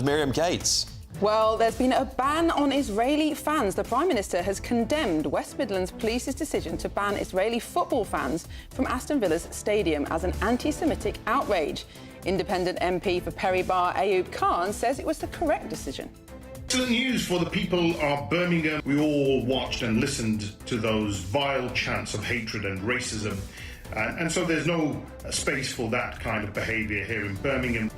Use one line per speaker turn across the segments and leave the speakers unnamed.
and Miriam Gates.
Well, there's been a ban on Israeli fans. The Prime Minister has condemned West Midlands Police's decision to ban Israeli football fans from Aston Villa's stadium as an anti-Semitic outrage. Independent MP for Perry Bar Ayub Khan says it was the correct decision.
Excellent news for the people of Birmingham. We all watched and listened to those vile chants of hatred and racism. And so there's no space for that kind of behaviour here in Birmingham.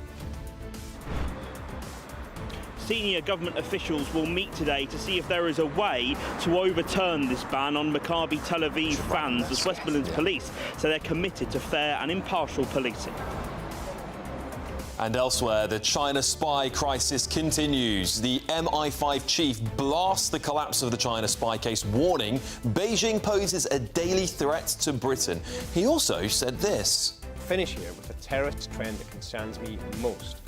Senior government officials will meet today to see if there is a way to overturn this ban on Maccabi Tel Aviv fans, as West Midlands Police say they're committed to fair and impartial policing.
And elsewhere, the China spy crisis continues. The MI5 chief blasts the collapse of the China spy case, warning Beijing poses a daily threat to Britain. He also said this.
Finish here with a terrorist trend that concerns me most.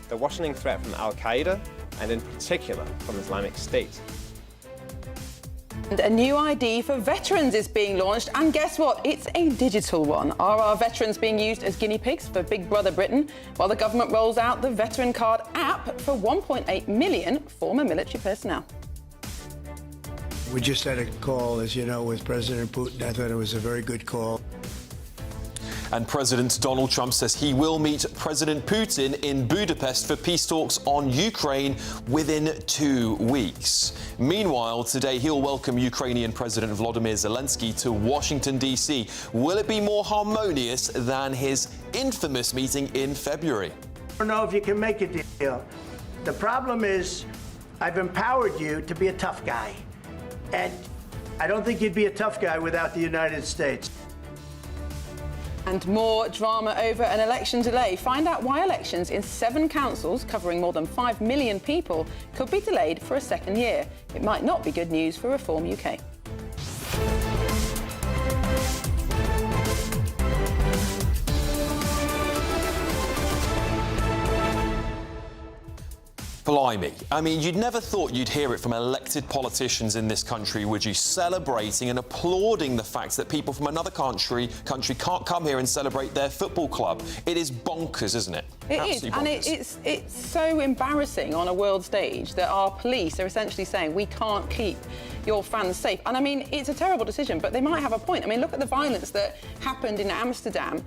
The worsening threat from Al-Qaeda, and in particular from Islamic State.
And a new ID for veterans is being launched, and guess what? It's a digital one. Are our veterans being used as guinea pigs for Big Brother Britain, while the government rolls out the Veteran Card app for 1.8 million former military personnel?
We just had a call, as you know, with President Putin. I thought it was a very good call.
And President Donald Trump says he will meet President Putin in Budapest for peace talks on Ukraine within 2 weeks. Meanwhile, today he'll welcome Ukrainian President Volodymyr Zelensky to Washington, D.C. Will it be more harmonious than his infamous meeting in February?
I don't know if you can make a deal. The problem is I've empowered you to be a tough guy. And I don't think you'd be a tough guy without the United States.
And more drama over an election delay. Find out why elections in 7 councils, covering more than 5 million people, could be delayed for a second year. It might not be good news for Reform UK.
Blimey. I mean, you'd never thought you'd hear it from elected politicians in this country, would you? Celebrating and applauding the fact that people from another country can't come here and celebrate their football club. It is bonkers, isn't it?
It is, and it's so embarrassing on a world stage that our police are essentially saying we can't keep your fans safe. And I mean, it's a terrible decision, but they might have a point. I mean, look at the violence that happened in Amsterdam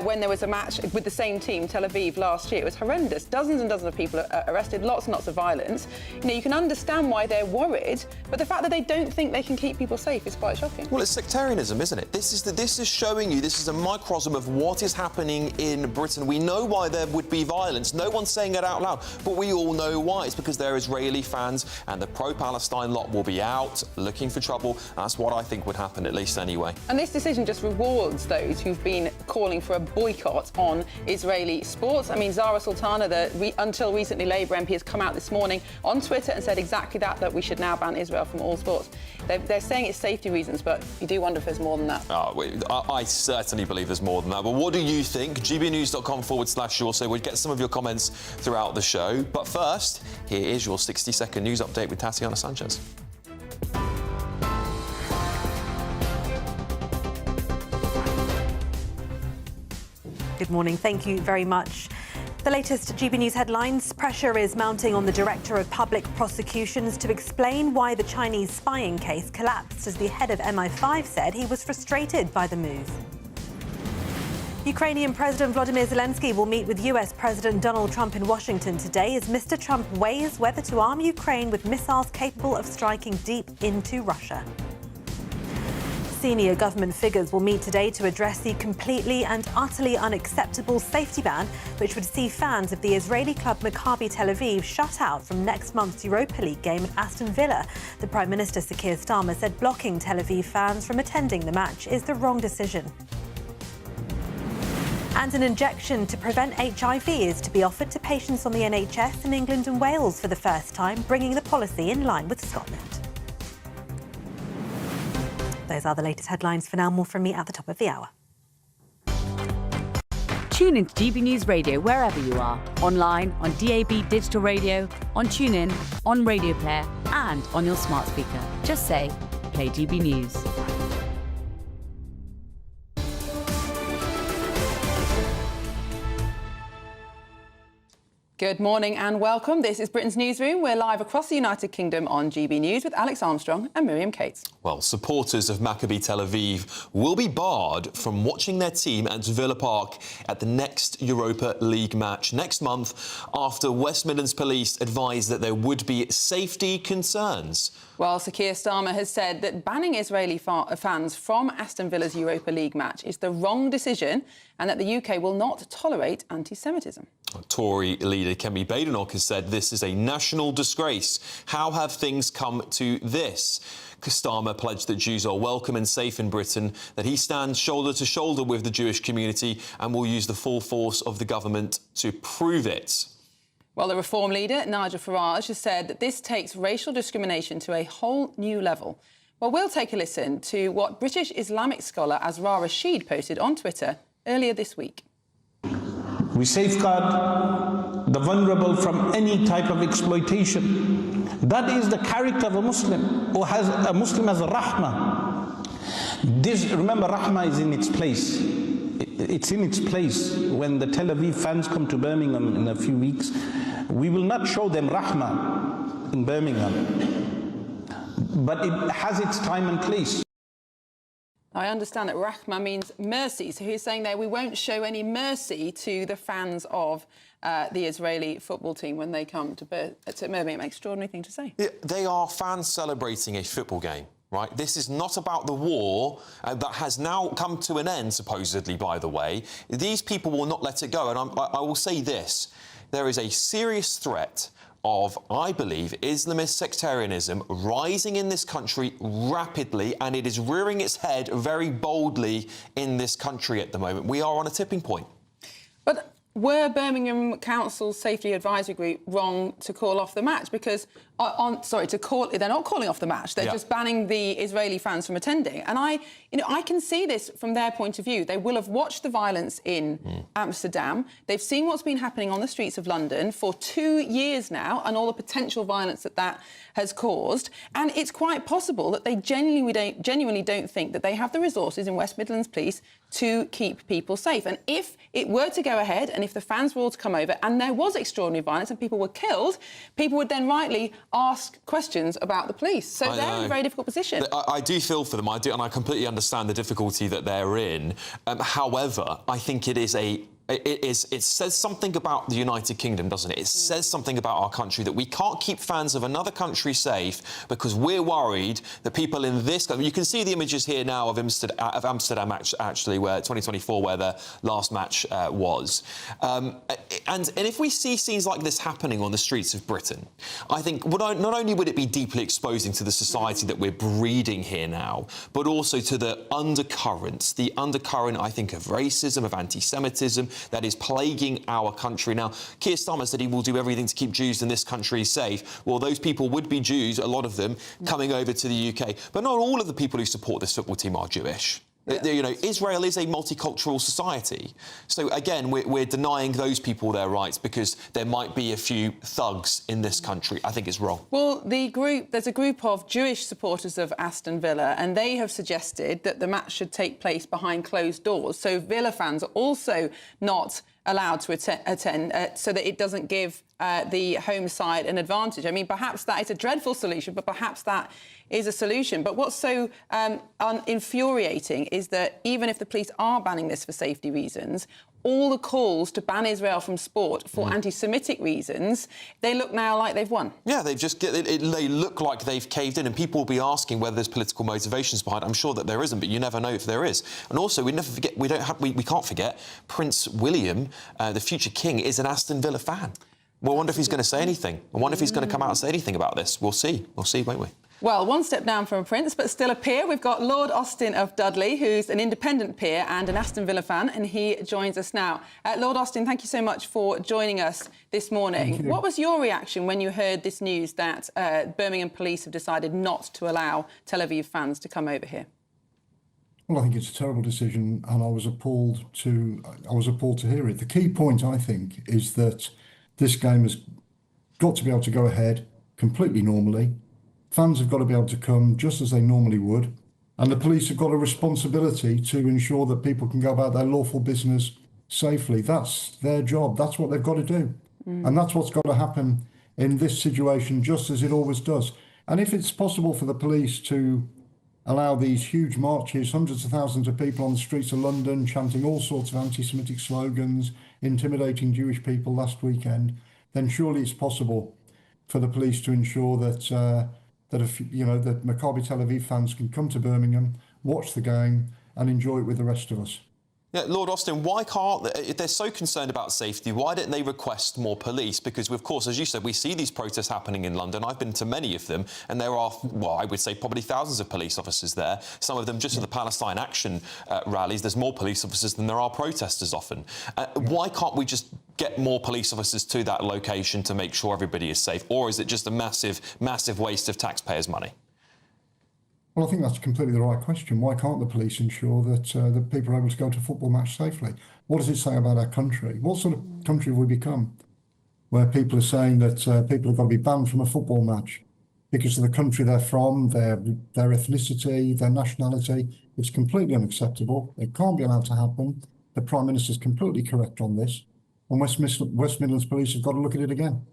when there was a match with the same team, Tel Aviv, last year. It was horrendous. Dozens and dozens of people arrested, lots and lots of violence. You know, you can understand why they're worried, but the fact that they don't think they can keep people safe is quite shocking.
Well, it's sectarianism, isn't it? This is showing you, this is a microcosm of what is happening in Britain. We know why there would be violence. No one's saying it out loud, but we all know why. It's because they're Israeli fans and the pro-Palestine lot will be out looking for trouble. That's what I think would happen, at least anyway.
And this decision just rewards those who've been calling for a boycott on Israeli sports. I mean, Zara Sultana, the until recently Labour MP, has come out this morning on Twitter and said exactly that we should now ban Israel from all sports. They're saying it's safety reasons, but you do wonder if there's more than that.
I certainly believe there's more than that. But what do you think? gbnews.com/yours. So we'd get some of your comments throughout the show. But first, here is your 60-second news update with Tatiana Sanchez.
Good morning. Thank you very much. The latest GB News headlines. Pressure is mounting on the Director of Public Prosecutions to explain why the Chinese spying case collapsed, as the head of MI5 said he was frustrated by the move. Ukrainian President Volodymyr Zelensky will meet with US President Donald Trump in Washington today as Mr. Trump weighs whether to arm Ukraine with missiles capable of striking deep into Russia. Senior government figures will meet today to address the completely and utterly unacceptable safety ban, which would see fans of the Israeli club Maccabi Tel Aviv shut out from next month's Europa League game at Aston Villa. The Prime Minister, Sir Keir Starmer, said blocking Tel Aviv fans from attending the match is the wrong decision. And an injection to prevent HIV is to be offered to patients on the NHS in England and Wales for the first time, bringing the policy in line with Scotland. Those are the latest headlines. For now, more from me at the top of the hour.
Tune into GB News Radio wherever you are. Online, on DAB digital radio, on TuneIn, on Radio Player and on your smart speaker. Just say, play GB News.
Good morning and welcome. This is Britain's Newsroom. We're live across the United Kingdom on GB News with Alex Armstrong and Miriam Cates.
Well, supporters of Maccabi Tel Aviv will be barred from watching their team at Villa Park at the next Europa League match next month after West Midlands Police advised that there would be safety concerns.
Well, Sir Keir Starmer has said that banning Israeli fans from Aston Villa's Europa League match is the wrong decision and that the UK will not tolerate anti-Semitism.
Tory leader Kemi Badenoch has said this is a national disgrace. How have things come to this? Starmer pledged that Jews are welcome and safe in Britain, that he stands shoulder to shoulder with the Jewish community and will use the full force of the government to prove it.
Well, the Reform leader, Nigel Farage, has said that this takes racial discrimination to a whole new level. Well, we'll take a listen to what British Islamic scholar Azra Rashid posted on Twitter earlier this week.
We safeguard the vulnerable from any type of exploitation. That is the character of a Muslim, or has a Muslim as a rahmah. Remember, rahmah is in its place. It's in its place. When the Tel Aviv fans come to Birmingham in a few weeks, we will not show them rahmah in Birmingham. But it has its time and place.
I understand that rahmah means mercy, so he's saying there we won't show any mercy to the fans of the Israeli football team when they come to Birmingham. An extraordinary thing to say.
Yeah, they are fans celebrating a football game, right? This is not about the war that has now come to an end, supposedly, by the way. These people will not let it go. And I will say this. There is a serious threat of, I believe, Islamist sectarianism rising in this country rapidly, and it is rearing its head very boldly in this country at the moment. We are on a tipping point.
But were Birmingham Council's Safety Advisory Group wrong to call off the match? Because, they're not calling off the match. They're just banning the Israeli fans from attending. And I can see this from their point of view. They will have watched the violence in Amsterdam. They've seen what's been happening on the streets of London for 2 years now and all the potential violence that has caused. And it's quite possible that they genuinely don't think that they have the resources in West Midlands Police to keep people safe. And if it were to go ahead and if the fans were all to come over and there was extraordinary violence and people were killed, people would then rightly ask questions about the police. So they're in a very difficult position.
I do feel for them, and I completely understand the difficulty that they're in. However, I think it says something about the United Kingdom, doesn't it? It says something about our country that we can't keep fans of another country safe because we're worried that people in this country... You can see the images here now of Amsterdam actually, where 2024, where the last match was. And if we see scenes like this happening on the streets of Britain, I think not only would it be deeply exposing to the society that we're breeding here now, but also to the undercurrent, I think, of racism, of anti-Semitism, that is plaguing our country. Now, Keir Starmer said he will do everything to keep Jews in this country safe. Well, those people would be Jews, a lot of them, coming over to the UK. But not all of the people who support this football team are Jewish. Yeah. Israel is a multicultural society. So, again, we're denying those people their rights because there might be a few thugs in this country. I think it's wrong.
Well, there's a group of Jewish supporters of Aston Villa, and they have suggested that the match should take place behind closed doors. So Villa fans are also not allowed to attend so that it doesn't give the home side an advantage. I mean, perhaps that is a dreadful solution, but perhaps that is a solution. But what's so infuriating is that even if the police are banning this for safety reasons, all the calls to ban Israel from sport for anti-Semitic reasons, they look now like they've won. Yeah, they look like they've caved in, and people will be asking whether there's political motivations behind it. I'm sure that there isn't, but you never know if there is. And also, we can't forget Prince William, the future king, is an Aston Villa fan. We'll wonder if he's going to say anything. I wonder if he's going to come out and say anything about this. We'll see. We'll see, won't we? Well, one step down from a prince, but still a peer. We've got Lord Austin of Dudley, who's an independent peer and an Aston Villa fan, and he joins us now. Lord Austin, thank you so much for joining us this morning. What was your reaction when you heard this news that Birmingham police have decided not to allow Tel Aviv fans to come over here?
Well, I think it's a terrible decision, and I was appalled to hear it. The key point, I think, is that this game has got to be able to go ahead completely normally. Fans have got to be able to come just as they normally would. And the police have got a responsibility to ensure that people can go about their lawful business safely. That's their job. That's what they've got to do. And that's what's got to happen in this situation, just as it always does. And if it's possible for the police to allow these huge marches, hundreds of thousands of people on the streets of London chanting all sorts of anti-Semitic slogans, intimidating Jewish people last weekend, then surely it's possible for the police to ensure that that Maccabi Tel Aviv fans can come to Birmingham, watch the game, and enjoy it with the rest of us.
Yeah, Lord Austin, why can't they, if they're so concerned about safety, why don't they request more police? Because, of course, as you said, we see these protests happening in London. I've been to many of them, and there are, well, I would say probably thousands of police officers there. Some of them just for the Palestine Action rallies. There's more police officers than there are protesters often. Why can't we just get more police officers to that location to make sure everybody is safe? Or is it just a massive, massive waste of taxpayers' money?
Well, I think that's completely the right question. Why can't the police ensure that that people are able to go to a football match safely? What does it say about our country? What sort of country have we become, where people are saying that people have got to be banned from a football match because of the country they're from, their ethnicity, their nationality? It's completely unacceptable. It can't be allowed to happen. The Prime Minister's completely correct on this, and West Midlands Police have got to look at it again.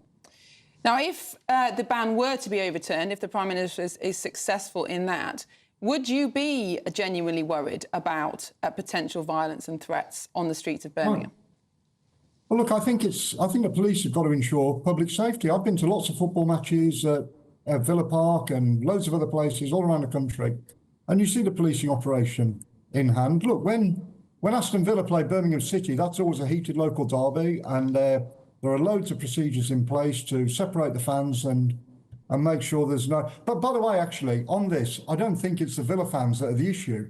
Now, if the ban were to be overturned, if the Prime Minister is successful in that, would you be genuinely worried about potential violence and threats on the streets of Birmingham?
Well, look, I think the police have got to ensure public safety. I've been to lots of football matches at Villa Park and loads of other places all around the country, and you see the policing operation in hand. Look, when Aston Villa play Birmingham City, that's always a heated local derby, and there are loads of procedures in place to separate the fans and make sure there's no... But by the way, actually, on this, I don't think it's the Villa fans that are the issue,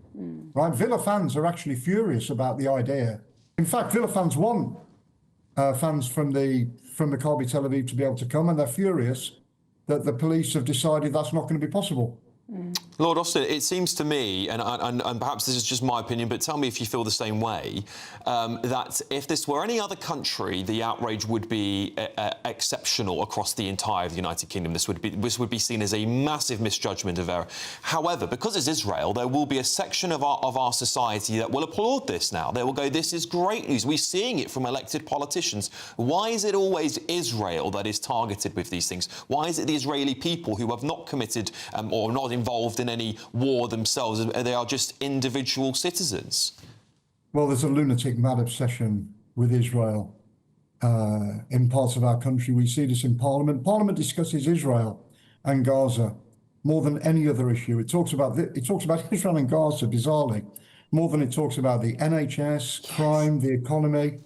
right? Villa fans are actually furious about the idea. In fact, Villa fans want fans from Maccabi Tel Aviv to be able to come, and they're furious that the police have decided that's not going to be possible.
Lord Austin, it seems to me, and perhaps this is just my opinion, but tell me if you feel the same way, that if this were any other country, the outrage would be exceptional across the entire of the United Kingdom. This would be seen as a massive misjudgment of error. However, because it's Israel, there will be a section of our society that will applaud this now. They will go, this is great news. We're seeing it from elected politicians. Why is it always Israel that is targeted with these things? Why is it the Israeli people who have not committed or not involved in any war themselves? They are just individual citizens.
Well, there's a lunatic mad obsession with Israel in parts of our country. We see this in Parliament. Parliament discusses Israel and Gaza more than any other issue. It talks about Israel and Gaza, bizarrely, more than it talks about the NHS, crime, the economy.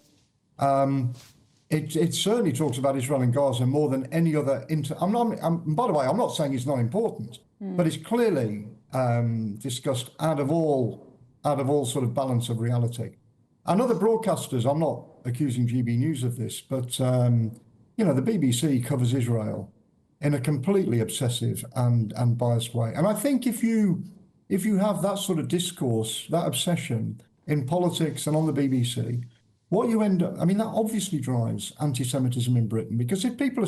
It certainly talks about Israel and Gaza more than any other. By the way, I'm not saying it's not important, but it's clearly discussed out of all sort of balance of reality. And other broadcasters, I'm not accusing GBNews of this, but the BBC covers Israel in a completely obsessive and biased way. And I think if you have that sort of discourse, that obsession in politics and on the BBC, what you end up, that obviously drives anti-Semitism in Britain, because if people are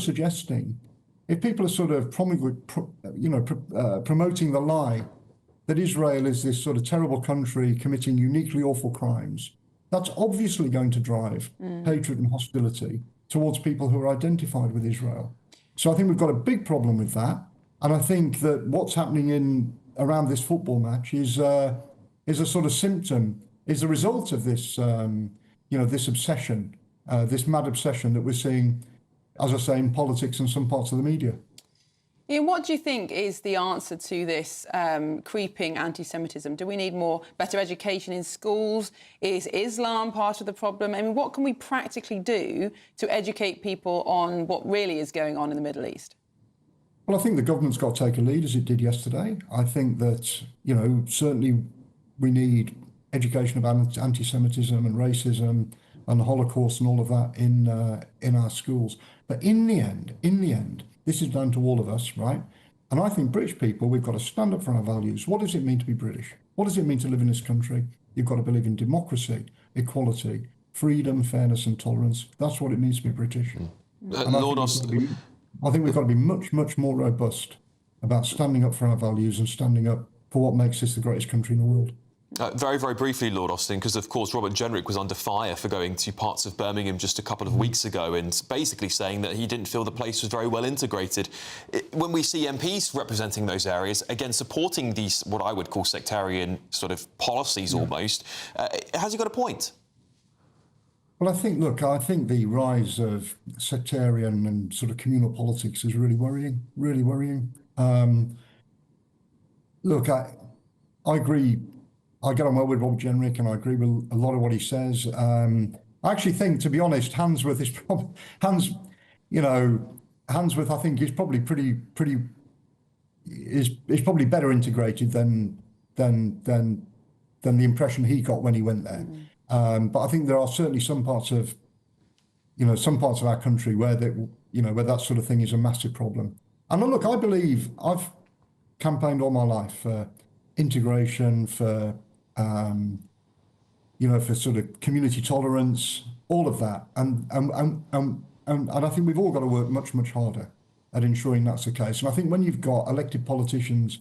sort of promoting the lie that Israel is this sort of terrible country committing uniquely awful crimes, that's obviously going to drive hatred and hostility towards people who are identified with Israel. So I think we've got a big problem with that. And I think that what's happening around this football match is a sort of symptom, is a result of this, this obsession, this mad obsession that we're seeing, as I say, in politics and some parts of the media.
Ian, what do you think is the answer to this creeping anti-Semitism? Do we need better education in schools? Is Islam part of the problem? What can we practically do to educate people on what really is going on in the Middle East?
Well, I think the government's got to take a lead, as it did yesterday. I think that, certainly we need education about anti-Semitism and racism and the Holocaust and all of that in our schools. But in the end, this is down to all of us, right? And I think British people, we've got to stand up for our values. What does it mean to be British? What does it mean to live in this country? You've got to believe in democracy, equality, freedom, fairness and tolerance. That's what it means to be British. I think we've got to be much, much more robust about standing up for our values and standing up for what makes this the greatest country in the world.
Very, very briefly, Lord Austin, because of course Robert Jenrick was under fire for going to parts of Birmingham just a couple of weeks ago and basically saying that he didn't feel the place was very well integrated. When we see MPs representing those areas, again, supporting these, what I would call sectarian sort of policies almost, has he got a point?
Well, I think the rise of sectarian and sort of communal politics is really worrying, really worrying. Look, I agree. I get on well with Rob Jenrick, and I agree with a lot of what he says. I actually think, to be honest, Handsworth is probably Handsworth. I think is probably is probably better integrated than the impression he got when he went there. But I think there are certainly some parts of our country where where that sort of thing is a massive problem. And look, I believe I've campaigned all my life for integration, for for sort of community tolerance, all of that, and I think we've all got to work much, much harder at ensuring that's the case. And I think when you've got elected politicians,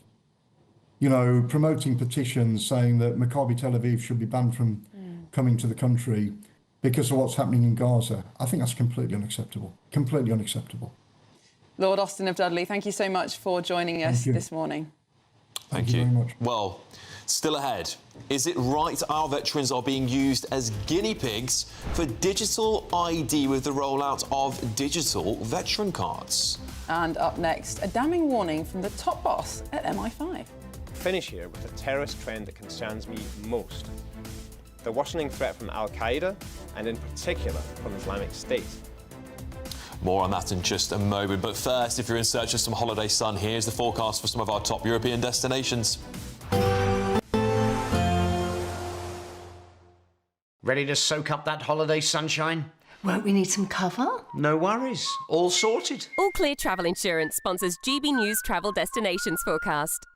promoting petitions saying that Maccabi Tel Aviv should be banned from coming to the country because of what's happening in Gaza, I think that's completely unacceptable. Completely unacceptable.
Lord Austin of Dudley, thank you so much for joining us this morning.
Thank you
very much.
Well, still ahead. Is it right our veterans are being used as guinea pigs for digital ID with the rollout of digital veteran cards?
And up next, a damning warning from the top boss at MI5.
Finish here with a terrorist trend that concerns me most. The worsening threat from Al-Qaeda, and in particular from Islamic State.
More on that in just a moment. But first, if you're in search of some holiday sun, here's the forecast for some of our top European destinations.
Ready to soak up that holiday sunshine?
Won't we need some cover?
No worries. All sorted.
All Clear Travel Insurance sponsors GBNews Travel Destinations Forecast.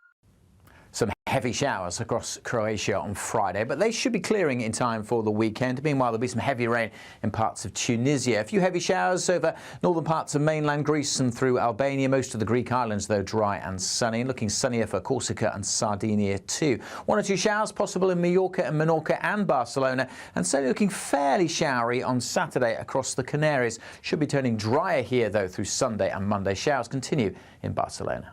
Some heavy showers across Croatia on Friday, but they should be clearing in time for the weekend. Meanwhile, there'll be some heavy rain in parts of Tunisia. A few heavy showers over northern parts of mainland Greece and through Albania. Most of the Greek islands, though, dry and sunny. Looking sunnier for Corsica and Sardinia too. 1 or 2 showers possible in Mallorca and Menorca and Barcelona. And so looking fairly showery on Saturday across the Canaries. Should be turning drier here, though, through Sunday and Monday. Showers continue in Barcelona.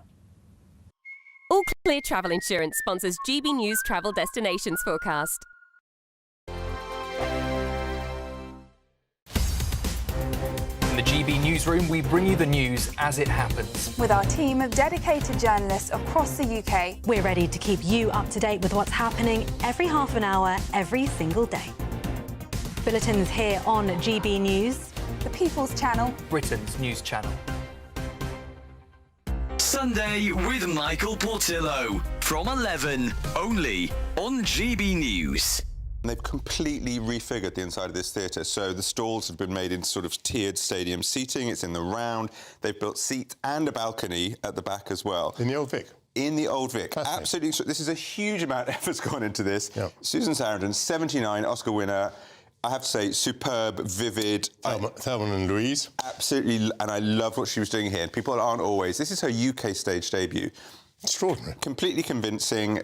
All Clear Travel Insurance sponsors GBNews Travel Destinations Forecast.
In the GB Newsroom, we bring you the news as it happens.
With our team of dedicated journalists across the UK,
we're ready to keep you up to date with what's happening every half an hour, every single day. Bulletins here on GB News,
the People's Channel,
Britain's news channel.
Sunday with Michael Portillo from 11, only on GB News.
They've completely refigured the inside of this theatre. So the stalls have been made into sort of tiered stadium seating. It's in the round. They've built seats and a balcony at the back as well.
In the Old Vic?
In the Old Vic. Absolutely. So this is a huge amount of effort's gone into this. Yep. Susan Sarandon, 79, Oscar winner. I have to say, superb, vivid.
Thelma and Louise.
Absolutely, and I love what she was doing here. People aren't always. This is her UK stage debut.
Extraordinary.
Completely convincing,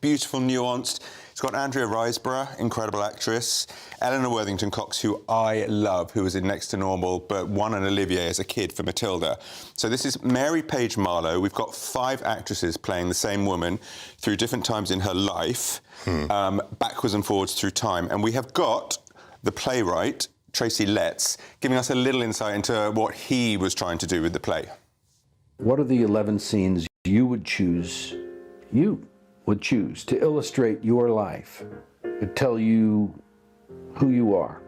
beautiful, nuanced. It's got Andrea Riseborough, incredible actress. Eleanor Worthington-Cox, who I love, who was in Next to Normal, but won an Olivier as a kid for Matilda. So this is Mary Page Marlowe. We've got 5 actresses playing the same woman through different times in her life, backwards and forwards through time. And we have got the playwright, Tracy Letts, giving us a little insight into what he was trying to do with the play.
What are the 11 scenes you would choose to illustrate your life, to tell you who you are?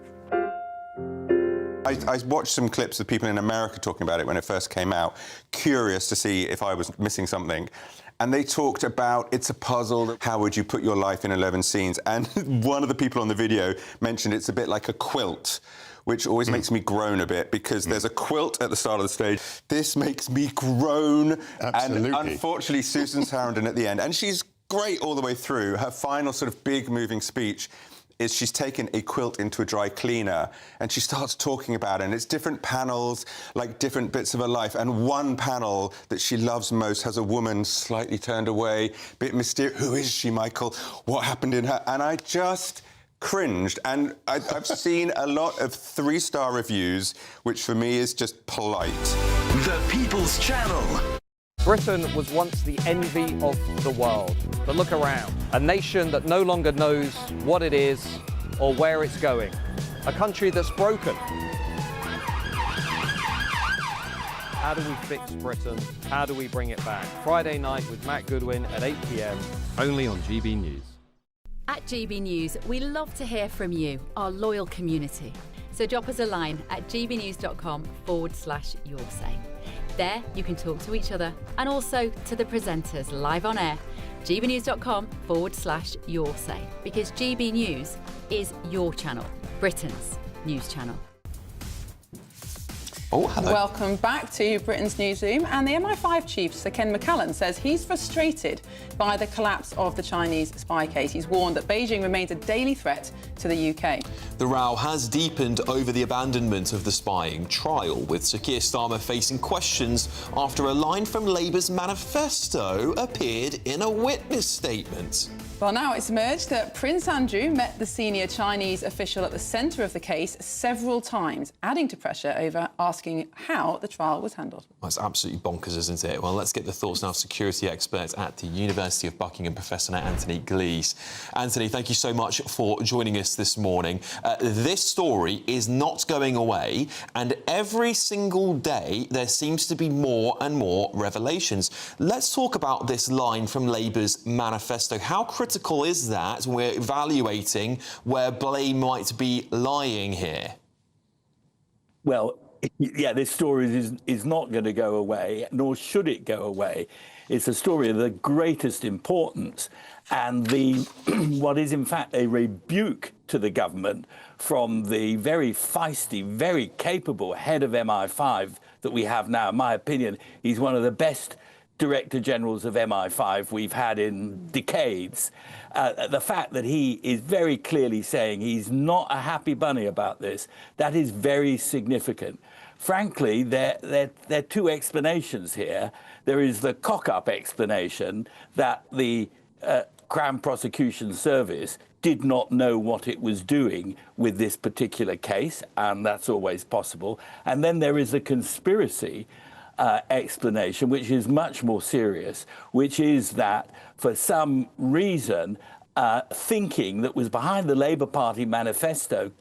I watched some clips of people in America talking about it when it first came out, curious to see if I was missing something. And they talked about, it's a puzzle, how would you put your life in 11 scenes? And one of the people on the video mentioned it's a bit like a quilt, which always makes me groan a bit, because there's a quilt at the start of the stage. This makes me groan.
Absolutely.
And unfortunately, Susan Sarandon at the end, and she's great all the way through, her final sort of big moving speech is she's taken a quilt into a dry cleaner and she starts talking about it, and it's different panels, like different bits of her life, and one panel that she loves most has a woman slightly turned away, bit mysterious. Who is she, Michael? What happened in her? And I just cringed, and I've seen a lot of 3-star reviews, which for me is just polite.
The People's Channel.
Britain was once the envy of the world. But look around. A nation that no longer knows what it is or where it's going. A country that's broken. How do we fix Britain? How do we bring it back? Friday night with Matt Goodwin at 8 p.m, only on GB News.
At GB News, we love to hear from you, our loyal community. So drop us a line at gbnews.com/yoursay. There, you can talk to each other and also to the presenters live on air. gbnews.com/yoursay, because GB News is your channel, Britain's news channel.
Oh, hello.
Welcome back to Britain's Newsroom. And the MI5 chief, Sir Ken McCallan, says he's frustrated by the collapse of the Chinese spy case. He's warned that Beijing remains a daily threat to the UK.
The row has deepened over the abandonment of the spying trial, with Sir Keir Starmer facing questions after a line from Labour's manifesto appeared in a witness statement.
Well, now it's emerged that Prince Andrew met the senior Chinese official at the centre of the case several times, adding to pressure over asking how the trial was handled.
Well, it's absolutely bonkers, isn't it? Well, let's get the thoughts now of security expert at the University of Buckingham, Professor Anthony Glees. Anthony, thank you so much for joining us this morning. This story is not going away, and every single day there seems to be more and more revelations. Let's talk about this line from Labour's manifesto. How critical is that when we're evaluating where blame might be lying here?
Well, yeah, this story is not going to go away, nor should it go away. It's a story of the greatest importance, and what is in fact a rebuke to the government from the very feisty, very capable head of MI5 that we have now. In my opinion, he's one of the best Director Generals of MI5 we've had in decades. The fact that he is very clearly saying he's not a happy bunny about this, that is very significant. Frankly, there are two explanations here. There is the cock-up explanation that the Crown Prosecution Service did not know what it was doing with this particular case, and that's always possible. And then there is a conspiracy explanation, which is much more serious, which is that for some reason, thinking that was behind the Labour Party manifesto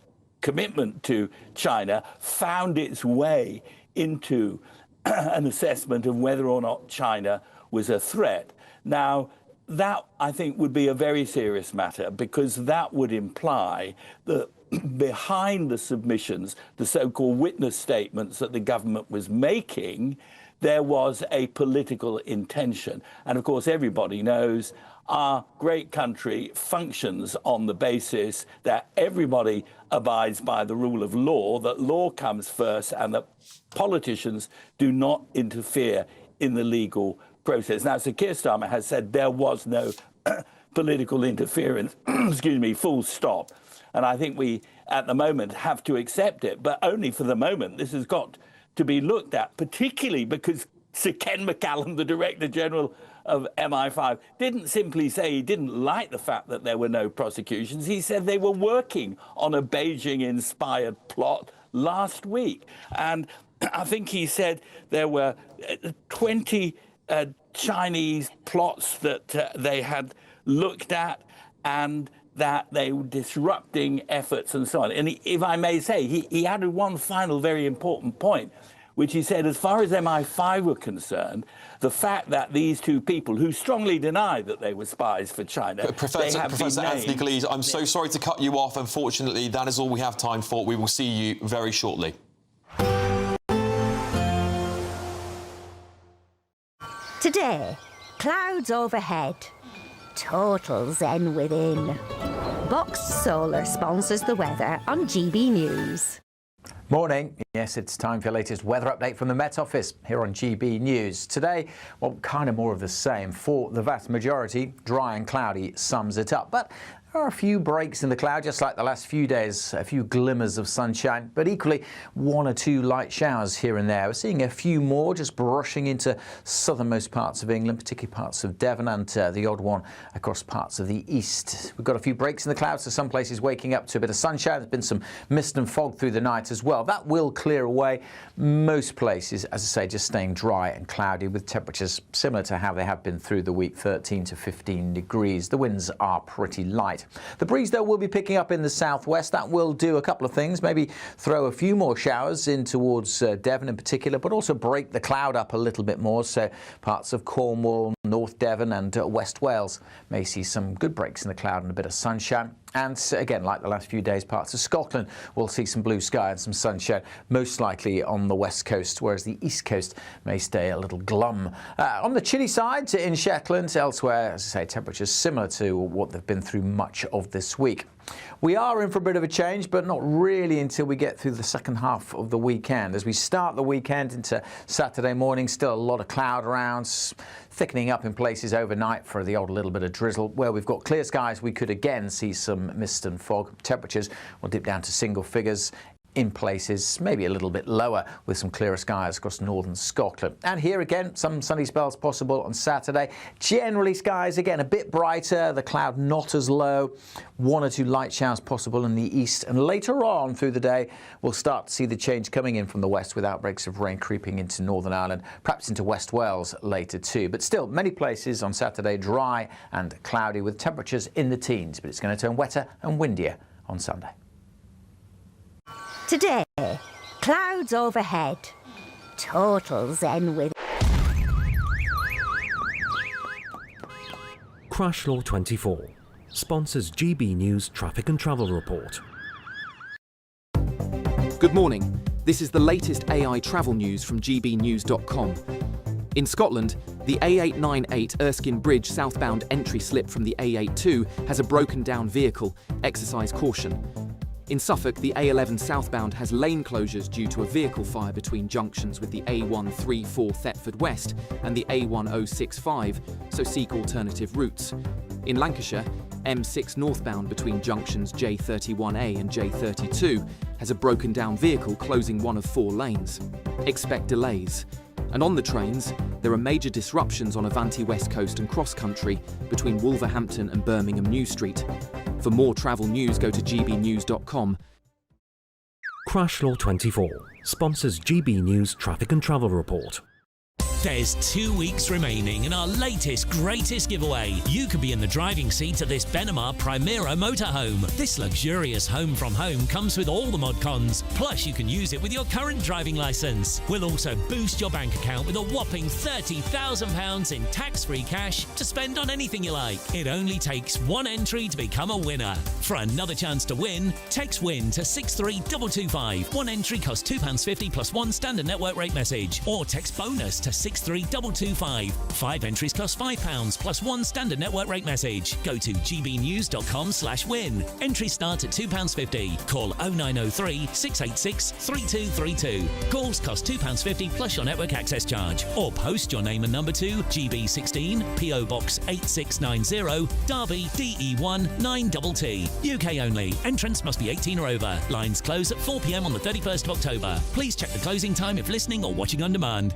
commitment to China found its way into an assessment of whether or not China was a threat. Now, that, I think, would be a very serious matter, because that would imply that behind the submissions, the so-called witness statements that the government was making, there was a political intention. And of course, everybody knows our great country functions on the basis that everybody abides by the rule of law, that law comes first, and that politicians do not interfere in the legal process. Now, Sir Keir Starmer has said there was no political interference, excuse me, full stop. And I think we, at the moment, have to accept it, but only for the moment. This has got to be looked at, particularly because Sir Ken McCallan, the Director General of MI5, didn't simply say he didn't like the fact that there were no prosecutions. He said they were working on a Beijing-inspired plot last week. And I think he said there were 20 Chinese plots that they had looked at, and that they were disrupting efforts and so on. And if I may say, he added one final very important point, which he said, as far as MI5 were concerned, the fact that these two people who strongly denied that they were spies for China...
Professor Anthony Glees, I'm so sorry to cut you off. Unfortunately, that is all we have time for. We will see you very shortly.
Today, clouds overhead. Total zen within. Boxed Solar sponsors the weather on GB News.
Morning. Yes, it's time for your latest weather update from the Met Office here on GB News. Today, well, kind of more of the same. For the vast majority, dry and cloudy sums it up. But There are a few breaks in the cloud, just like the last few days, a few glimmers of sunshine, but equally one or two light showers here and there. We're seeing a few more just brushing into southernmost parts of England, particularly parts of Devon, and the odd one across parts of the east. We've got a few breaks in the clouds, so some places waking up to a bit of sunshine. There's been some mist and fog through the night as well. That will clear away. Most places, as I say, just staying dry and cloudy with temperatures similar to how they have been through the week, 13 to 15 degrees. The winds are pretty light. The breeze, though, will be picking up in the southwest. That will do a couple of things, maybe throw a few more showers in towards Devon in particular, but also break the cloud up a little bit more. So parts of Cornwall, North Devon and West Wales may see some good breaks in the cloud and a bit of sunshine. And again, like the last few days, parts of Scotland will see some blue sky and some sunshine, most likely on the west coast, whereas the east coast may stay a little glum. On the chilly side in Shetland, elsewhere, as I say, temperatures similar to what they've been through much of this week. We are in for a bit of a change, but not really until we get through the second half of the weekend. As we start the weekend into Saturday morning, still a lot of cloud around, thickening up in places overnight for the odd little bit of drizzle. Where we've got clear skies, we could again see some mist and fog. Temperatures will dip down to single figures in places, maybe a little bit lower, with some clearer skies across northern Scotland. And here again, some sunny spells possible on Saturday. Generally, skies again a bit brighter, the cloud not as low. One or two light showers possible in the east. And later on through the day, we'll start to see the change coming in from the west with outbreaks of rain creeping into Northern Ireland, perhaps into West Wales later too. But still, many places on Saturday dry and cloudy with temperatures in the teens. But it's going to turn wetter and windier on Sunday.
Today, clouds overhead. Total zen with.
Crash Law 24 sponsors GB News Traffic and Travel Report.
Good morning. This is the latest AI travel news from GBNews.com. In Scotland, the A898 Erskine Bridge southbound entry slip from the A82 has a broken down vehicle. Exercise caution. In Suffolk, the A11 southbound has lane closures due to a vehicle fire between junctions with the A134 Thetford West and the A1065, so seek alternative routes. In Lancashire, M6 northbound between junctions J31A and J32 has a broken down vehicle closing one of 4 lanes. Expect delays. And on the trains, there are major disruptions on Avanti West Coast and cross country between Wolverhampton and Birmingham New Street. For more travel news, go to gbnews.com.
Crash Law 24 sponsors GB News Traffic and Travel Report.
There's 2 weeks remaining in our latest, greatest giveaway. You could be in the driving seat of this Benamar Primera motorhome. This luxurious home from home comes with all the mod cons. Plus, you can use it with your current driving licence. We'll also boost your bank account with a whopping £30,000 in tax-free cash to spend on anything you like. It only takes one entry to become a winner. For another chance to win, text WIN to 63225. One entry costs £2.50 plus one standard network rate message. Or text BONUS to 63225. 5 entries cost £5 plus one standard network rate message. Go to gbnews.com/win. Entries start at £2.50. Call 0903 686 3232. Calls cost £2.50 plus your network access charge. Or post your name and number to GB16 PO Box 8690 Derby DE1 9TT. UK only. Entrance must be 18 or over. Lines close at 4 p.m. on the 31st of October. Please check the closing time if listening or watching on demand.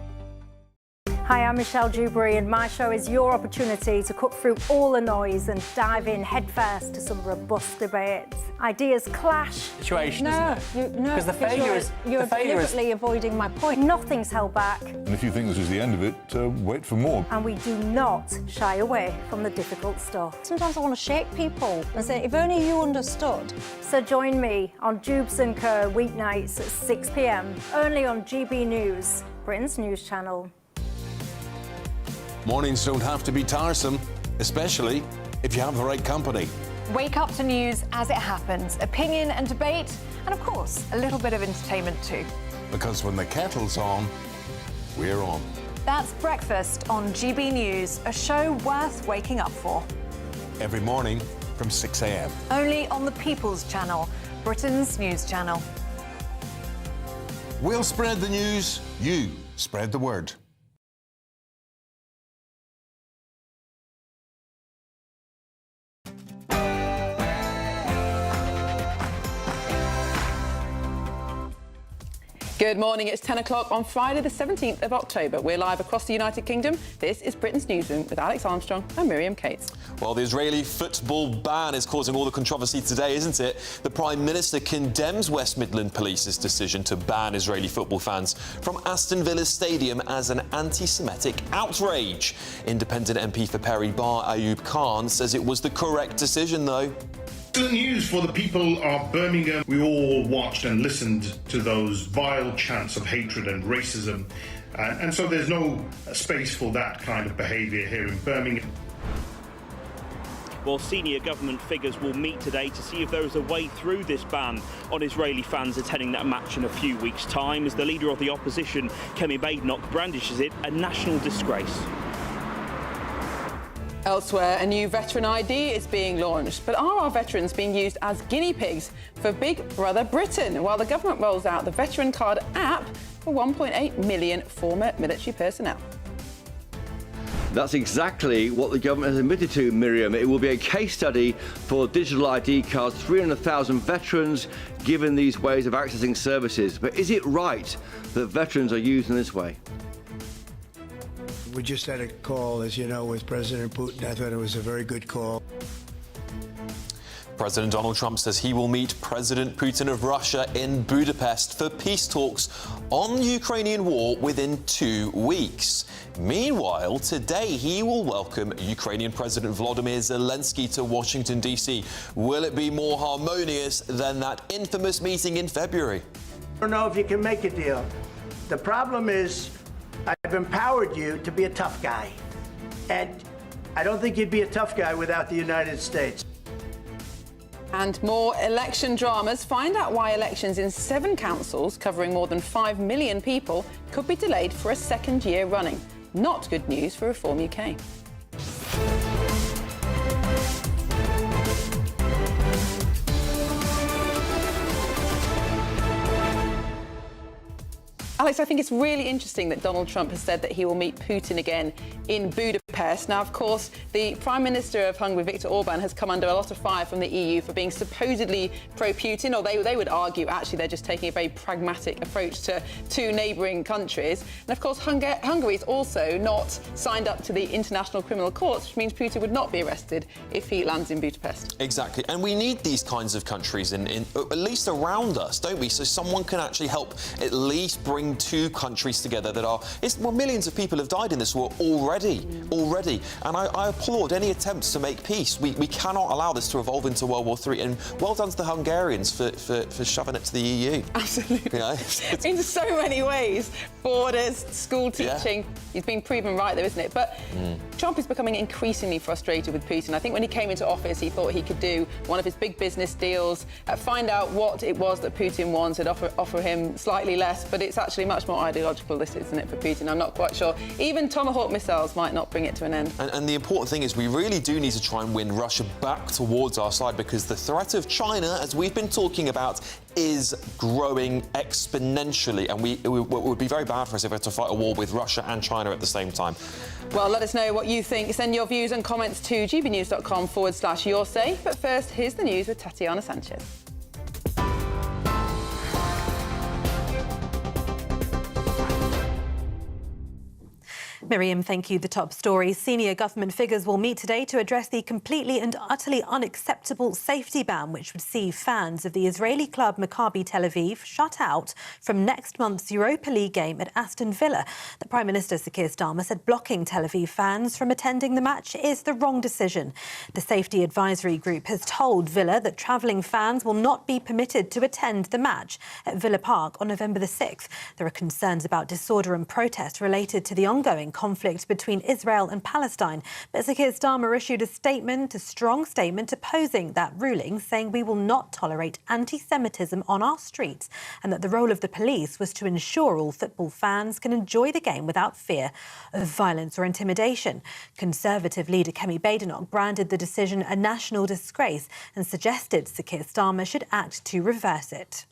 Hi, I'm Michelle Dewberry, and my show is your opportunity to cut through all the noise and dive in headfirst to some robust debates. Ideas clash.
Situation,
no,
isn't it? Because the failure is
you're deliberately avoiding my point. Nothing's held back,
And if you think this is the end of it, wait for more.
and we do not shy away from the difficult stuff. Sometimes I want to shake people and say, if only you understood. So join me on Jubes & Co. weeknights at 6 p.m. only on GB News, Britain's news channel.
Mornings don't have to be tiresome, especially if you have the right company.
Wake up to news as it happens, opinion and debate, and of course, a little bit of entertainment too.
Because when the kettle's on, we're on.
That's Breakfast on GB News, a show worth waking up for.
Every morning from 6 a.m.
Only on the People's Channel, Britain's news channel.
We'll spread the news, you spread the word.
Good morning, it's 10 o'clock on Friday the 17th of October. We're live across the United Kingdom. This is Britain's Newsroom with Alex Armstrong and Miriam Cates.
Well, the Israeli football ban is causing all the controversy today, isn't it? The Prime Minister condemns West Midland Police's decision to ban Israeli football fans from Aston Villa's stadium as an anti-Semitic outrage. Independent MP for Perry Bar Ayub Khan says it was the correct decision, though.
Excellent news for the people of Birmingham. We all watched and listened to those vile chants of hatred and racism, and so there's no space for that kind of behaviour here in Birmingham.
Well, senior government figures will meet today to see if there is a way through this ban on Israeli fans attending that match in a few weeks' time, as the leader of the opposition, Kemi Badenoch, brandishes it a national disgrace.
Elsewhere, a new veteran ID is being launched. But are our veterans being used as guinea pigs for Big Brother Britain, while the government rolls out the Veteran Card app for 1.8 million former military personnel?
That's exactly what the government has admitted to, Miriam. It will be a case study for digital ID cards, 300,000 veterans given these ways of accessing services. But is it right that veterans are used in this way?
We just had a call, as you know, with President Putin. I thought it was a very good call.
President Donald Trump says he will meet President Putin of Russia in Budapest for peace talks on the Ukrainian war within 2 weeks. Meanwhile, today he will welcome Ukrainian President Volodymyr Zelensky to Washington, D.C. Will it be more harmonious than that infamous meeting in February?
I don't know if you can make a deal. The problem is, I've empowered you to be a tough guy. And I don't think you'd be a tough guy without the United States.
And more election dramas. Find out why elections in 7 councils covering more than 5 million people could be delayed for a second year running. Not good news for Reform UK. Alex, I think it's really interesting that Donald Trump has said that he will meet Putin again in Budapest. Now, of course, the Prime Minister of Hungary, Viktor Orban, has come under a lot of fire from the EU for being supposedly pro-Putin, or they would argue, actually, they're just taking a very pragmatic approach to 2 neighbouring countries. And, of course, Hungary's also not signed up to the International Criminal Court, which means Putin would not be arrested if he lands in Budapest.
Exactly. And we need these kinds of countries in at least around us, don't we? So someone can actually help at least bring 2 countries together that are... millions of people have died in this war already. And I applaud any attempts to make peace. We cannot allow this to evolve into World War III. And well done to the Hungarians for shoving it to the EU.
Absolutely. You know? In so many ways. Borders, school teaching. Yeah. He's been proven right there, isn't it? But Trump is becoming increasingly frustrated with Putin. I think when he came into office, he thought he could do one of his big business deals, find out what it was that Putin wanted, offer him slightly less, but it's actually much more ideological, this, isn't it, for Putin? I'm not quite sure. Even Tomahawk missiles might not bring it to an end.
And the important thing is we really do need to try and win Russia back towards our side, because the threat of China, as we've been talking about, is growing exponentially, and it would be very bad for us if we had to fight a war with Russia and China at the same time.
Well, let us know what you think. Send your views and comments to gbnews.com/your say. But first, here's the news with Tatiana Sanchez.
Miriam, thank you. The top story. Senior government figures will meet today to address the completely and utterly unacceptable safety ban, which would see fans of the Israeli club Maccabi Tel Aviv shut out from next month's Europa League game at Aston Villa. The Prime Minister, Sir Keir Starmer, said blocking Tel Aviv fans from attending the match is the wrong decision. The Safety Advisory Group has told Villa that travelling fans will not be permitted to attend the match at Villa Park on November the 6th. There are concerns about disorder and protest related to the ongoing conflict between Israel and Palestine. But Sir Keir Starmer issued a strong statement opposing that ruling, saying we will not tolerate anti-Semitism on our streets, and that the role of the police was to ensure all football fans can enjoy the game without fear of violence or intimidation. Conservative leader Kemi Badenoch branded the decision a national disgrace and suggested Sir Keir Starmer should act to reverse it.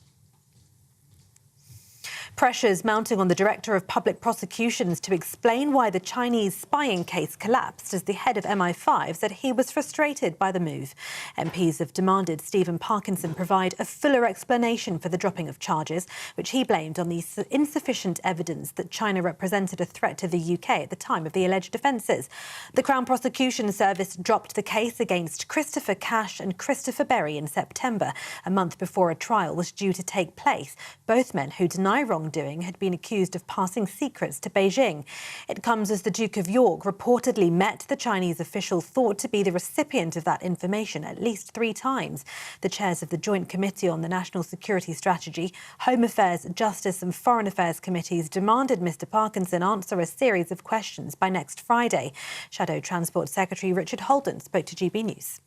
Pressures mounting on the Director of Public Prosecutions to explain why the Chinese spying case collapsed as the head of MI5 said he was frustrated by the move. MPs have demanded Stephen Parkinson provide a fuller explanation for the dropping of charges, which he blamed on the insufficient evidence that China represented a threat to the UK at the time of the alleged offences. The Crown Prosecution Service dropped the case against Christopher Cash and Christopher Berry in September, a month before a trial was due to take place. Both men who deny wrongdoing had been accused of passing secrets to Beijing. It comes as the Duke of York reportedly met the Chinese official thought to be the recipient of that information at least 3 times. The chairs of the Joint Committee on the National Security Strategy, Home Affairs, Justice and Foreign Affairs Committees demanded Mr Parkinson answer a series of questions by next Friday. Shadow Transport Secretary Richard Holden spoke to GB News.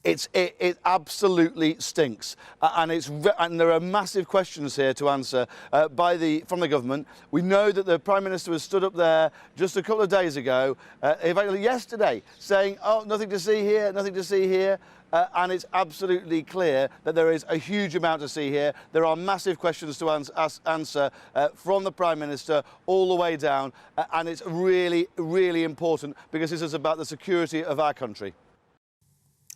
It absolutely stinks, and there are massive questions here to answer from the government. We know that the Prime Minister was stood up there just a couple of days ago, yesterday, saying, "Oh, nothing to see here, nothing to see here." And it's absolutely clear that there is a huge amount to see here. There are massive questions to answer from the Prime Minister all the way down, and it's really, really important because this is about the security of our country.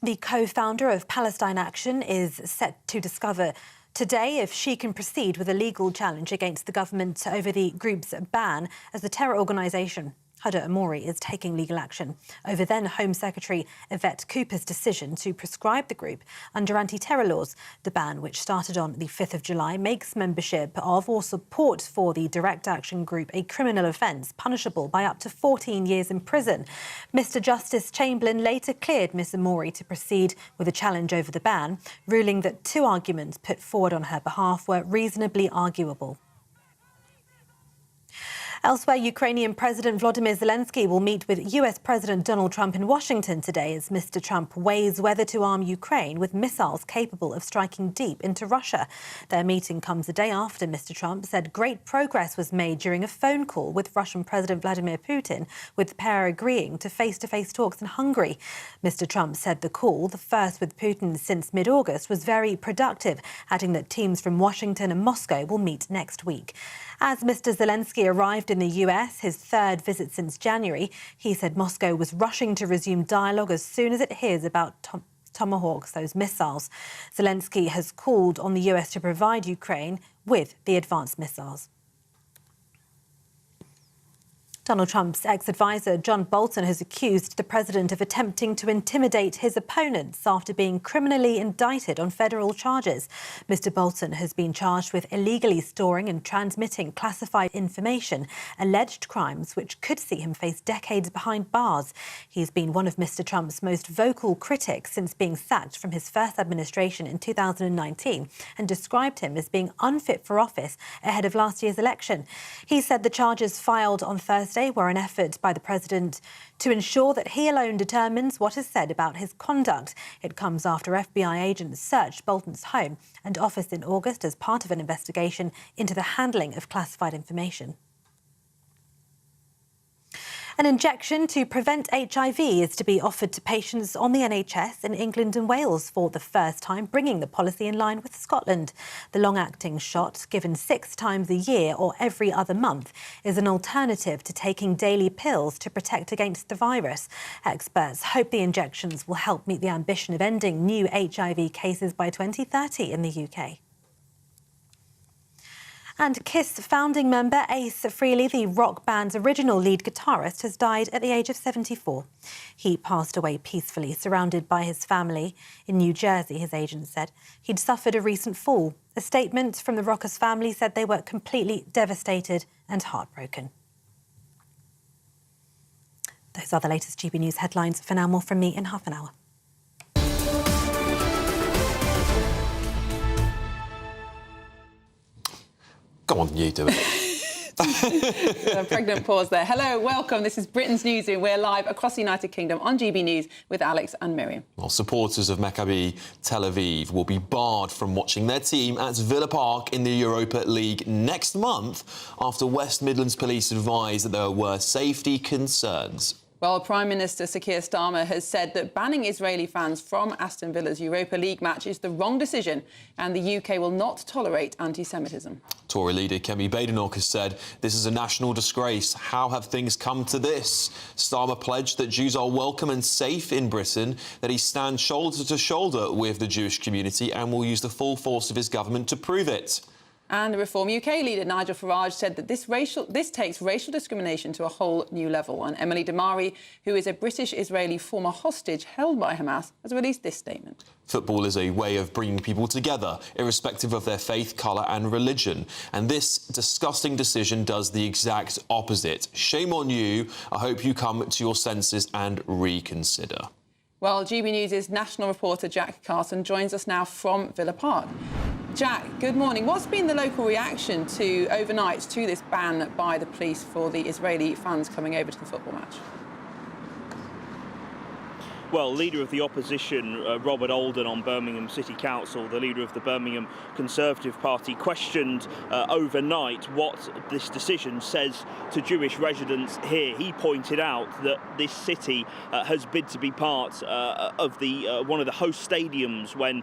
The co-founder of Palestine Action is set to discover today if she can proceed with a legal challenge against the government over the group's ban as the terror organisation. Huda Amori is taking legal action over then Home Secretary Yvette Cooper's decision to prescribe the group under anti-terror laws. The ban, which started on the 5th of July, makes membership of or support for the Direct Action Group a criminal offence punishable by up to 14 years in prison. Mr Justice Chamberlain later cleared Ms Amori to proceed with a challenge over the ban, ruling that 2 arguments put forward on her behalf were reasonably arguable. Elsewhere, Ukrainian President Volodymyr Zelensky will meet with US President Donald Trump in Washington today as Mr Trump weighs whether to arm Ukraine with missiles capable of striking deep into Russia. Their meeting comes a day after Mr Trump said great progress was made during a phone call with Russian President Vladimir Putin, with the pair agreeing to face-to-face talks in Hungary. Mr Trump said the call, the first with Putin since mid-August, was very productive, adding that teams from Washington and Moscow will meet next week. As Mr Zelensky arrived in the US, his 3rd visit since January, he said Moscow was rushing to resume dialogue as soon as it hears about Tomahawks, those missiles. Zelensky has called on the US to provide Ukraine with the advanced missiles. Donald Trump's ex-advisor John Bolton has accused the president of attempting to intimidate his opponents after being criminally indicted on federal charges. Mr Bolton has been charged with illegally storing and transmitting classified information, alleged crimes which could see him face decades behind bars. He's been one of Mr Trump's most vocal critics since being sacked from his first administration in 2019 and described him as being unfit for office ahead of last year's election. He said the charges filed on Thursday were an effort by the president to ensure that he alone determines what is said about his conduct. It comes after FBI agents searched Bolton's home and office in August as part of an investigation into the handling of classified information. An injection to prevent HIV is to be offered to patients on the NHS in England and Wales for the first time, bringing the policy in line with Scotland. The long-acting shot, given 6 times a year or every other month, is an alternative to taking daily pills to protect against the virus. Experts hope the injections will help meet the ambition of ending new HIV cases by 2030 in the UK. And KISS founding member Ace Frehley, the rock band's original lead guitarist, has died at the age of 74. He passed away peacefully, surrounded by his family in New Jersey, his agent said. He'd suffered a recent fall. A statement from the rocker's family said they were completely devastated and heartbroken. Those are the latest GB News headlines. For now, more from me in half an hour.
Go on, you do it.
A pregnant pause there. Hello, welcome. This is Britain's Newsroom. We're live across the United Kingdom on GB News with Alex and Miriam.
Well, supporters of Maccabi Tel Aviv will be barred from watching their team at Villa Park in the Europa League next month after West Midlands Police advised that there were safety concerns.
Well, Prime Minister Sir Keir Starmer has said that banning Israeli fans from Aston Villa's Europa League match is the wrong decision and the UK will not tolerate anti-Semitism.
Tory leader Kemi Badenoch has said this is a national disgrace. How have things come to this? Starmer pledged that Jews are welcome and safe in Britain, that he stands shoulder to shoulder with the Jewish community and will use the full force of his government to prove it.
And Reform UK leader Nigel Farage said that this takes racial discrimination to a whole new level. And Emily Damari, who is a British-Israeli former hostage held by Hamas, has released this statement.
Football is a way of bringing people together, irrespective of their faith, colour and religion. And this disgusting decision does the exact opposite. Shame on you. I hope you come to your senses and reconsider.
Well, GB News' national reporter Jack Carson joins us now from Villa Park. Jack, good morning. What's been the local reaction overnight to this ban by the police for the Israeli fans coming over to the football match?
Well, leader of the opposition, Robert Oldham on Birmingham City Council, the leader of the Birmingham Conservative Party, questioned overnight what this decision says to Jewish residents here. He pointed out that this city has bid to be part of the one of the host stadiums when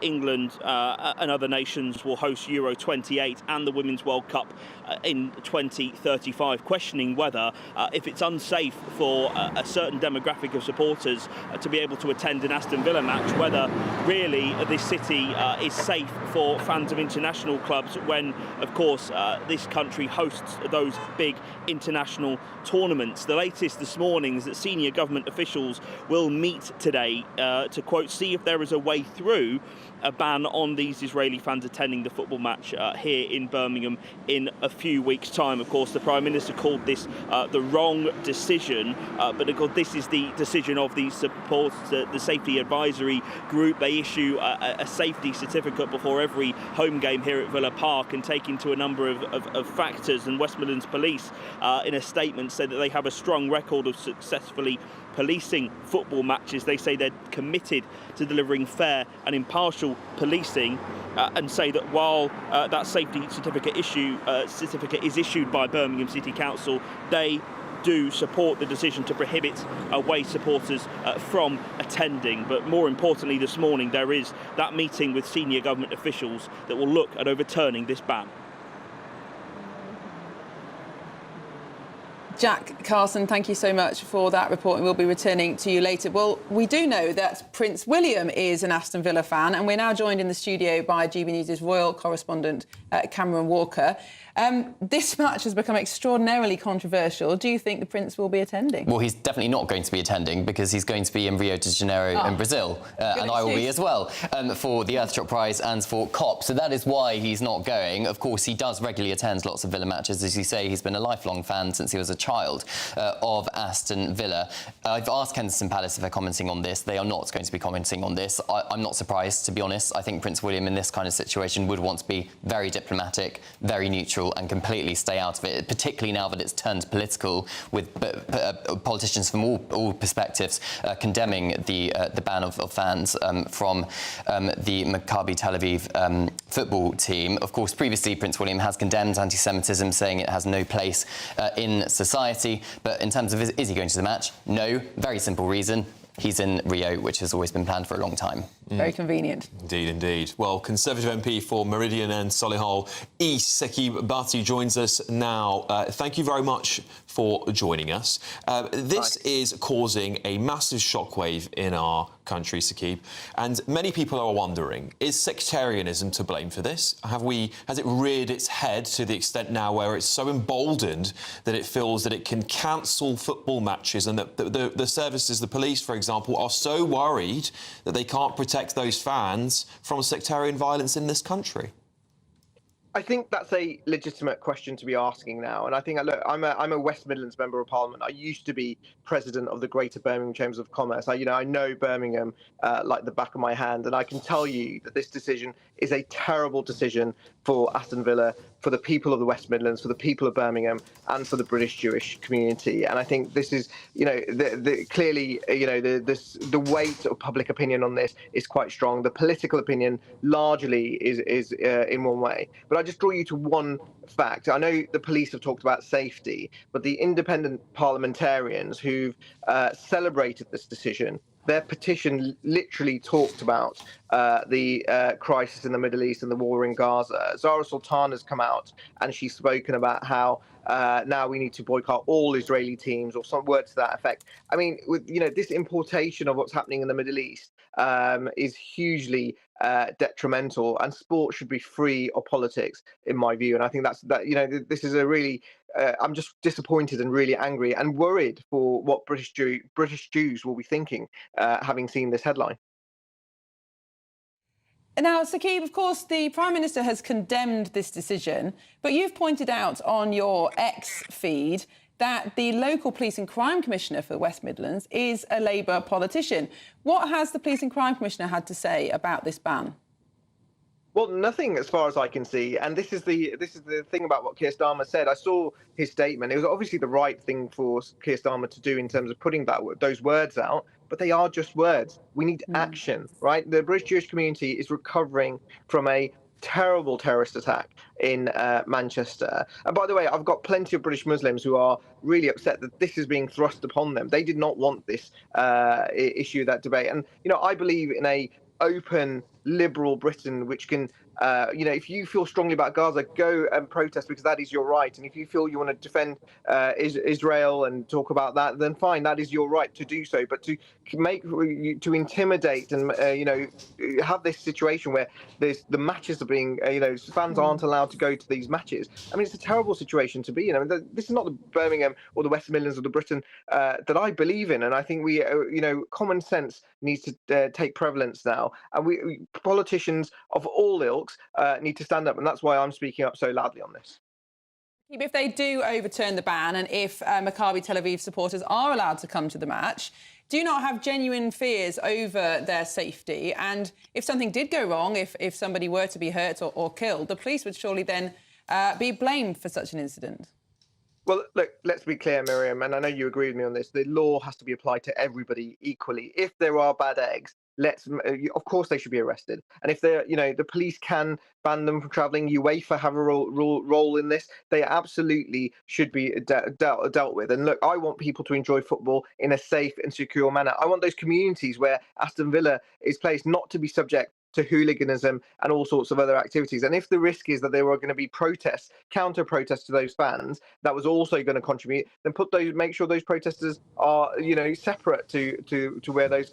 England and other nations will host Euro 28 and the Women's World Cup in 2035, questioning whether, if it's unsafe for a certain demographic of supporters to be able to attend an Aston Villa match, whether really this city is safe for fans of international clubs when, of course, this country hosts those big international tournaments. The latest this morning is that senior government officials will meet today to, quote, see if there is a way through a ban on these Israeli fans attending the football match here in Birmingham in a few weeks' time. Of course, the Prime Minister called this the wrong decision, but of course this is the decision of the the Safety Advisory Group. They issue a safety certificate before every home game here at Villa Park and take into a number of factors, and West Midlands Police in a statement said that they have a strong record of successfully policing football matches. They say they're committed to delivering fair and impartial policing, and say that while that safety certificate is issued by Birmingham City Council, they do support the decision to prohibit away supporters from attending. But more importantly, this morning there is that meeting with senior government officials that will look at overturning this ban.
Jack Carson, thank you so much for that report, and we'll be returning to you later. Well, we do know that Prince William is an Aston Villa fan, and we're now joined in the studio by GB News' royal correspondent, Cameron Walker. This match has become extraordinarily controversial. Do you think the Prince will be attending?
Well, he's definitely not going to be attending because he's going to be in Rio de Janeiro in Brazil, and I will be as well, for the Earthshot Prize and for COP. So that is why he's not going. Of course, he does regularly attend lots of Villa matches. As you say, he's been a lifelong fan since he was a child of Aston Villa. I've asked Kensington Palace if they're commenting on this. They are not going to be commenting on this. I'm not surprised, to be honest. I think Prince William in this kind of situation would want to be very diplomatic, very neutral and completely stay out of it, particularly now that it's turned political, with politicians from all perspectives condemning the ban of fans from the Maccabi Tel Aviv football team. Of course, previously Prince William has condemned anti-Semitism, saying it has no place in society. But in terms of is he going to the match? No. Very simple reason. He's in Rio, which has always been planned for a long time.
Very convenient.
Indeed, indeed. Well, Conservative MP for Meridian and Solihull East, Sekib Bhatti, joins us now. Thank you very much for joining us. This is causing a massive shockwave in our country, Sekib, and many people are wondering, is sectarianism to blame for this? Has it reared its head to the extent now where it's so emboldened that it feels that it can cancel football matches, and that the services, the police, for example, are so worried that they can't protect those fans from sectarian violence in this country?
I think that's a legitimate question to be asking now. And I think, look, I'm a West Midlands Member of Parliament. I used to be president of the Greater Birmingham Chambers of Commerce. I know Birmingham like the back of my hand. And I can tell you that this decision is a terrible decision for Aston Villa for the people of the West Midlands, for the people of Birmingham, and for the British Jewish community. And I think this is, clearly, the weight of public opinion on this is quite strong. The political opinion largely is in one way. But I just draw you to one fact. I know the police have talked about safety, but the independent parliamentarians who've celebrated this decision, their petition literally talked about the crisis in the Middle East and the war in Gaza. Zara Sultan has come out and she's spoken about how now we need to boycott all Israeli teams, or some words to that effect. I mean, with this importation of what's happening in the Middle East is hugely detrimental, and sport should be free of politics, in my view. And I think this is a really I'm just disappointed and really angry and worried for what British Jews will be thinking, having seen this headline.
Now, Saqib, of course, the Prime Minister has condemned this decision, but you've pointed out on your X feed that the local Police and Crime Commissioner for the West Midlands is a Labour politician. What has the Police and Crime Commissioner had to say about this ban?
Well, nothing as far as I can see. And this is the thing about what Keir Starmer said. I saw his statement. It was obviously the right thing for Keir Starmer to do in terms of putting those words out, but they are just words. We need action, right? The British Jewish community is recovering from a terrible terrorist attack in Manchester. And by the way, I've got plenty of British Muslims who are really upset that this is being thrust upon them. They did not want this issue, that debate. And, I believe in a open, liberal Britain, which can, if you feel strongly about Gaza, go and protest, because that is your right. And if you feel you want to defend Israel and talk about that, then fine, that is your right to do so. But to intimidate and have this situation where the matches are being, fans aren't allowed to go to these matches. I mean, it's a terrible situation to be in. This is not the Birmingham or the West Midlands or the Britain that I believe in. And I think we, common sense needs to take prevalence now. And we politicians of all ilks need to stand up, and that's why I'm speaking up so loudly on this.
If they do overturn the ban, and if Maccabi Tel Aviv supporters are allowed to come to the match, do you not have genuine fears over their safety? And if something did go wrong, if somebody were to be hurt or killed, the police would surely then be blamed for such an incident.
Well, look, let's be clear, Miriam, and I know you agree with me on this. The law has to be applied to everybody equally. If there are bad eggs, of course they should be arrested. And if they're, the police can ban them from travelling, UEFA have a role in this. They absolutely should be dealt with. And look, I want people to enjoy football in a safe and secure manner. I want those communities where Aston Villa is placed not to be subject to hooliganism and all sorts of other activities. And if the risk is that there are going to be protests, counter protests to those fans, that was also going to contribute, then make sure those protesters are, separate to where those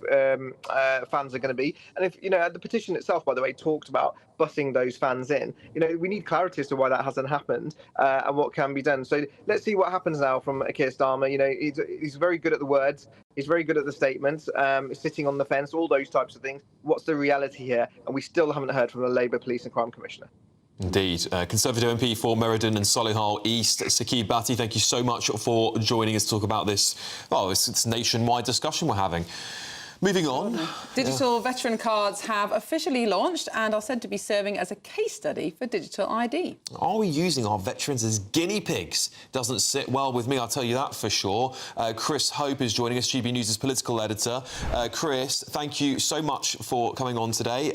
fans are going to be. And if, the petition itself, by the way, talked about busing those fans in. We need clarity as to why that hasn't happened and what can be done. So let's see what happens now from Keir Starmer. He's very good at the words. He's very good at the statements, sitting on the fence, all those types of things. What's the reality here? And we still haven't heard from the Labour Police and Crime Commissioner.
Indeed. Conservative MP for Meriden and Solihull East, Saqib Bhatti, thank you so much for joining us to talk about this. Well, it's nationwide discussion we're having. Moving on.
Digital veteran cards have officially launched and are said to be serving as a case study for digital ID.
Are we using our veterans as guinea pigs? Doesn't sit well with me, I'll tell you that for sure. Chris Hope is joining us, GB News' political editor. Chris, thank you so much for coming on today.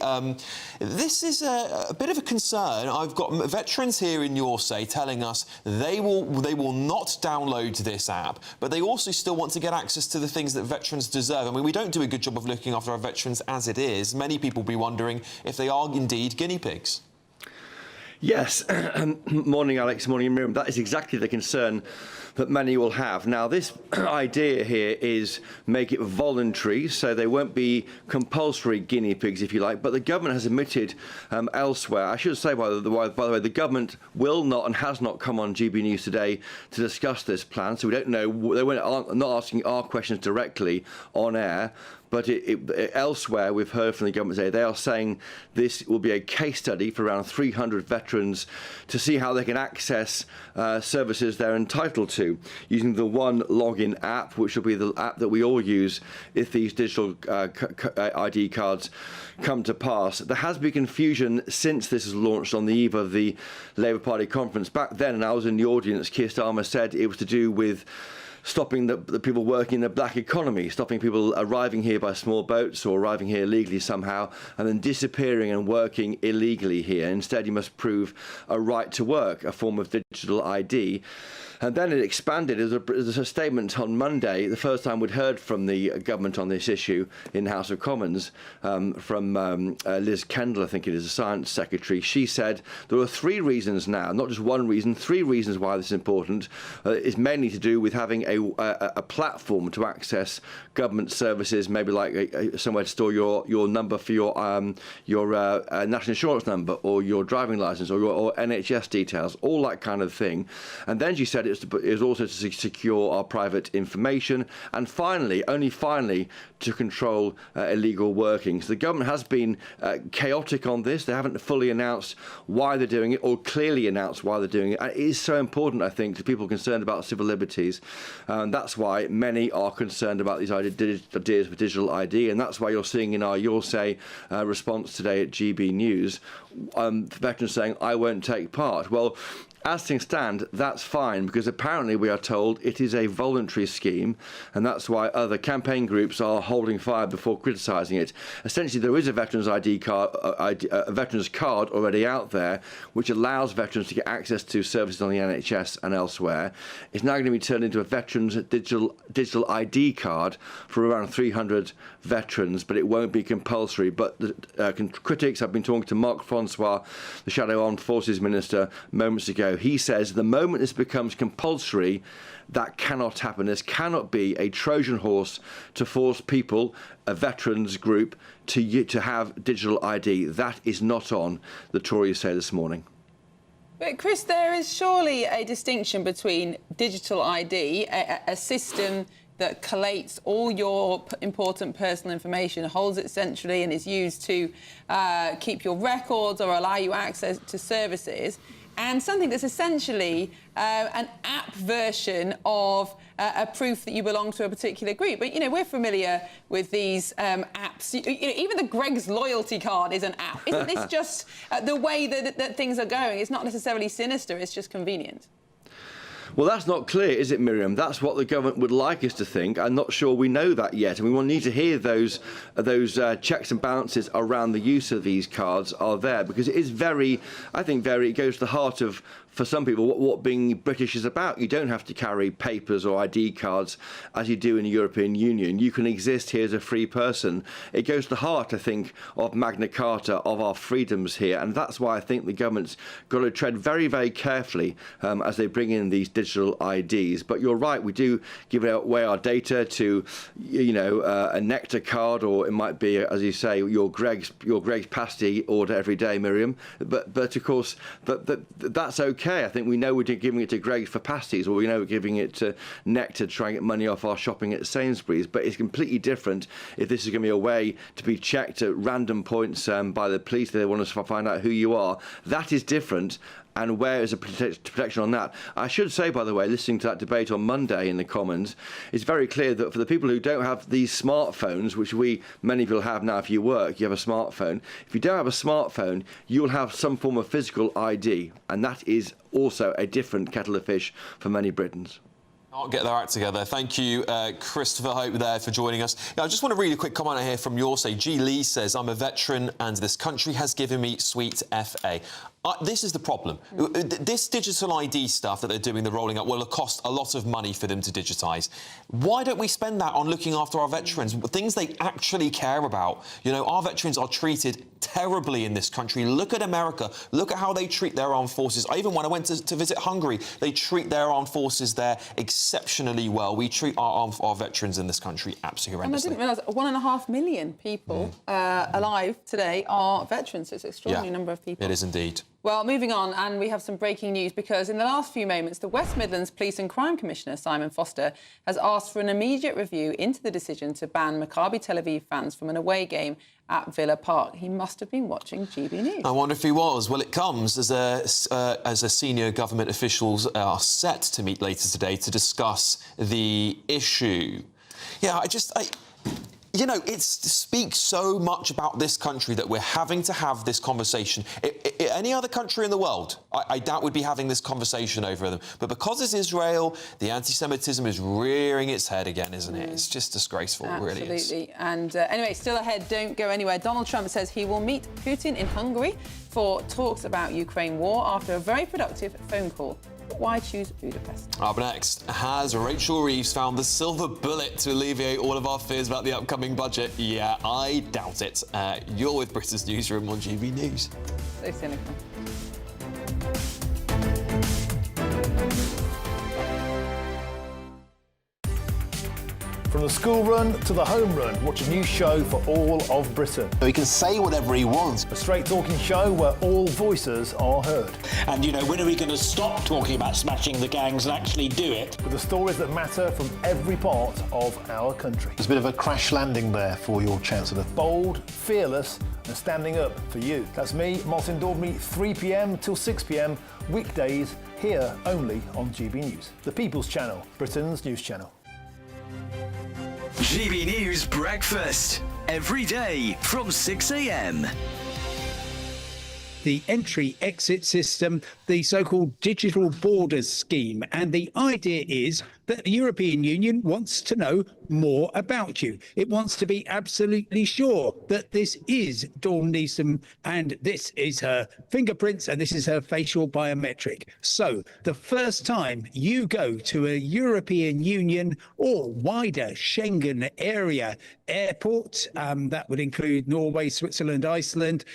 This is a bit of a concern. I've got veterans here in your say telling us they will not download this app, but they also still want to get access to the things that veterans deserve. I mean, we don't do a good job of looking after our veterans as it is. Many people will be wondering if they are indeed guinea pigs.
Yes. Morning, Alex. Morning, Miriam. That is exactly the concern that many will have. Now, this idea here is make it voluntary, so they won't be compulsory guinea pigs, if you like, but the government has admitted elsewhere. I should say, by the way, the government will not and has not come on GB News today to discuss this plan, so we don't know. They weren't not asking our questions directly on air. But elsewhere, we've heard from the government today, they are saying this will be a case study for around 300 veterans to see how they can access services they're entitled to. to, using the One Login app, which will be the app that we all use if these digital ID cards come to pass. There has been confusion since this was launched on the eve of the Labour Party conference. Back then, and I was in the audience, Keir Starmer said it was to do with stopping the people working in the black economy, stopping people arriving here by small boats or arriving here illegally somehow, and then disappearing and working illegally here. Instead, you must prove a right to work, a form of digital ID. And then it expanded as a statement on Monday, the first time we'd heard from the government on this issue in the House of Commons, from Liz Kendall, I think it is, the Science Secretary. She said there are 3 reasons now, not just one reason, 3 reasons why this is important. It's mainly to do with having a platform to access government services, maybe like somewhere to store your number for your national insurance number or your driving licence or NHS details, all that kind of thing. And then she said it was also to secure our private information, and finally, only finally, to control illegal working. So the government has been chaotic on this. They haven't fully announced why they're doing it, or clearly announced why they're doing it. And it is so important, I think, to people concerned about civil liberties. That's why many are concerned about these ideas for digital ID, and that's why you're seeing in our You'll Say response today at GB News, veterans saying, I won't take part. Well, as things stand, that's fine, because apparently we are told it is a voluntary scheme, and that's why other campaign groups are holding fire before criticising it. Essentially, there is a veterans ID card, a veterans card already out there, which allows veterans to get access to services on the NHS and elsewhere. It's now going to be turned into a veterans digital ID card for around 300 veterans, but it won't be compulsory. But the critics have been talking to Mark Francois, the Shadow Armed Forces Minister, moments ago. He says the moment this becomes compulsory, that cannot happen. This cannot be a Trojan horse to force people, a veterans group, to have digital ID. That is not on, the Tories say this morning.
But Chris, there is surely a distinction between digital ID, a system that collates all your important personal information, holds it centrally and is used to keep your records or allow you access to services, and something that's essentially an app version of a proof that you belong to a particular group. But, you know, we're familiar with these apps. You know, even the Greg's Loyalty card is an app. Isn't this just the way that things are going? It's not necessarily sinister, it's just convenient.
Well, that's not clear, is it, Miriam? That's what the government would like us to think. I'm not sure we know that yet, and we will need to hear those checks and balances around the use of these cards are there, because it is very, I think, it goes to the heart of, for some people, what being British is about. You don't have to carry papers or ID cards as you do in the European Union. You can exist here as a free person. It goes to the heart, I think, of Magna Carta, of our freedoms here, and that's why I think the government's got to tread very, very carefully as they bring in these digital IDs. But you're right, we do give away our data to, you know, a Nectar card, or it might be, as you say, your Greg's pasty order every day, Miriam. But of course, that's okay. I think we know we're giving it to Greg's for pasties, or we know we're giving it to Nectar to try and get money off our shopping at Sainsbury's. But it's completely different if this is going to be a way to be checked at random points by the police if they want us to find out who you are. That is different. And where is a protection on that? I should say, by the way, listening to that debate on Monday in the Commons, it's very clear that for the people who don't have these smartphones, which many people have now, if you work, you have a smartphone. If you don't have a smartphone, you'll have some form of physical ID, and that is also a different kettle of fish for many Britons.
I'll get their act together. Thank you, Christopher Hope, there for joining us. Now, I just want to read a quick comment here from your say. G. Lee says, I'm a veteran and this country has given me sweet FA. This is the problem. This digital ID stuff that they're doing, the rolling up, will cost a lot of money for them to digitise. Why don't we spend that on looking after our veterans, things they actually care about? You know, our veterans are treated terribly in this country. Look at America. Look at how they treat their armed forces. Even when I went to visit Hungary, they treat their armed forces there exceptionally well. We treat our veterans in this country absolutely horrendously.
And I didn't realise 1.5 million people alive today are veterans. It's an extraordinary number of people.
It is indeed.
Well, moving on, and we have some breaking news because in the last few moments, the West Midlands Police and Crime Commissioner, Simon Foster, has asked for an immediate review into the decision to ban Maccabi Tel Aviv fans from an away game at Villa Park. He must have been watching GB News.
I wonder if he was. Well, it comes as a senior government officials are set to meet later today to discuss the issue. Yeah, you know, it speaks so much about this country that we're having to have this conversation. Any other country in the world, I doubt would be having this conversation over them. But because it's Israel, the anti-Semitism is rearing its head again, isn't it? It's just disgraceful, it really is.
Absolutely. And anyway, still ahead, don't go anywhere. Donald Trump says he will meet Putin in Hungary for talks about Ukraine war after a very productive phone call. Why choose Budapest?
Up next, has Rachel Reeves found the silver bullet to alleviate all of our fears about the upcoming budget? Yeah, I doubt it. You're with Britain's Newsroom on GB News.
So cynical.
From the school run to the home run, watch a new show for all of Britain.
He can say whatever he wants.
A straight-talking show where all voices are heard.
And, you know, when are we going to stop talking about smashing the gangs and actually do it?
With the stories that matter from every part of our country.
There's a bit of a crash landing there for your Chancellor.
Bold, fearless and standing up for you. That's me, Martin Dordme, 3 p.m. till 6 p.m, weekdays, here only on GB News. The People's Channel, Britain's news channel.
GB News Breakfast, every day from 6 a.m.
The entry-exit system, the so-called digital borders scheme. And the idea is that the European Union wants to know more about you. It wants to be absolutely sure that this is Dawn Neeson and this is her fingerprints and this is her facial biometric. So the first time you go to a European Union or wider Schengen area airport, that would include Norway, Switzerland, Iceland,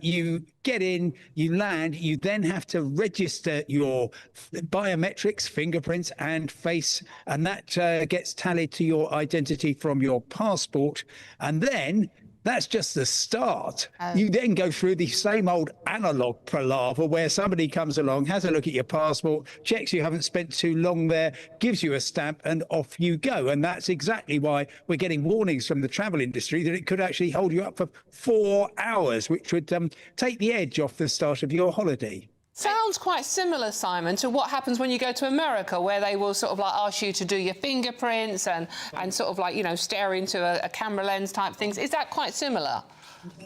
you get in, you land, you then have to register your biometrics, fingerprints and face, and that gets tallied to your identity from your passport. And then that's just the start. You then go through the same old analog palaver where somebody comes along, has a look at your passport, checks you haven't spent too long there, gives you a stamp and off you go. And that's exactly why we're getting warnings from the travel industry that it could actually hold you up for 4 hours, which would take the edge off the start of your holiday.
Sounds quite similar, Simon, to what happens when you go to America, where they will sort of like ask you to do your fingerprints and sort of like, you know, stare into a camera lens type things. Is that quite similar?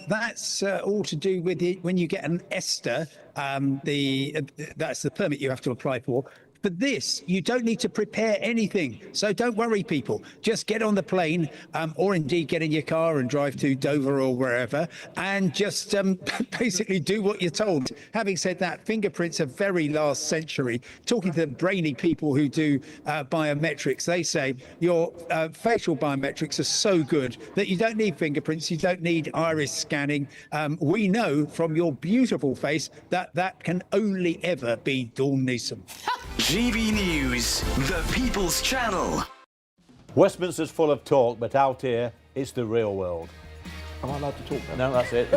That's all to do with it when you get an ESTA, that's the permit you have to apply for. For this, you don't need to prepare anything. So don't worry, people. Just get on the plane or indeed get in your car and drive to Dover or wherever and just basically do what you're told. Having said that, fingerprints are very last century. Talking to the brainy people who do biometrics, they say your facial biometrics are so good that you don't need fingerprints, you don't need iris scanning. We know from your beautiful face that that can only ever be Dawn Neeson.
GB News, the People's Channel.
Westminster's full of talk, but out here, it's the real world.
Am I allowed to talk now?
No, that's it.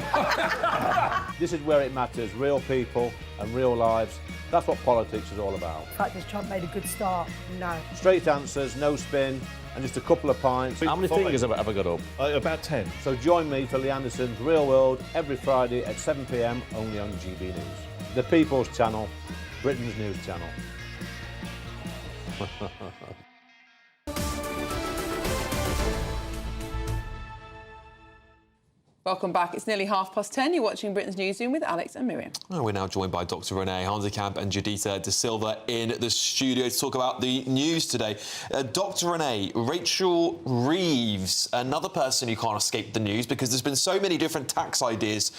This is where it matters, real people and real lives. That's what politics is all about.
In fact, has Trump made a good start? No.
Straight answers, no spin, and just a couple of pints.
How many fingers have I got up? About 10.
So join me for Lee Anderson's Real World every Friday at 7 p.m, only on GB News. The People's Channel, Britain's news channel.
Welcome back. It's nearly 10:30. You're watching Britain's Newsroom with Alex and Miriam.
We're now joined by Dr. Renee Handekamp and Juditha De Silva in the studio to talk about the news today. Dr. Renee, Rachel Reeves, another person who can't escape the news because there's been so many different tax ideas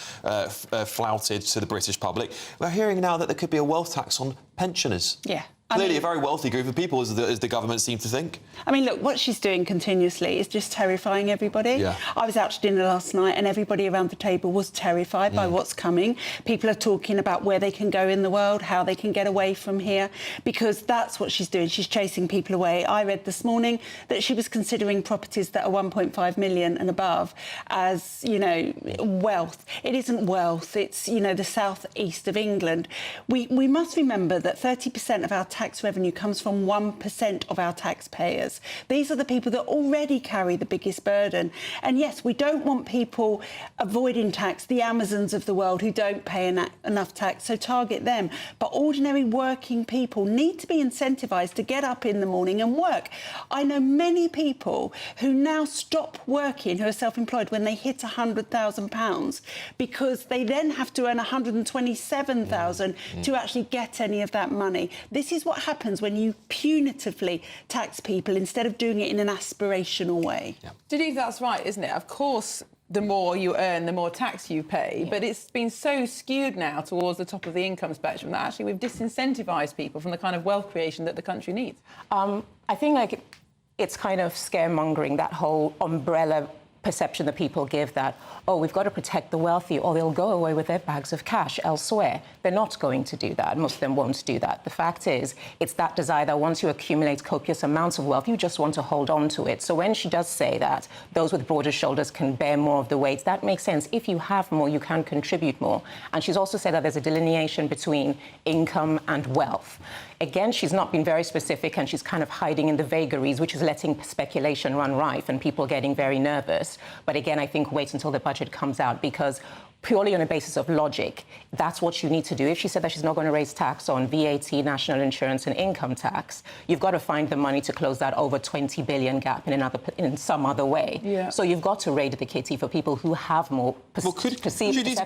flouted to the British public. We're hearing now that there could be a wealth tax on pensioners.
Yeah.
Clearly a very wealthy group of people, as the government seem to think.
I mean, look, what she's doing continuously is just terrifying everybody.
Yeah.
I was out to dinner last night and everybody around the table was terrified by what's coming. People are talking about where they can go in the world, how they can get away from here, because that's what she's doing. She's chasing people away. I read this morning that she was considering properties that are 1.5 million and above as, you know, wealth. It isn't wealth. It's, you know, the southeast of England. We must remember that 30% of our tax revenue comes from 1% of our taxpayers. These are the people that already carry the biggest burden. And yes, we don't want people avoiding tax, the Amazons of the world who don't pay enough tax, so target them. But ordinary working people need to be incentivised to get up in the morning and work. I know many people who now stop working, who are self-employed, when they hit £100,000 because they then have to earn £127,000 to actually get any of that money. This is what happens when you punitively tax people instead of doing it in an aspirational way. Denise, that's right, isn't it? Of course, the more you earn, the more tax you pay. But it's been so skewed now towards the top of the income spectrum that actually we've disincentivised people from the kind of wealth creation that the country needs.
I think it's kind of scaremongering, that whole umbrella perception that people give that, oh, we've got to protect the wealthy or they'll go away with their bags of cash elsewhere. They're not going to do that. Most of them won't do that. The fact is, it's that desire that once you accumulate copious amounts of wealth, you just want to hold on to it. So when she does say that those with broader shoulders can bear more of the weight, that makes sense. If you have more, you can contribute more. And she's also said that there's a delineation between income and wealth. Again, she's not been very specific and she's kind of hiding in the vagaries, which is letting speculation run rife and people getting very nervous. But again, I think wait until the budget comes out, because purely on a basis of logic, that's what you need to do. If she said that she's not going to raise tax on VAT, national insurance and income tax, you've got to find the money to close that over 20 billion gap in some other way. Yeah. So you've got to raid the kitty for people who have more perceived.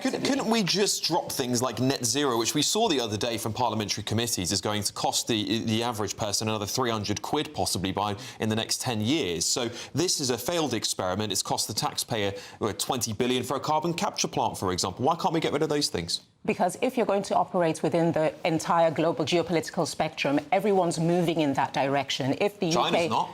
Couldn't we just drop things like net zero, which we saw the other day from parliamentary committees is going to cost the average person another 300 quid possibly in the next 10 years. So this is a failed experiment. It's cost the taxpayer 20 billion for a carbon capture plant, for example. Why can't we get rid of those things?
Because if you're going to operate within the entire global geopolitical spectrum, everyone's moving in that direction. If the
China's
UK...
not.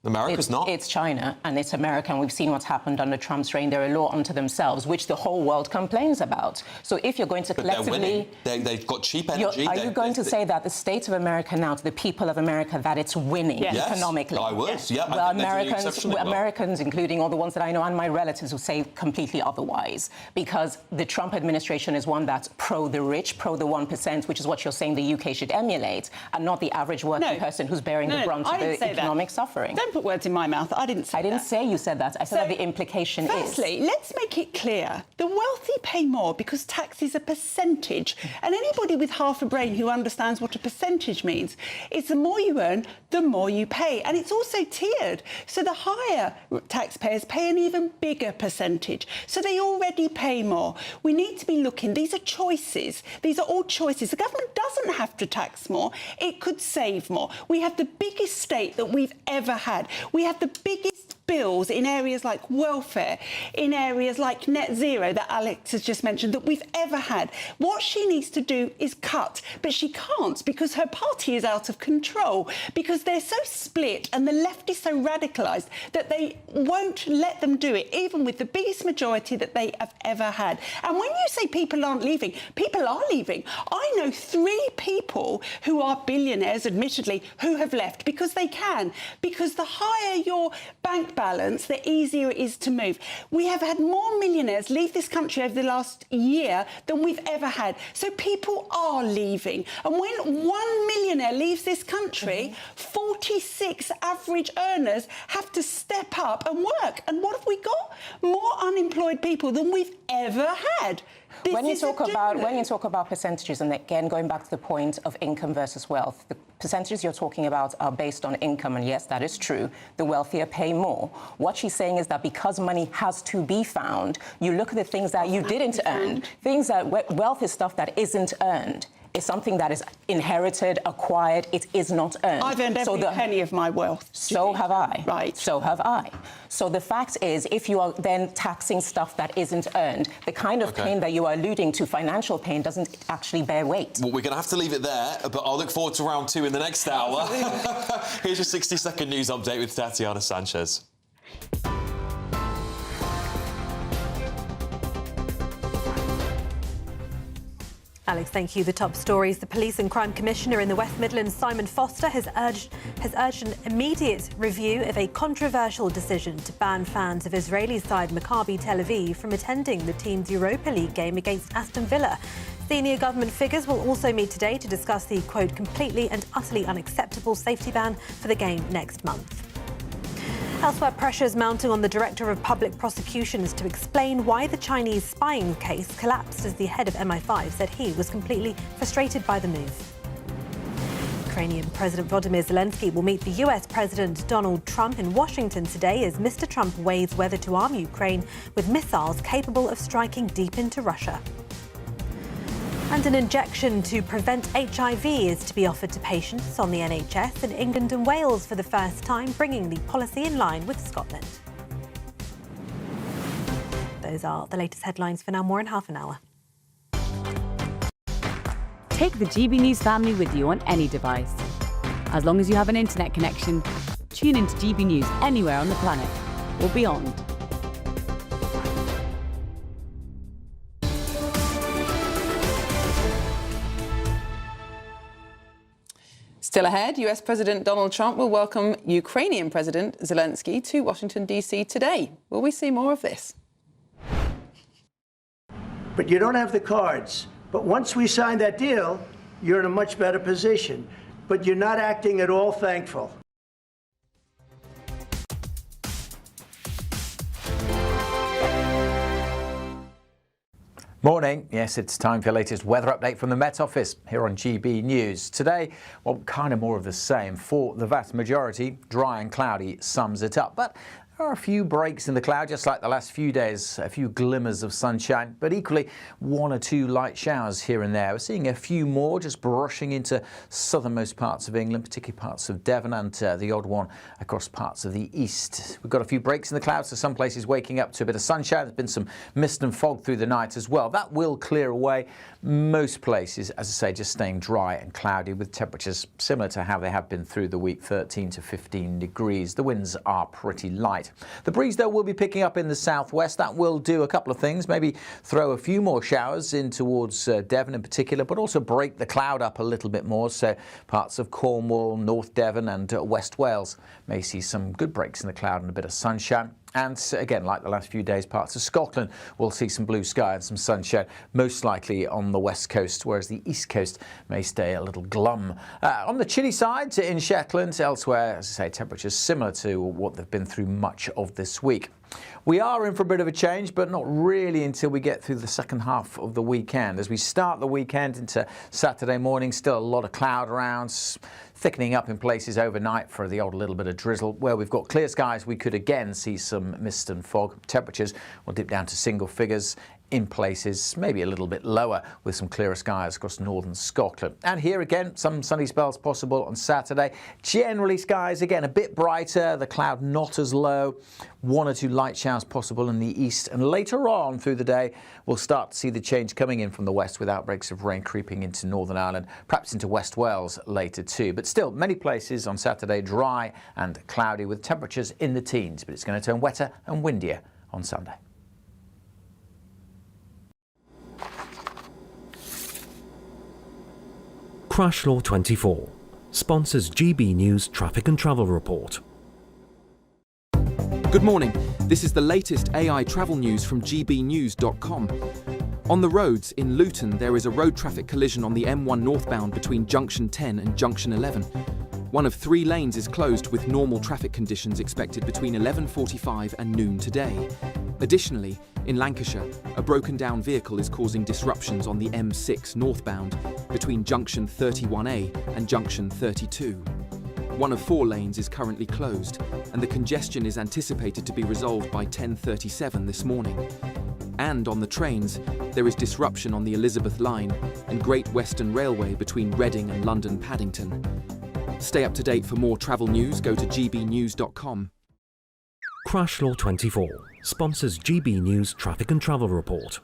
America's not.
It's China and it's America, and we've seen what's happened under Trump's reign. They're a law unto themselves, which the whole world complains about. So if you're going to collectively...
They've got cheap energy.
Are you going to say that the state of America now, to the people of America, that it's winning economically?
I would, yeah.
Well, Americans, including all the ones that I know and my relatives, will say completely otherwise, because the Trump administration is one that's pro the rich, pro the 1%, which is what you're saying the UK should emulate, and not the average working person who's bearing the brunt of the economic suffering.
Don't put words in my mouth. I didn't say
you said that. I said that the implication
firstly, let's make it clear. The wealthy pay more because tax is a percentage. And anybody with half a brain who understands what a percentage means is the more you earn, the more you pay. And it's also tiered. So the higher taxpayers pay an even bigger percentage. So they already pay more. We need to be looking. These are choices. These are all choices. The government doesn't have to tax more. It could save more. We have the biggest state that we've ever had. We have the biggest bills in areas like welfare, in areas like net zero that Alex has just mentioned, that we've ever had. What she needs to do is cut, but she can't because her party is out of control, because they're so split and the left is so radicalised that they won't let them do it, even with the biggest majority that they have ever had. And when you say people aren't leaving, people are leaving. I know 3 people who are billionaires, admittedly, who have left because they can, because the higher your bank balance, the easier it is to move. We have had more millionaires leave this country over the last year than we've ever had. So people are leaving. And when 1 millionaire leaves this country, 46 average earners have to step up and work. And what have we got? More unemployed people than we've ever had.
When you talk about percentages, and again, going back to the point of income versus wealth, the percentages you're talking about are based on income, and yes, that is true. The wealthier pay more. What she's saying is that because money has to be found, you look at the things that you didn't earn, things that wealth is stuff that isn't earned. is something that is inherited, acquired. It is not earned.
I've earned every penny of my wealth.
So have I.
Right.
So have I. So the fact is, if you are then taxing stuff that isn't earned, the kind of pain that you are alluding to, financial pain, doesn't actually bear weight.
Well, we're going to have to leave it there, but I'll look forward to round 2 in the next hour. Here's your 60-second news update with Tatiana Sanchez.
Alex, thank you. The top stories. The Police and Crime Commissioner in the West Midlands, Simon Foster, has urged an immediate review of a controversial decision to ban fans of Israeli side Maccabi Tel Aviv from attending the team's Europa League game against Aston Villa. Senior government figures will also meet today to discuss the, quote, completely and utterly unacceptable safety ban for the game next month. Elsewhere, pressures mounting on the Director of Public Prosecutions to explain why the Chinese spying case collapsed as the head of MI5 said he was completely frustrated by the move. Ukrainian President Volodymyr Zelensky will meet the US President Donald Trump in Washington today as Mr. Trump weighs whether to arm Ukraine with missiles capable of striking deep into Russia. And an injection to prevent HIV is to be offered to patients on the NHS in England and Wales for the first time, bringing the policy in line with Scotland. Those are the latest headlines for now. More in half an hour.
Take the GB News family with you on any device. As long as you have an internet connection, tune into GB News anywhere on the planet or beyond.
Still ahead, US President Donald Trump will welcome Ukrainian President Zelensky to Washington, D.C. today. Will we see more of this?
But you don't have the cards. But once we sign that deal, you're in a much better position. But you're not acting at all thankful.
Morning. Yes, it's time for your latest weather update from the Met Office here on GB News. Today, well, kind of more of the same. For the vast majority, dry and cloudy sums it up. But there are a few breaks in the cloud, just like the last few days, a few glimmers of sunshine, but equally 1 or 2 light showers here and there. We're seeing a few more just brushing into southernmost parts of England, particularly parts of Devon and the odd one across parts of the east. We've got a few breaks in the clouds, so some places waking up to a bit of sunshine. There's been some mist and fog through the night as well. That will clear away. Most places, as I say, just staying dry and cloudy with temperatures similar to how they have been through the week, 13 to 15 degrees. The winds are pretty light. The breeze, though, will be picking up in the southwest. That will do a couple of things, maybe throw a few more showers in towards Devon in particular, but also break the cloud up a little bit more. So parts of Cornwall, North Devon and West Wales may see some good breaks in the cloud and a bit of sunshine. And again, like the last few days, parts of Scotland will see some blue sky and some sunshine, most likely on the west coast, whereas the east coast may stay a little glum. On the chilly side, in Shetland, elsewhere, as I say, temperatures similar to what they've been through much of this week. We are in for a bit of a change, but not really until we get through the second half of the weekend. As we start the weekend into Saturday morning, still a lot of cloud around, thickening up in places overnight for the odd little bit of drizzle. Where we've got clear skies, we could again see some mist and fog. Temperatures will dip down to single figures in places, maybe a little bit lower, with some clearer skies across northern Scotland. And here again, some sunny spells possible on Saturday. Generally, skies again a bit brighter, the cloud not as low. 1 or 2 light showers possible in the east. And later on through the day, we'll start to see the change coming in from the west with outbreaks of rain creeping into Northern Ireland, perhaps into West Wales later too. But still, many places on Saturday dry and cloudy with temperatures in the teens. But it's going to turn wetter and windier on Sunday.
Crash Law 24 sponsors GB News Traffic and Travel Report.
Good morning. This is the latest AI travel news from gbnews.com. On the roads in Luton, there is a road traffic collision on the M1 northbound between Junction 10 and Junction 11. One of 3 lanes is closed with normal traffic conditions expected between 11:45 and noon today. Additionally, in Lancashire, a broken down vehicle is causing disruptions on the M6 northbound between Junction 31A and Junction 32. One of 4 lanes is currently closed, and the congestion is anticipated to be resolved by 10:37 this morning. And on the trains, there is disruption on the Elizabeth Line and Great Western Railway between Reading and London Paddington. Stay up to date for more travel news. Go to gbnews.com.
Crash Law 24 sponsors GB News Traffic and Travel Report.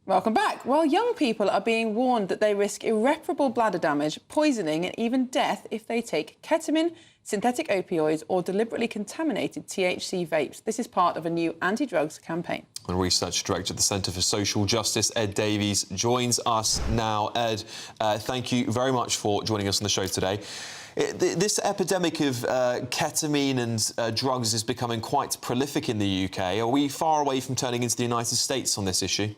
Welcome back. Well, young people are being warned that they risk irreparable bladder damage, poisoning and even death if they take ketamine, synthetic opioids or deliberately contaminated THC vapes. This is part of a new anti-drugs campaign.
The Research Director at the Centre for Social Justice, Ed Davies, joins us now. Ed, thank you very much for joining us on the show today. This epidemic of ketamine and drugs is becoming quite prolific in the UK. Are we far away from turning into the United States on this issue?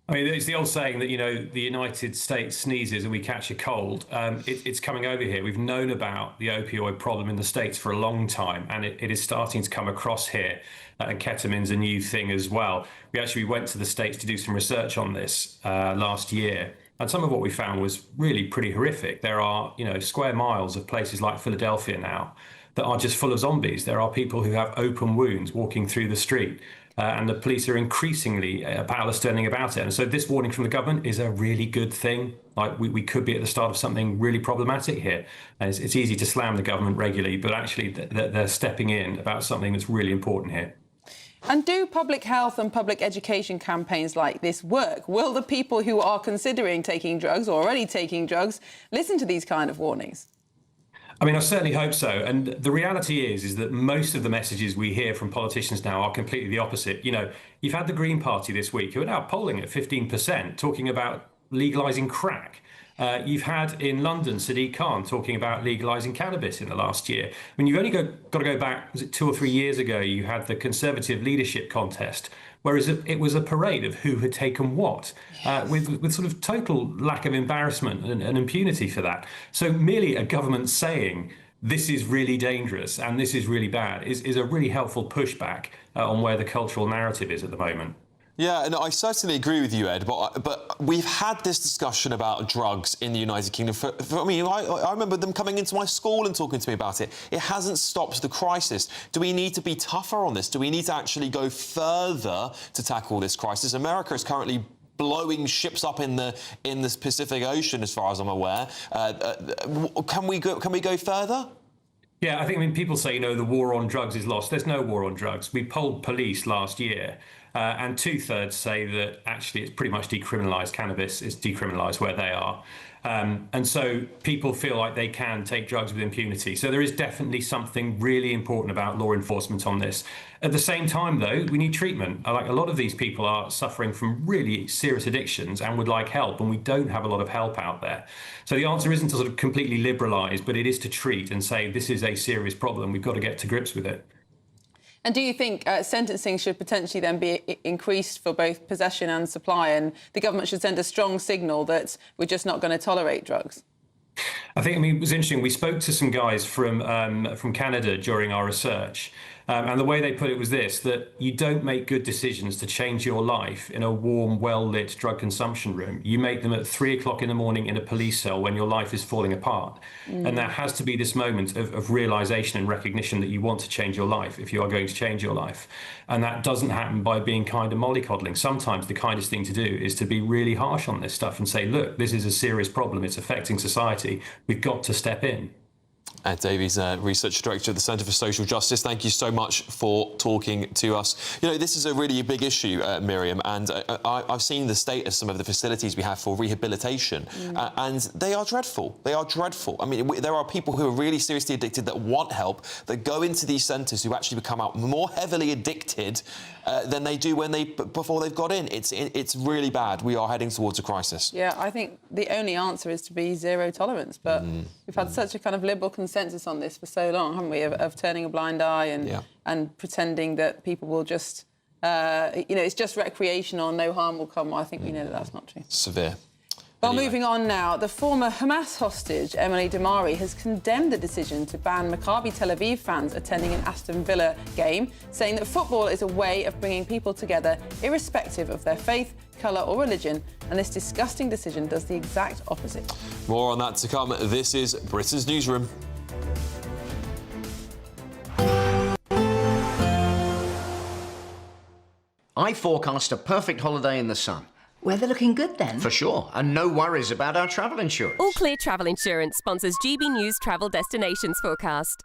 I mean, it's the old saying that, you know, the United States sneezes and we catch a cold. It's coming over here. We've known about the opioid problem in the States for a long time, and it is starting to come across here. And ketamine's a new thing as well. We went to the States to do some research on this last year. And some of what we found was really pretty horrific. There are, you know, square miles of places like Philadelphia now that are just full of zombies. There are people who have open wounds walking through the street. And the police are increasingly powerless turning about it. And so this warning from the government is a really good thing. Like we could be at the start of something really problematic here. And it's easy to slam the government regularly, but actually they're stepping in about something that's really important here.
And do public health and public education campaigns like this work? Will the people who are considering taking drugs or already taking drugs listen to these kind of warnings?
I mean, I certainly hope so. And the reality is that most of the messages we hear from politicians now are completely the opposite. You know, you've had the Green Party this week, who are now polling at 15%, talking about legalising crack. You've had in London Sadiq Khan talking about legalising cannabis in the last year. I mean, you've only got to go back, was it 2 or 3 years ago, you had the Conservative leadership contest, whereas it was a parade of who had taken what, with sort of total lack of embarrassment and impunity for that. So merely a government saying this is really dangerous and this is really bad is a really helpful pushback on where the cultural narrative is at the moment.
Yeah, and I certainly agree with you, Ed, but we've had this discussion about drugs in the United Kingdom. I remember them coming into my school and talking to me about it. It hasn't stopped the crisis. Do we need to be tougher on this? Do we need to actually go further to tackle this crisis? America is currently blowing ships up in the Pacific Ocean, as far as I'm aware. Can we go further?
Yeah, I think people say, you know, the war on drugs is lost. There's no war on drugs. We polled police last year. And 2/3 say that actually it's pretty much decriminalised. Cannabis is decriminalised where they are. And so people feel like they can take drugs with impunity. So there is definitely something really important about law enforcement on this. At the same time, though, we need treatment. Like a lot of these people are suffering from really serious addictions and would like help, and we don't have a lot of help out there. So the answer isn't to sort of completely liberalise, but it is to treat and say this is a serious problem. We've got to get to grips with it.
And do you think sentencing should potentially then be increased for both possession and supply, and the government should send a strong signal that we're just not going to tolerate drugs?
I think, it was interesting. We spoke to some guys from Canada during our research. And the way they put it was this, that you don't make good decisions to change your life in a warm, well-lit drug consumption room. You make them at 3 o'clock in the morning in a police cell when your life is falling apart. And there has to be this moment of realisation and recognition that you want to change your life if you are going to change your life. And that doesn't happen by being kind and mollycoddling. Sometimes the kindest thing to do is to be really harsh on this stuff and say, look, this is a serious problem. It's affecting society. We've got to step in.
Ed Davies, Research Director at the Centre for Social Justice, thank you so much for talking to us. You know, this is a really big issue, Miriam, and I've seen the state of some of the facilities we have for rehabilitation, and they are dreadful. They are dreadful. I mean, there are people who are really seriously addicted that want help, that go into these centres who actually become out more heavily addicted than they do before they've got in. It's really bad. We are heading towards a crisis.
Yeah, I think the only answer is to be zero tolerance, but we've had such a kind of liberal consensus on this for so long, haven't we, of turning a blind eye and pretending that people will just, it's just recreational, no harm will come. Well, I think we know that that's not true.
Severe.
Well, moving on now, the former Hamas hostage, Emily Damari, has condemned the decision to ban Maccabi Tel Aviv fans attending an Aston Villa game, saying that football is a way of bringing people together, irrespective of their faith, colour or religion, and this disgusting decision does the exact opposite.
More on that to come. This is Britain's Newsroom.
I forecast a perfect holiday in the sun.
Weather looking good then?
For sure, and no worries about our travel insurance.
All Clear Travel Insurance sponsors GB News Travel Destinations forecast.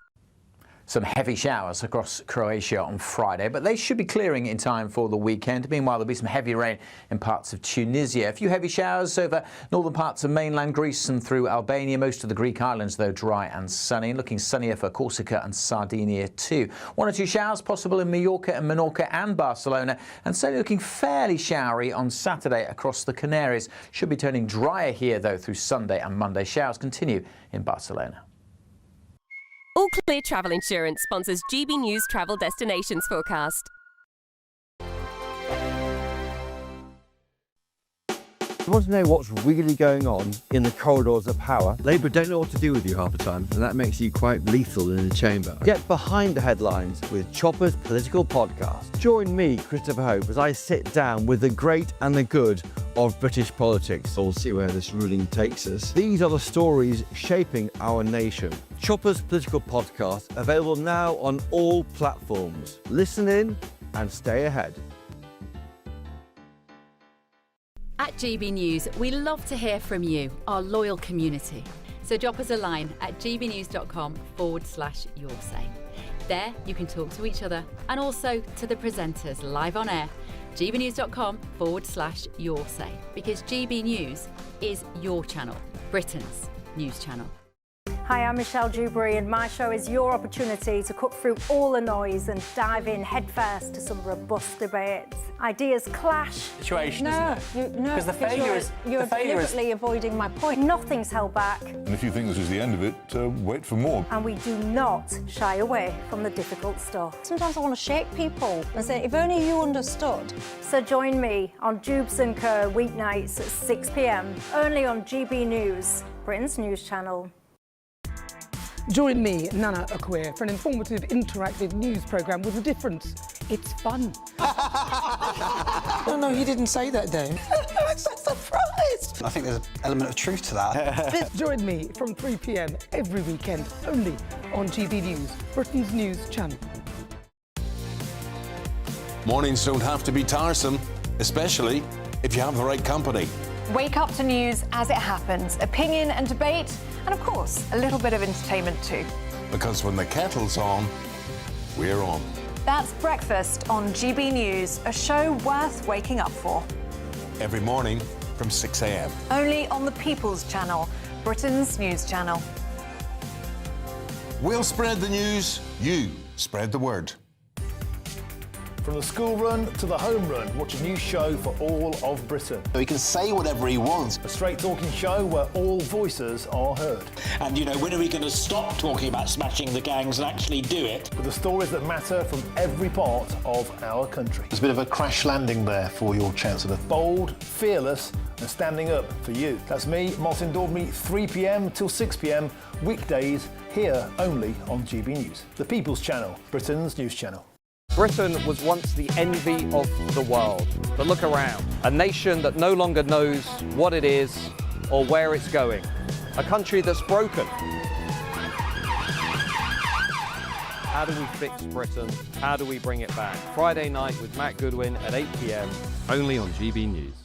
Some heavy showers across Croatia on Friday, but they should be clearing in time for the weekend. Meanwhile, there'll be some heavy rain in parts of Tunisia. A few heavy showers over northern parts of mainland Greece and through Albania. Most of the Greek islands, though, dry and sunny. Looking sunnier for Corsica and Sardinia too. 1 or 2 showers possible in Mallorca and Menorca and Barcelona. And certainly looking fairly showery on Saturday across the Canaries. Should be turning drier here, though, through Sunday and Monday. Showers continue in Barcelona.
All Clear Travel Insurance sponsors GB News Travel Destinations forecast.
You want to know what's really going on in the corridors of power? Labour don't know what to do with you half the time, and that makes you quite lethal in the chamber. Get behind the headlines with Chopper's Political Podcast. Join me, Christopher Hope, as I sit down with the great and the good of British politics. We'll see where this ruling takes us. These are the stories shaping our nation. Chopper's Political Podcast, available now on all platforms. Listen in and stay ahead.
At GB News, we love to hear from you, our loyal community. So drop us a line at gbnews.com/yoursay. There you can talk to each other and also to the presenters live on air. gbnews.com/yoursay, because GB News is your channel, Britain's news channel.
Hi, I'm Michelle Dewberry, and my show is your opportunity to cut through all the noise and dive in headfirst to some robust debates. Ideas clash.
Situation,
no,
isn't it?
No,
because the failure is
you're deliberately avoiding my point. Nothing's held back.
And if you think this is the end of it, wait for more.
And we do not shy away from the difficult stuff. Sometimes I want to shake people and say, if only you understood. So join me on Jubes and Co weeknights at 6 p.m, only on GB News, Britain's news channel.
Join me, Nana Akwe, for an informative, interactive news programme with a difference. It's fun.
No, he didn't say that, Dave.
I'm so surprised.
I think there's an element of truth to that.
Join me from 3 p.m. every weekend, only on GB News, Britain's news channel.
Mornings don't have to be tiresome, especially if you have the right company.
Wake up to news as it happens, opinion and debate, and of course, a little bit of entertainment too.
Because when the kettle's on, we're on.
That's Breakfast on GB News, a show worth waking up for.
Every morning from 6 a.m.
Only on the People's Channel, Britain's news channel.
We'll spread the news, you spread the word.
From the school run to the home run, watch a new show for all of Britain.
So he can say whatever he wants.
A straight talking show where all voices are heard.
And, you know, when are we going to stop talking about smashing the gangs and actually do it?
With the stories that matter from every part of our country.
There's a bit of a crash landing there for your Chancellor.
Bold, fearless and standing up for you. That's me, Martin Daubney, 3 p.m. till 6 p.m, weekdays, here only on GB News. The People's Channel, Britain's news channel.
Britain was once the envy of the world. But look around. A nation that no longer knows what it is or where it's going. A country that's broken. How do we fix Britain? How do we bring it back? Friday night with Matt Goodwin at 8 p.m, only on GB News.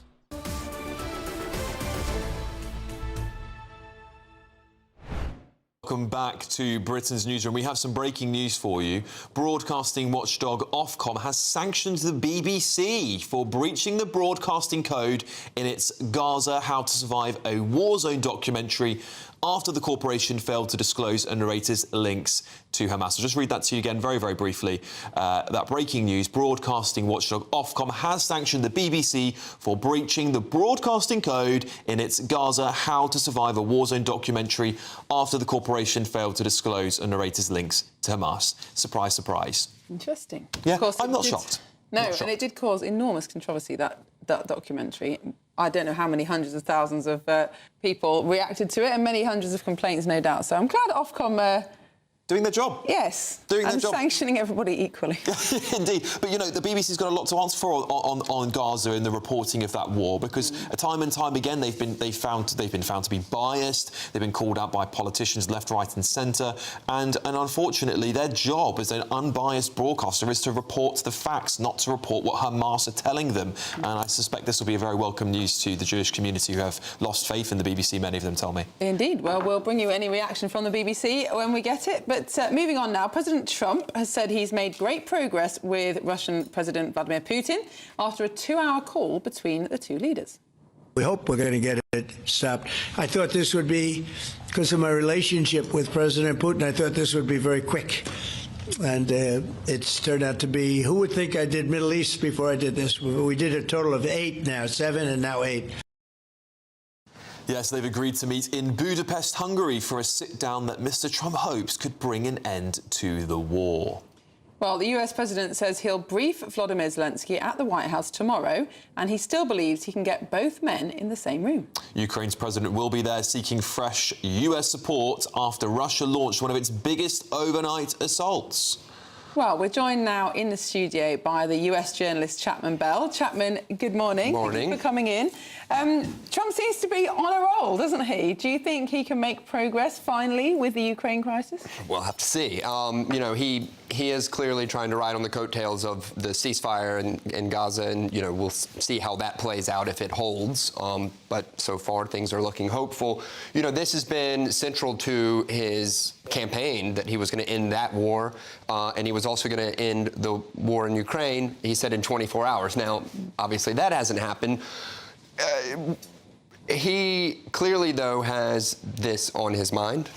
Welcome back to Britain's Newsroom. We have some breaking news for you. Broadcasting watchdog Ofcom has sanctioned the BBC for breaching the broadcasting code in its Gaza How to Survive a War Zone documentary after the corporation failed to disclose a narrator's links to Hamas. I'll just read that to you again very, very briefly. That breaking news, broadcasting watchdog Ofcom has sanctioned the BBC for breaching the broadcasting code in its Gaza How to Survive a War Zone documentary after the corporation failed to disclose a narrator's links to Hamas. Surprise, surprise.
Interesting.
Yeah, I'm not shocked.
No,
Not shocked.
and it did cause enormous controversy, that documentary. I don't know how many hundreds of thousands of people reacted to it, and many hundreds of complaints, no doubt. So I'm glad Ofcom
Doing their job.
Yes.
Doing their
and
job.
sanctioning everybody equally.
Indeed. But, you know, the BBC's got a lot to answer for on Gaza in the reporting of that war, because time and time again they've been found to be biased. They've been called out by politicians left, right and centre. And unfortunately, their job as an unbiased broadcaster is to report the facts, not to report what Hamas are telling them. And I suspect this will be a very welcome news to the Jewish community who have lost faith in the BBC, many of them tell me.
Indeed. Well, we'll bring you any reaction from the BBC when we get it. But moving on now, President Trump has said he's made great progress with Russian President Vladimir Putin after a 2-hour call between the two leaders.
We hope we're going to get it stopped. I thought this would be, because of my relationship with President Putin, I thought this would be very quick. And it's turned out to be, who would think I did Middle East before I did this? We did a total of 8 now, 7 and now 8.
Yes, they've agreed to meet in Budapest, Hungary for a sit-down that Mr. Trump hopes could bring an end to the war.
Well, the US president says he'll brief Volodymyr Zelensky at the White House tomorrow, and he still believes he can get both men in the same room.
Ukraine's president will be there seeking fresh US support after Russia launched one of its biggest overnight assaults.
Well, we're joined now in the studio by the US journalist Chapman Bell. Chapman, good morning.
Morning.
Thank you for coming in. Trump seems to be on a roll, doesn't he? Do you think he can make progress finally with the Ukraine crisis?
We'll have to see. You know, he is clearly trying to ride on the coattails of the ceasefire in Gaza, and, you know, we'll see how that plays out if it holds. But so far, things are looking hopeful. You know, this has been central to his campaign, that he was going to end that war, and he was also going to end the war in Ukraine, he said, in 24 hours. Now, obviously, that hasn't happened. He clearly, though, has this on his mind.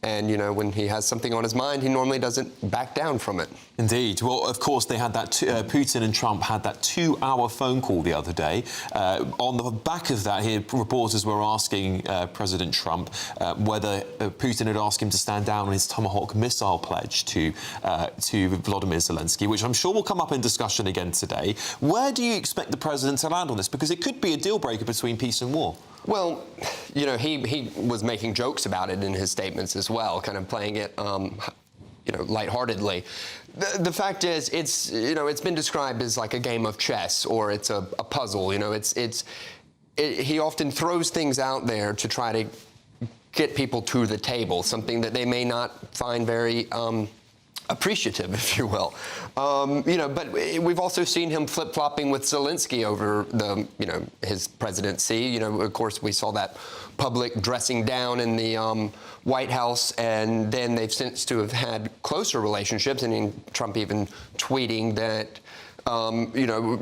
And, you know, when he has something on his mind, he normally doesn't back down from it.
Indeed. Well, of course, they had that Putin and Trump had that 2-hour phone call the other day. On the back of that, here, reporters were asking President Trump whether Putin had asked him to stand down on his Tomahawk missile pledge to Volodymyr Zelensky, which I'm sure will come up in discussion again today. Where do you expect the president to land on this? Because it could be a deal breaker between peace and war.
Well, you know, he was making jokes about it in his statements as well, kind of playing it, you know, lightheartedly. The fact is, it's been described as like a game of chess, or it's a puzzle. You know, he often throws things out there to try to get people to the table, something that they may not find very appreciative, if you will. You know, but we've also seen him flip-flopping with Zelensky over his presidency. You know, of course, we saw that public dressing down in the White House, and then they've since to have had closer relationships. I mean, Trump even tweeting that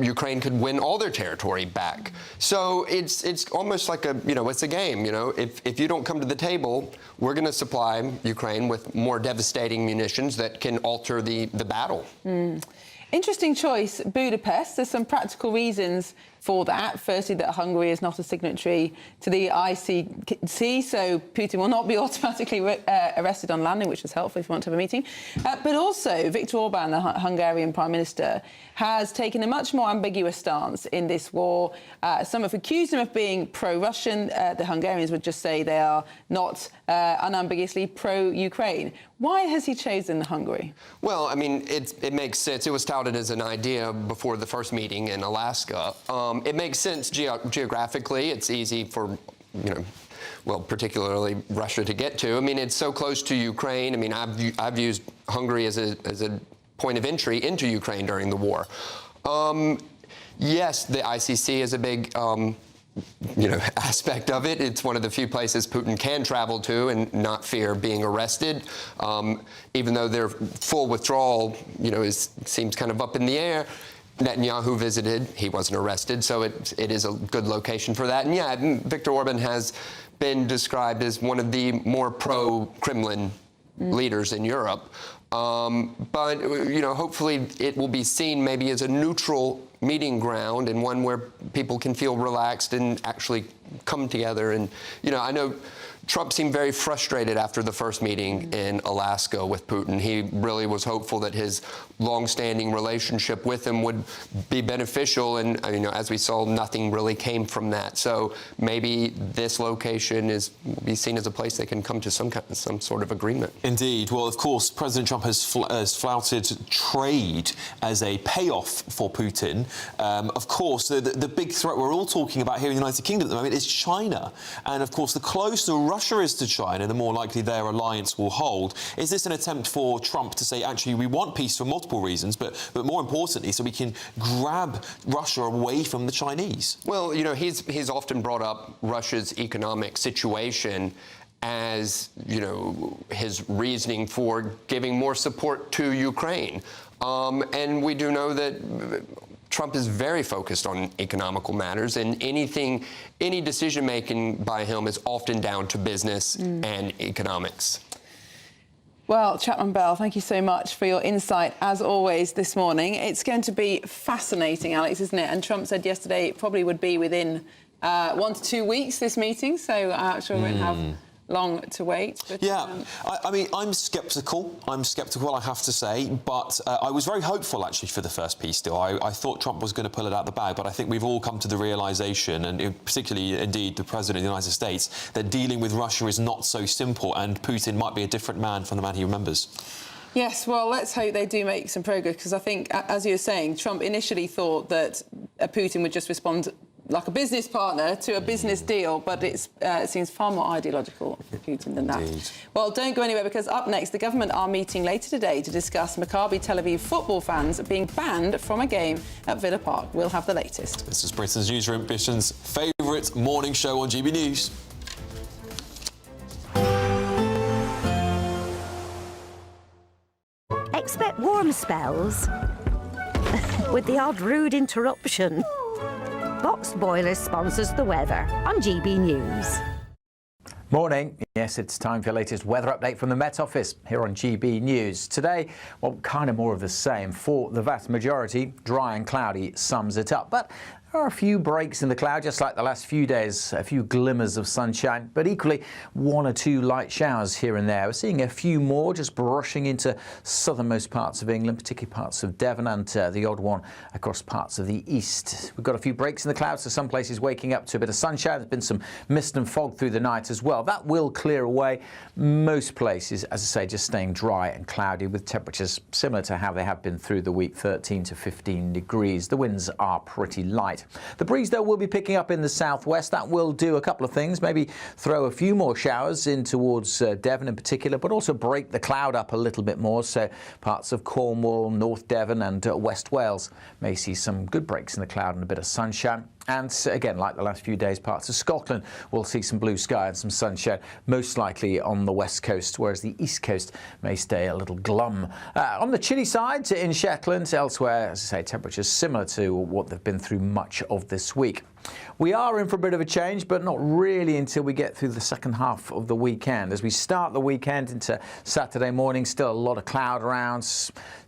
Ukraine could win all their territory back. So it's almost like it's a game. You know, if you don't come to the table, we're going to supply Ukraine with more devastating munitions that can alter the battle.
Interesting choice, Budapest. There's some practical reasons for that. Firstly, that Hungary is not a signatory to the ICC, so Putin will not be automatically arrested on landing, which is helpful if you want to have a meeting. But also, Viktor Orban, the Hungarian Prime Minister, has taken a much more ambiguous stance in this war. Some have accused him of being pro-Russian. The Hungarians would just say they are not unambiguously pro-Ukraine. Why has he chosen Hungary?
Well, I mean, it makes sense. It was touted as an idea before the first meeting in Alaska. It makes sense geographically. It's easy for, particularly Russia to get to. I mean, it's so close to Ukraine. I mean, I've used Hungary as a point of entry into Ukraine during the war. Yes, the ICC is a big aspect of it. It's one of the few places Putin can travel to and not fear being arrested, even though their full withdrawal, seems kind of up in the air. Netanyahu visited. He wasn't arrested, so it is a good location for that. And yeah, Viktor Orban has been described as one of the more pro-Kremlin leaders in Europe. But, hopefully it will be seen maybe as a neutral meeting ground and one where people can feel relaxed and actually come together. And, I know Trump seemed very frustrated after the first meeting in Alaska with Putin. He really was hopeful that his long-standing relationship with him would be beneficial, and as we saw, nothing really came from that. So maybe this location will be seen as a place they can come to some sort of agreement.
Indeed. Well, of course, President Trump has flouted trade as a payoff for Putin. Of course, the big threat we're all talking about here in the United Kingdom at the moment is China. And of course, the closer Russia is to China, the more likely their alliance will hold. Is this an attempt for Trump to say, actually, we want peace for multiple reasons, but more importantly, so we can grab Russia away from the Chinese?
Well, he's often brought up Russia's economic situation as, his reasoning for giving more support to Ukraine. And we do know that Trump is very focused on economical matters, and any decision-making by him is often down to business and economics.
Well, Chapman Bell, thank you so much for your insight, as always, this morning. It's going to be fascinating, Alex, isn't it? And Trump said yesterday it probably would be within 1 to 2 weeks, this meeting, so I'm sure we won't have long to wait. But,
I mean, I'm sceptical, I have to say, but I was very hopeful, actually, for the first peace deal. I thought Trump was going to pull it out the bag, but I think we've all come to the realisation, and particularly, indeed, the President of the United States, that dealing with Russia is not so simple, and Putin might be a different man from the man he remembers.
Yes, well, let's hope they do make some progress, because I think, as you were saying, Trump initially thought that Putin would just respond like a business partner to a business deal, but it seems far more ideological for Putin than that.
Indeed.
Well, don't go anywhere, because up next, the government are meeting later today to discuss Maccabi Tel Aviv football fans being banned from a game at Villa Park. We'll have the latest.
This is Britain's Newsroom, Britain's favourite morning show on GB News.
Expect warm spells with the odd rude interruption. Boxed Boiler sponsors the weather on GB News.
Morning. Yes, it's time for your latest weather update from the Met Office here on GB News. Today, well, kind of more of the same. For the vast majority, dry and cloudy sums it up. But there are a few breaks in the cloud, just like the last few days, a few glimmers of sunshine, but equally 1 or 2 light showers here and there. We're seeing a few more just brushing into southernmost parts of England, particularly parts of Devon, and the odd one across parts of the east. We've got a few breaks in the clouds, so some places waking up to a bit of sunshine. There's been some mist and fog through the night as well. That will clear away. Most places, as I say, just staying dry and cloudy with temperatures similar to how they have been through the week, 13 to 15 degrees. The winds are pretty light. The breeze, though, will be picking up in the southwest. That will do a couple of things, maybe throw a few more showers in towards Devon in particular, but also break the cloud up a little bit more. So parts of Cornwall, North Devon and West Wales may see some good breaks in the cloud and a bit of sunshine. And again, like the last few days, parts of Scotland will see some blue sky and some sunshine, most likely on the west coast, whereas the east coast may stay a little glum. On the chilly side, in Shetland, elsewhere, as I say, temperatures similar to what they've been through much of this week. We are in for a bit of a change, but not really until we get through the second half of the weekend. As we start the weekend into Saturday morning, still a lot of cloud around,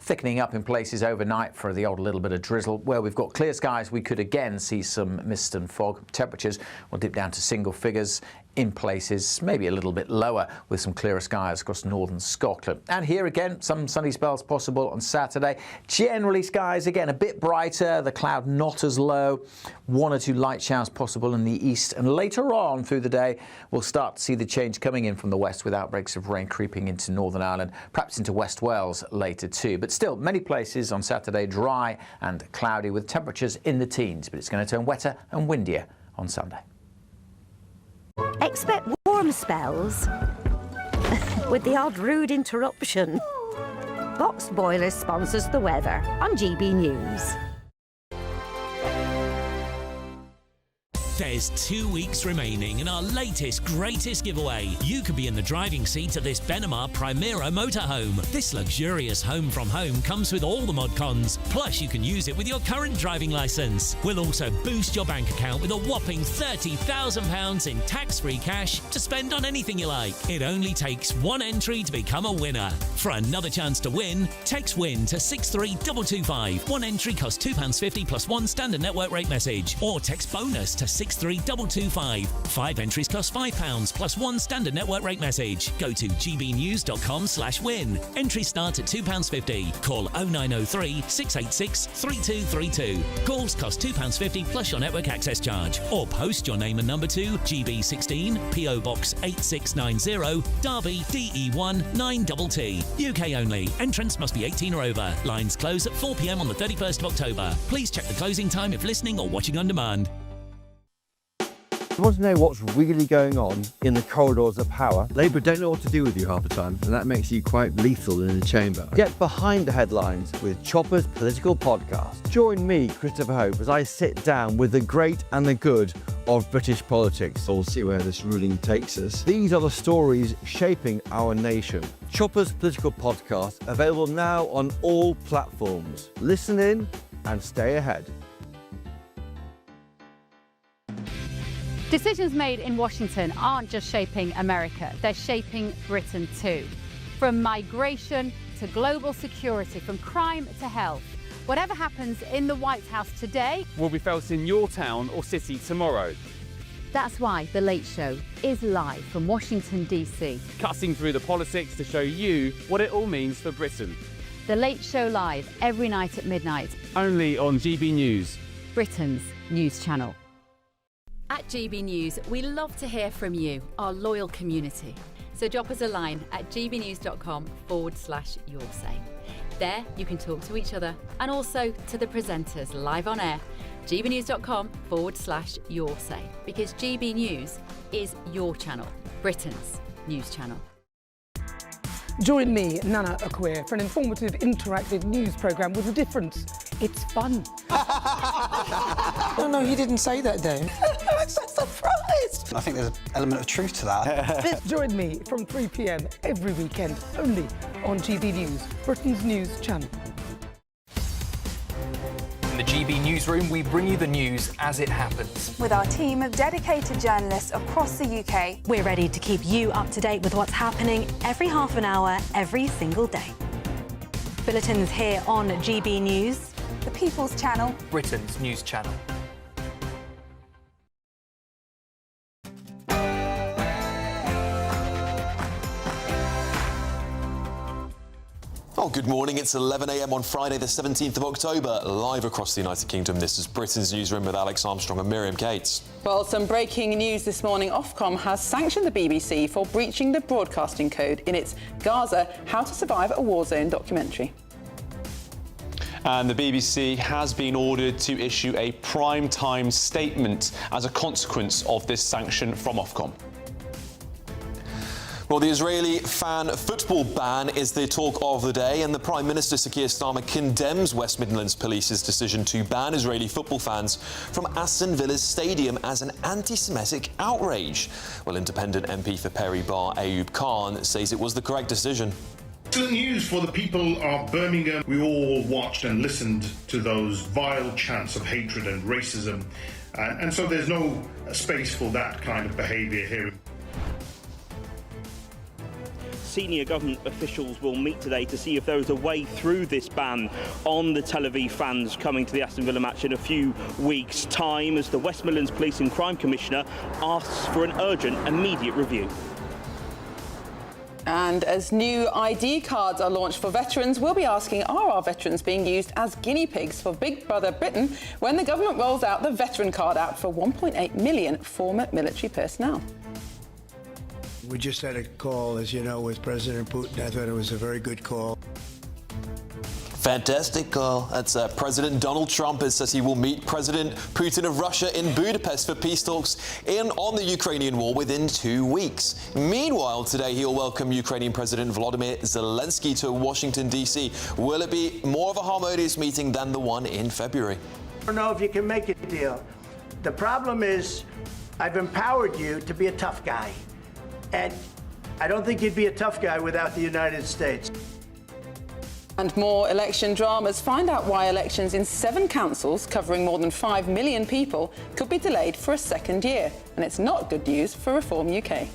thickening up in places overnight for the odd little bit of drizzle. Where we've got clear skies, we could again see some mist and fog. Temperatures will dip down to single figures in places, maybe a little bit lower, with some clearer skies across northern Scotland. And here again, some sunny spells possible on Saturday. Generally, skies again a bit brighter, the cloud not as low. 1 or 2 light showers possible in the east. And later on through the day, we'll start to see the change coming in from the west with outbreaks of rain creeping into Northern Ireland, perhaps into West Wales later too. But still, many places on Saturday dry and cloudy with temperatures in the teens. But it's going to turn wetter and windier on Sunday.
Expect warm spells with the odd rude interruption. Boxed Boiler sponsors the weather on GB News.
There's 2 weeks remaining in our latest, greatest giveaway. You could be in the driving seat of this Benamar Primera motorhome. This luxurious home from home comes with all the mod cons. Plus, you can use it with your current driving licence. We'll also boost your bank account with a whopping £30,000 in tax-free cash to spend on anything you like. It only takes 1 entry to become a winner. For another chance to win, text WIN to 63225. 1 entry costs £2.50 plus 1 standard network rate message. Or text BONUS to 6 63225. 5 entries cost £5 plus 1 standard network rate message. Go to gbnews.com/win. Entries start at £2.50. Call 0903 686 3232. Calls cost £2.50 plus your network access charge. Or post your name and number to GB16 PO Box 8690 Derby DE1 9TT. UK only. Entrance must be 18 or over. Lines close at 4 p.m. on the 31st of October. Please check the closing time if listening or watching on demand.
You want to know what's really going on in the corridors of power? Labour don't know what to do with you half the time, and that makes you quite lethal in the chamber. Get behind the headlines with Chopper's Political Podcast. Join me, Christopher Hope, as I sit down with the great and the good of British politics. We'll see where this ruling takes us. These are the stories shaping our nation. Chopper's Political Podcast, available now on all platforms. Listen in and stay ahead.
Decisions made in Washington aren't just shaping America, they're shaping Britain too. From migration to global security, from crime to health. Whatever happens in the White House today
will be felt in your town or city tomorrow.
That's why The Late Show is live from Washington, D.C.
Cutting through the politics to show you what it all means for Britain.
The Late Show live every night at midnight.
Only on GB News,
Britain's news channel.
At GB News, we love to hear from you, our loyal community. So drop us a line at gbnews.com/yoursay. There you can talk to each other and also to the presenters live on air. gbnews.com/yoursay, because GB News is your channel, Britain's news channel.
Join me, Nana Akwe, for an informative, interactive news programme with a difference. It's fun.
No, he didn't say that, though.
I'm so surprised.
I think there's an element of truth to that.
Join me from 3 p.m. every weekend, only on GB News, Britain's news channel.
In the GB Newsroom, we bring you the news as it happens.
With our team of dedicated journalists across the UK,
we're ready to keep you up to date with what's happening every half an hour, every single day. Bulletins here on GB News,
the People's Channel,
Britain's news channel.
Oh, good morning. It's 11 a.m. on Friday, the 17th of October, live across the United Kingdom. This is Britain's Newsroom with Alex Armstrong and Miriam Cates.
Well, some breaking news this morning. Ofcom has sanctioned the BBC for breaching the broadcasting code in its Gaza How to Survive a War Zone documentary.
And the BBC has been ordered to issue a prime-time statement as a consequence of this sanction from Ofcom.
Well, the Israeli fan football ban is the talk of the day, and the Prime Minister, Sir Keir Starmer, condemns West Midlands Police's decision to ban Israeli football fans from Aston Villa's stadium as an anti-Semitic outrage. Well, independent MP for Perry Bar, Ayub Khan, says it was the correct decision.
Excellent news for the people of Birmingham. We all watched and listened to those vile chants of hatred and racism, and so there's no space for that kind of behaviour here.
Senior government officials will meet today to see if there is a way through this ban on the Tel Aviv fans coming to the Aston Villa match in a few weeks' time, as the West Midlands Police and Crime Commissioner asks for an urgent, immediate review.
And as new ID cards are launched for veterans, we'll be asking, are our veterans being used as guinea pigs for Big Brother Britain when the government rolls out the Veteran Card app for 1.8 million former military personnel?
We just had a call, as you know, with President Putin. I thought it was a very good call.
Fantastic call. That's President Donald Trump says he will meet President Putin of Russia in Budapest for peace talks on the Ukrainian war within 2 weeks. Meanwhile, today he'll welcome Ukrainian President Volodymyr Zelensky to Washington, D.C. Will it be more of a harmonious meeting than the one in February?
I don't know if you can make a deal. The problem is I've empowered you to be a tough guy. And I don't think you'd be a tough guy without the United States.
And more election dramas. Find out why elections in 7 councils covering more than 5 million people could be delayed for a second year. And it's not good news for Reform UK.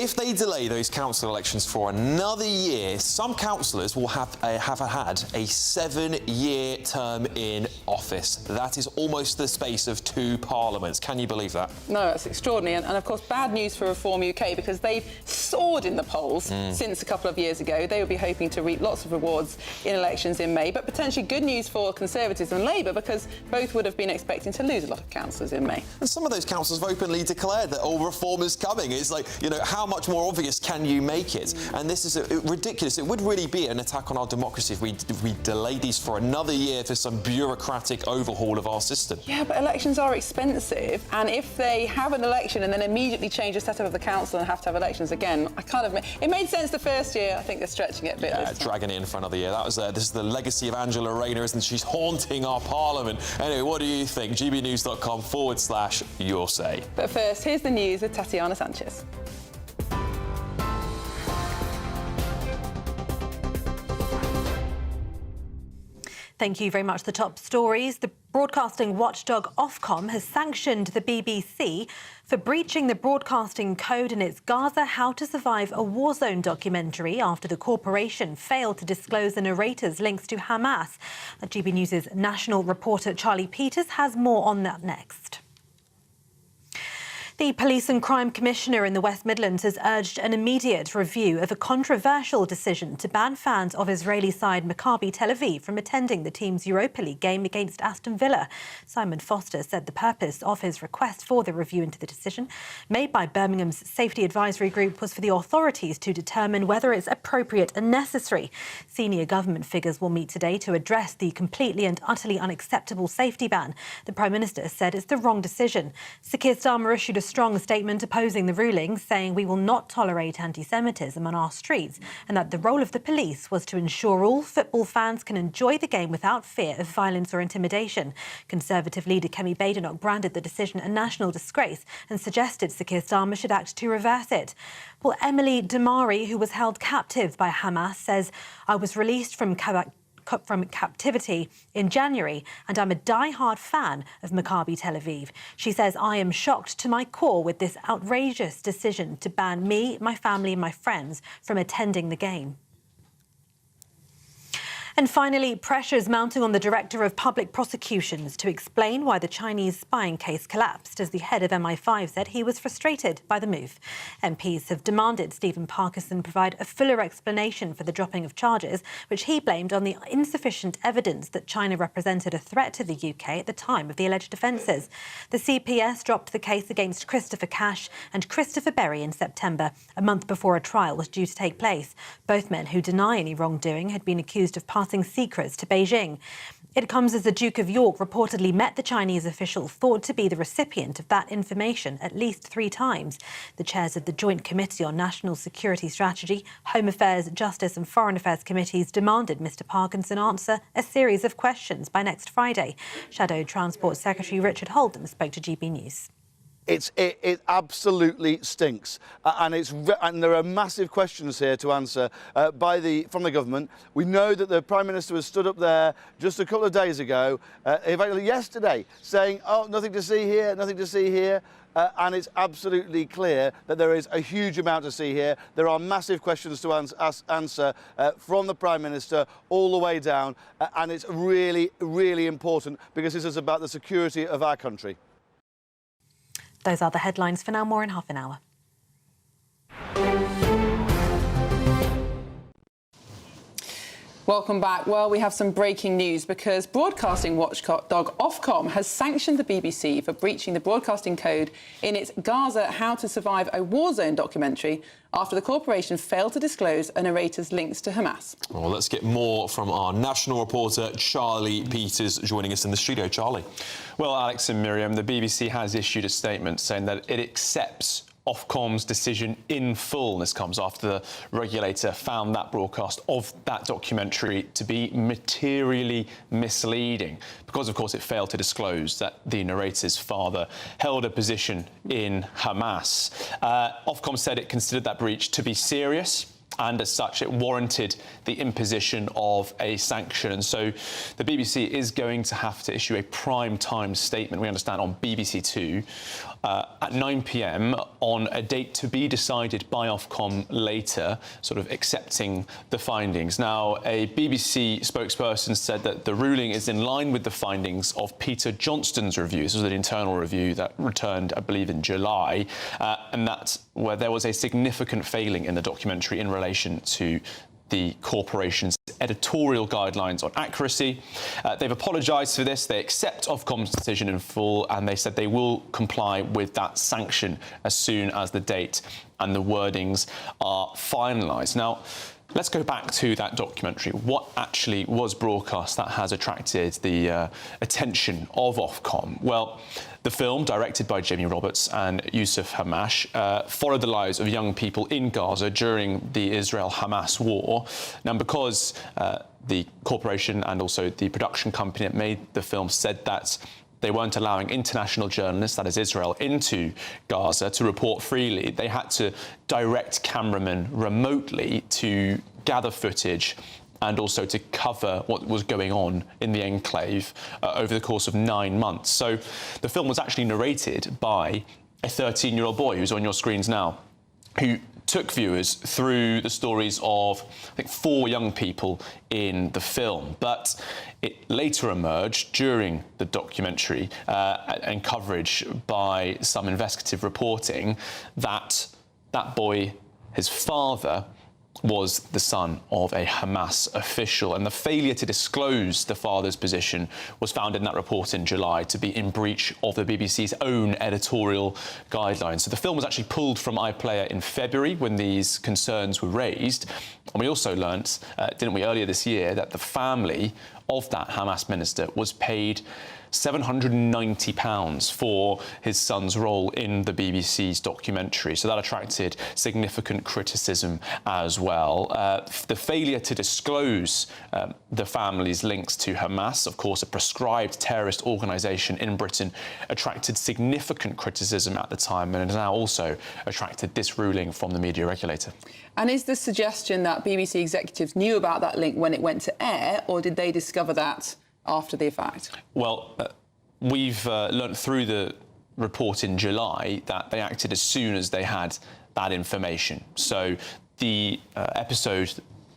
If they delay those council elections for another year, some councillors will have had a 7-year term in office. That is almost the space of 2 parliaments. Can you believe that?
No, it's extraordinary. And of course, bad news for Reform UK, because they've soared in the polls since a couple of years ago. They will be hoping to reap lots of rewards in elections in May, but potentially good news for Conservatives and Labour, because both would have been expecting to lose a lot of councillors in May.
And some of those councillors have openly declared that reform is coming. It's like, how much more obvious can you make it? And this is ridiculous. It would really be an attack on our democracy if we delay these for another year for some bureaucratic overhaul of our system.
Yeah, but elections are expensive, and if they have an election and then immediately change the setup of the council and have to have elections again, it made sense the first year. I think they're stretching it a bit.
Yeah, dragging it in for another year. That was this is the legacy of Angela Rayner, isn't it? She's haunting our parliament. Anyway, what do you think? gbnews.com/your say.
But first, here's the news with Tatiana Sanchez.
Thank you very much. The top stories. The broadcasting watchdog Ofcom has sanctioned the BBC for breaching the broadcasting code in its Gaza How to Survive a War Zone documentary after the corporation failed to disclose the narrator's links to Hamas. GB News' national reporter Charlie Peters has more on that next. The Police and Crime Commissioner in the West Midlands has urged an immediate review of a controversial decision to ban fans of Israeli side Maccabi Tel Aviv from attending the team's Europa League game against Aston Villa. Simon Foster said the purpose of his request for the review into the decision made by Birmingham's Safety Advisory Group was for the authorities to determine whether it's appropriate and necessary. Senior government figures will meet today to address the completely and utterly unacceptable safety ban. The Prime Minister said it's the wrong decision. Sir Keir Starmer issued a strong statement opposing the ruling, saying we will not tolerate anti-Semitism on our streets and that the role of the police was to ensure all football fans can enjoy the game without fear of violence or intimidation. Conservative leader Kemi Badenoch branded the decision a national disgrace and suggested Sir Keir Starmer should act to reverse it. Well, Emily Damari, who was held captive by Hamas, says, I was released from captivity in January, and I'm a die-hard fan of Maccabi Tel Aviv. She says, I am shocked to my core with this outrageous decision to ban me, my family and my friends from attending the game. And finally, pressures mounting on the Director of Public Prosecutions to explain why the Chinese spying case collapsed, as the head of MI5 said he was frustrated by the move. MPs have demanded Stephen Parkinson provide a fuller explanation for the dropping of charges, which he blamed on the insufficient evidence that China represented a threat to the UK at the time of the alleged offences. The CPS dropped the case against Christopher Cash and Christopher Berry in September, a month before a trial was due to take place. Both men, who deny any wrongdoing, had been accused of passing secrets to Beijing. It comes as the Duke of York reportedly met the Chinese official thought to be the recipient of that information at least 3 times. The chairs of the Joint Committee on National Security Strategy, Home Affairs, Justice and Foreign Affairs Committees demanded Mr Parkinson answer a series of questions by next Friday. Shadow Transport Secretary Richard Holdham spoke to GB News.
It absolutely stinks, and there are massive questions here to answer from the government. We know that the Prime Minister was stood up there just a couple of days ago, yesterday, saying, "Oh, nothing to see here, nothing to see here." And it's absolutely clear that there is a huge amount to see here. There are massive questions to answer from the Prime Minister all the way down, and it's really, really important because this is about the security of our country.
Those are the headlines for now. More in half an hour.
Welcome back. Well, we have some breaking news because broadcasting watchdog Ofcom has sanctioned the BBC for breaching the broadcasting code in its Gaza How to Survive a War Zone documentary after the corporation failed to disclose a narrator's links to Hamas.
Well, let's get more from our national reporter, Charlie Peters, joining us in the studio. Charlie.
Well, Alex and Miriam, the BBC has issued a statement saying that it accepts Ofcom's decision in full. This comes after the regulator found that broadcast of that documentary to be materially misleading because, of course, it failed to disclose that the narrator's father held a position in Hamas. Ofcom said it considered that breach to be serious and as such, it warranted the imposition of a sanction. And so the BBC is going to have to issue a prime time statement, we understand, on BBC Two at 9 p.m. on a date to be decided by Ofcom later, sort of accepting the findings. Now, a BBC spokesperson said that the ruling is in line with the findings of Peter Johnston's review. This was an internal review that returned, I believe, in July, and that's where there was a significant failing in the documentary in relation to the corporation's editorial guidelines on accuracy. They've apologised for this. They accept Ofcom's decision in full, and they said they will comply with that sanction as soon as the date and the wordings are finalised. Now, let's go back to that documentary. What actually was broadcast that has attracted the attention of Ofcom? Well, the film, directed by Jamie Roberts and Yusuf Hamash, followed the lives of young people in Gaza during the Israel-Hamas war. Now, because the corporation and also the production company that made the film said that they weren't allowing international journalists, that is Israel, into Gaza to report freely, they had to direct cameramen remotely to gather footage and also to cover what was going on in the enclave over the course of 9 months. So the film was actually narrated by a 13-year-old boy who's on your screens now, who took viewers through the stories of, I think, 4 young people in the film. But it later emerged during the documentary and coverage by some investigative reporting that that boy, his father, was the son of a Hamas official, and the failure to disclose the father's position was found in that report in July to be in breach of the BBC's own editorial guidelines. So the film was actually pulled from iPlayer in February when these concerns were raised, and we also learnt, didn't we, earlier this year, that the family of that Hamas minister was paid £790 for his son's role in the BBC's documentary. So that attracted significant criticism as well. The failure to disclose the family's links to Hamas, of course, a proscribed terrorist organisation in Britain, attracted significant criticism at the time and has now also attracted this ruling from the media regulator.
And is the suggestion that BBC executives knew about that link when it went to air, or did they discover that after the fact? Well,
We've learnt through the report in July that they acted as soon as they had that information. So the episode,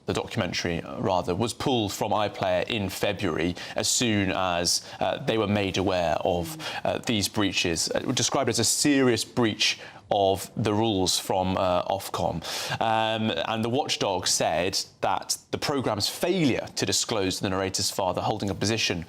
the documentary rather, was pulled from iPlayer in February as soon as they were made aware of these breaches, described as a serious breach of the rules from Ofcom. And the watchdog said that the programme's failure to disclose the narrator's father holding a position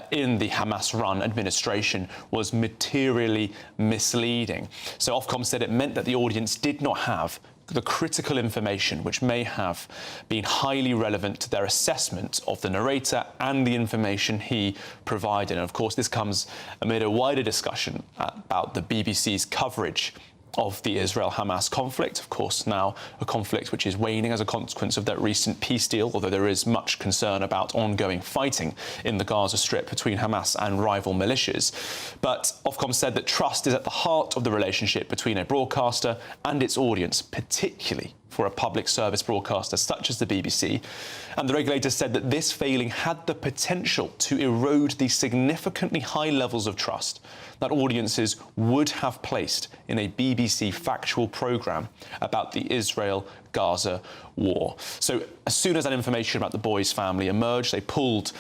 in the Hamas-run administration was materially misleading. So Ofcom said it meant that the audience did not have the critical information which may have been highly relevant to their assessment of the narrator and the information he provided. And of course, this comes amid a wider discussion about the BBC's coverage of the Israel-Hamas conflict. Of course, now a conflict which is waning as a consequence of that recent peace deal, although there is much concern about ongoing fighting in the Gaza Strip between Hamas and rival militias. But Ofcom said that trust is at the heart of the relationship between a broadcaster and its audience, particularly for a public service broadcaster such as the BBC. And the regulator said that this failing had the potential to erode the significantly high levels of trust that audiences would have placed in a BBC factual programme about the Israel-Gaza war. So as soon as that information about the boy's family emerged, they pulled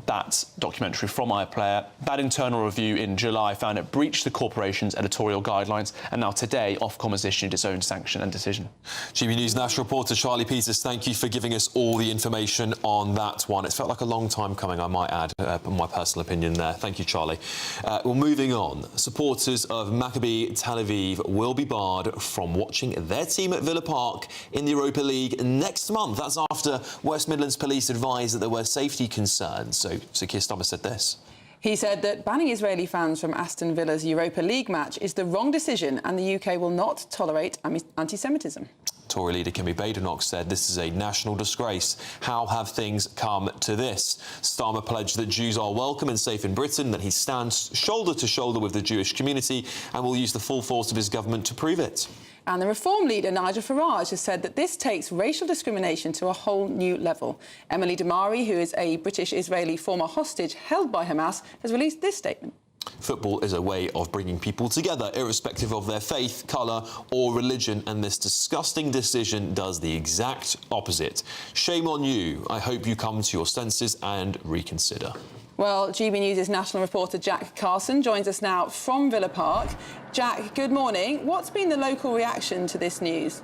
that documentary from iPlayer. That internal review in July found it breached the corporation's editorial guidelines, and now today Ofcom has issued its own sanction and decision.
GB News national reporter Charlie Peters, thank you for giving us all the information on that one. It felt like a long time coming, I might add, my personal opinion there. Thank you, Charlie. Well, moving on, supporters of Maccabi Tel Aviv will be barred from watching their team at Villa Park in the Europa League next month. That's after West Midlands Police advised that there were safety concerns. So Keir Starmer said this.
He said that banning Israeli fans from Aston Villa's Europa League match is the wrong decision and the UK will not tolerate anti-Semitism.
Tory leader Kemi Badenoch said this is a national disgrace. How have things come to this? Starmer pledged that Jews are welcome and safe in Britain, that he stands shoulder to shoulder with the Jewish community and will use the full force of his government to prove it.
And the Reform leader, Nigel Farage, has said that this takes racial discrimination to a whole new level. Emily Damari, who is a British-Israeli former hostage held by Hamas, has released this statement.
Football is a way of bringing people together, irrespective of their faith, colour or religion, and this disgusting decision does the exact opposite. Shame on you. I hope you come to your senses and reconsider.
Well, GB News' national reporter Jack Carson joins us now from Villa Park. Jack, good morning. What's been the local reaction to this news?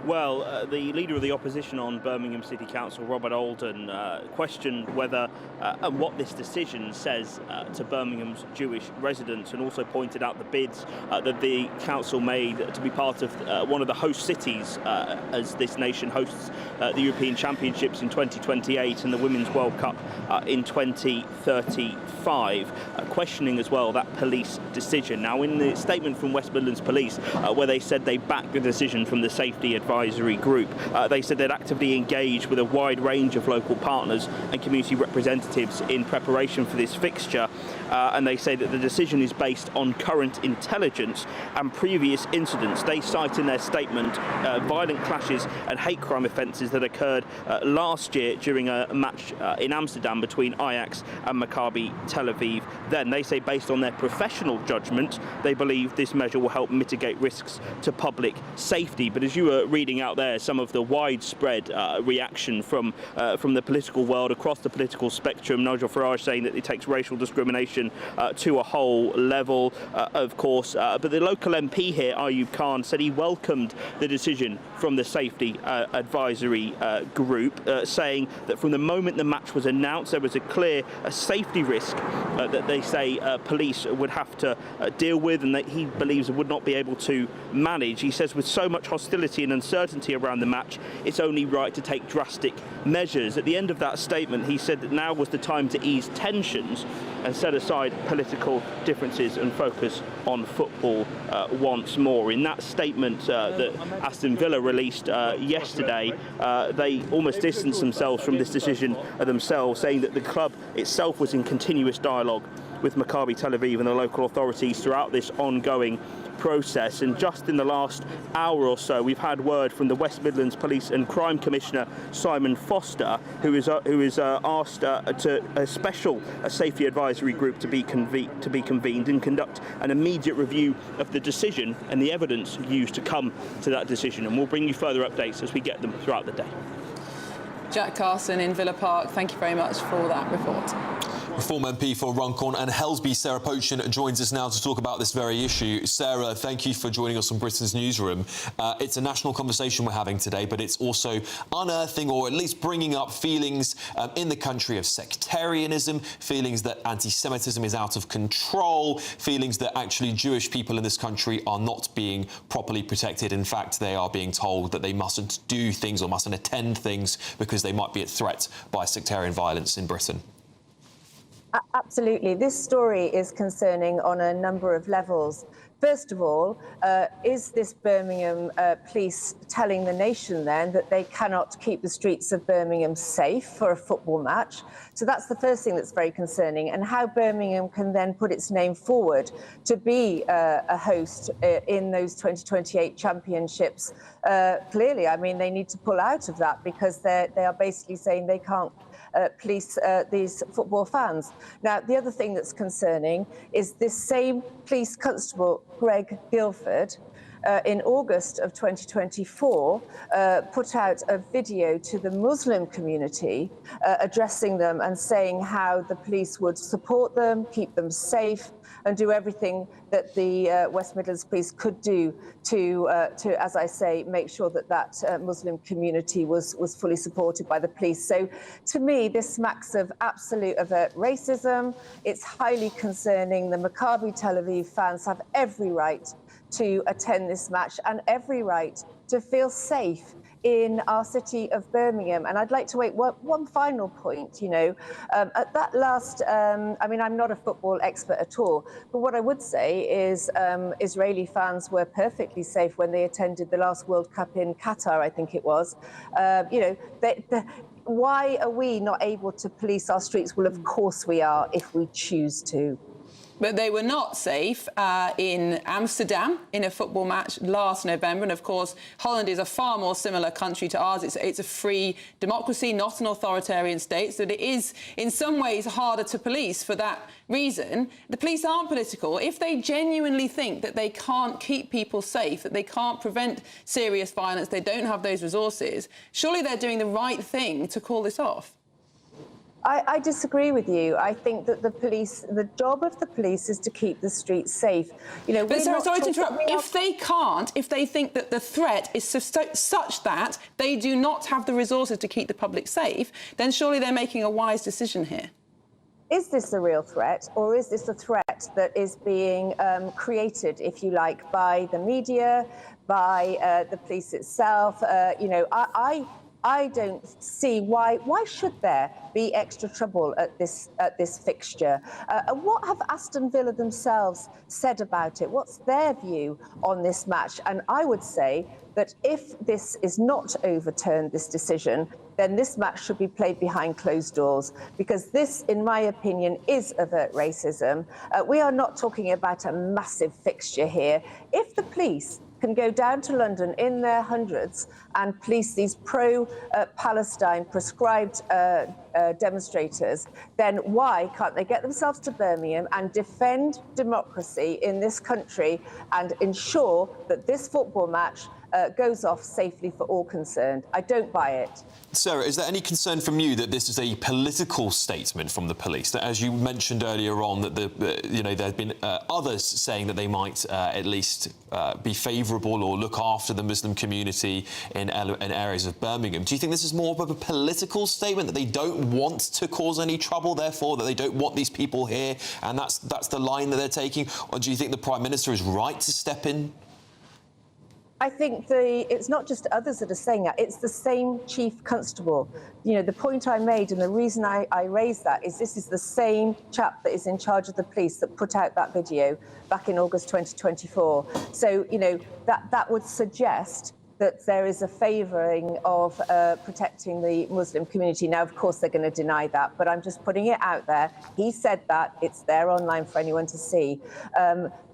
Well, the leader of the opposition on Birmingham City Council, Robert Alden, questioned whether and what this decision says to Birmingham's Jewish residents, and also pointed out the bids that the council made to be part of one of the host cities as this nation hosts the European Championships in 2028 and the Women's World Cup in 2035, questioning as well that police decision. Now, in the statement from West Midlands Police, where they said they backed the decision from the Safety Advisory Group, they said they'd actively engaged with a wide range of local partners and community representatives in preparation for this fixture, and they say that the decision is based on current intelligence and previous incidents. They cite in their statement violent clashes and hate crime offences that occurred last year during a match in Amsterdam between Ajax and Maccabi Tel Aviv. Then they say, based on their professional judgment, they believe this measure will help mitigate risks to public safety. But as you were reading out there, some of the widespread reaction from the political world across the political spectrum, Nigel Farage saying that it takes racial discrimination to a whole level, of course. But the local MP here, Ayub Khan, said he welcomed the decision from the Safety Advisory Group, saying that from the moment the match was announced, there was a clear safety risk that they say police would have to deal with, and that he believes would not be able to manage. He says with so much hostility and uncertainty around the match, it's only right to take drastic measures. At the end of that statement, he said that now was the time to ease tensions and set aside political differences and focus on football once more. In that statement that Aston Villa released yesterday, they almost distanced themselves from this decision themselves, saying that the club itself was in continuous dialogue with Maccabi Tel Aviv and the local authorities throughout this ongoing process. And just in the last hour or so, we've had word from the West Midlands Police and Crime Commissioner Simon Foster, who is asked to a special safety advisory group to be convened and conduct an immediate review of the decision and the evidence used to come to that decision. And we'll bring you further updates as we get them throughout the day.
Jack Carson in Villa Park, thank you very much for that report.
Reform MP for Runcorn and Helsby, Sarah Pochin, joins us now to talk about this very issue. Sarah, thank you for joining us on Britain's Newsroom. It's a national conversation we're having today, but it's also unearthing, or at least bringing up, feelings in the country of sectarianism, feelings that anti-Semitism is out of control, feelings that actually Jewish people in this country are not being properly protected. In fact, they are being told that they mustn't do things or mustn't attend things because they might be at threat by sectarian violence in Britain.
Absolutely. This story is concerning on a number of levels. First of all, is this Birmingham police telling the nation then that they cannot keep the streets of Birmingham safe for a football match? So that's the first thing that's very concerning, and how Birmingham can then put its name forward to be a host in those 2028 championships. Clearly, I mean, they need to pull out of that because they are basically saying they can't police these football fans. Now, the other thing that's concerning is this same police constable, Greg Guilford, in August of 2024, put out a video to the Muslim community addressing them and saying how the police would support them, keep them safe, and do everything that the West Midlands Police could do to, as I say, make sure that that Muslim community was fully supported by the police. So, to me, this smacks of absolute overt racism. It's highly concerning. The Maccabi Tel Aviv fans have every right to attend this match and every right to feel safe in our city of Birmingham. And I'd like to make one final point, you know, at that last, I mean, I'm not a football expert at all, but what I would say is Israeli fans were perfectly safe when they attended the last World Cup in Qatar, I think it was. You know, why are we not able to police our streets? Well, of course we are, if we choose to.
But they were not safe in Amsterdam in a football match last November. And of course, Holland is a far more similar country to ours. It's a free democracy, not an authoritarian state. So it is in some ways harder to police for that reason. The police aren't political. If they genuinely think that they can't keep people safe, that they can't prevent serious violence, they don't have those resources, surely they're doing the right thing to call this off.
I disagree with you. I think that the job of the police is to keep the streets safe. You know,
but Sarah, sorry to interrupt. If they think that the threat is such that they do not have the resources to keep the public safe, then surely they're making a wise decision here.
Is this a real threat, or is this a threat that is being created, if you like, by the media, by the police itself? You know, I don't see why should there be extra trouble at this fixture. And what have Aston Villa themselves said about it? What's their view on this match? And I would say that if this is not overturned, this decision, then this match should be played behind closed doors, because this, in my opinion, is overt racism. We are not talking about a massive fixture here. If the police can go down to London in their hundreds and police these pro-Palestine prescribed demonstrators, then why can't they get themselves to Birmingham and defend democracy in this country and ensure that this football match goes off safely for all concerned? I don't buy it.
Sarah, is there any concern from you that this is a political statement from the police? That, as you mentioned earlier on, that there have been others saying that they might at least be favourable or look after the Muslim community in areas of Birmingham. Do you think this is more of a political statement, that they don't want to cause any trouble, therefore that they don't want these people here, and that's the line that they're taking? Or do you think the Prime Minister is right to step in?
I think it's not just others that are saying that, it's the same Chief Constable. You know, the point I made and the reason I raised that is this is the same chap that is in charge of the police that put out that video back in August 2024. So, you know, that would suggest that there is a favouring of protecting the Muslim community. Now, of course, they're going to deny that, but I'm just putting it out there. He said that. It's there online for anyone to see.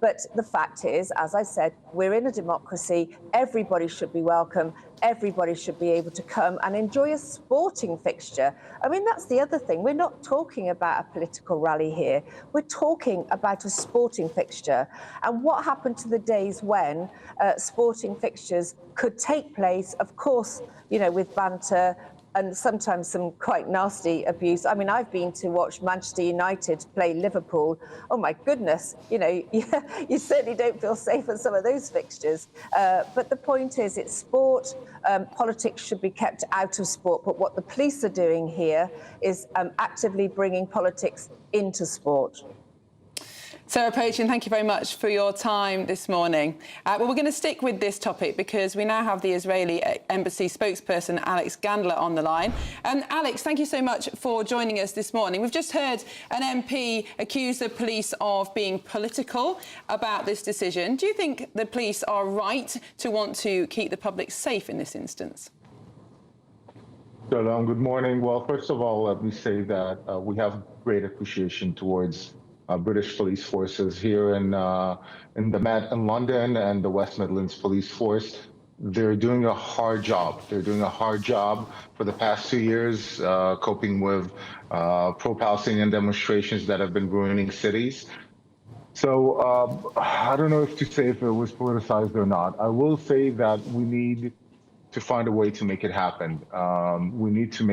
But the fact is, as I said, we're in a democracy. Everybody should be welcome. Everybody should be able to come and enjoy a sporting fixture. I mean, that's the other thing. We're not talking about a political rally here. We're talking about a sporting fixture. And what happened to the days when sporting fixtures could take place, of course, you know, with banter and sometimes some quite nasty abuse. I mean, I've been to watch Manchester United play Liverpool. Oh, my goodness. You know, you certainly don't feel safe at some of those fixtures. But the point is, it's sport. Politics should be kept out of sport. But what the police are doing here is actively bringing politics into sport.
Sarah Pochin, thank you very much for your time this morning. Well, we're going to stick with this topic because we now have the Israeli embassy spokesperson, Alex Gandler, on the line. Alex, thank you so much for joining us this morning. We've just heard an MP accuse the police of being political about this decision. Do you think the police are right to want to keep the public safe in this instance?
Good morning. Well, first of all, let me say that we have great appreciation towards British police forces here in the Met in London and the West Midlands Police Force. They're doing a hard job. They're doing a hard job for the past 2 years, coping with pro-Palestinian demonstrations that have been ruining cities. So I don't know if to say if it was politicized or not. I will say that we need to find a way to make it happen. We need to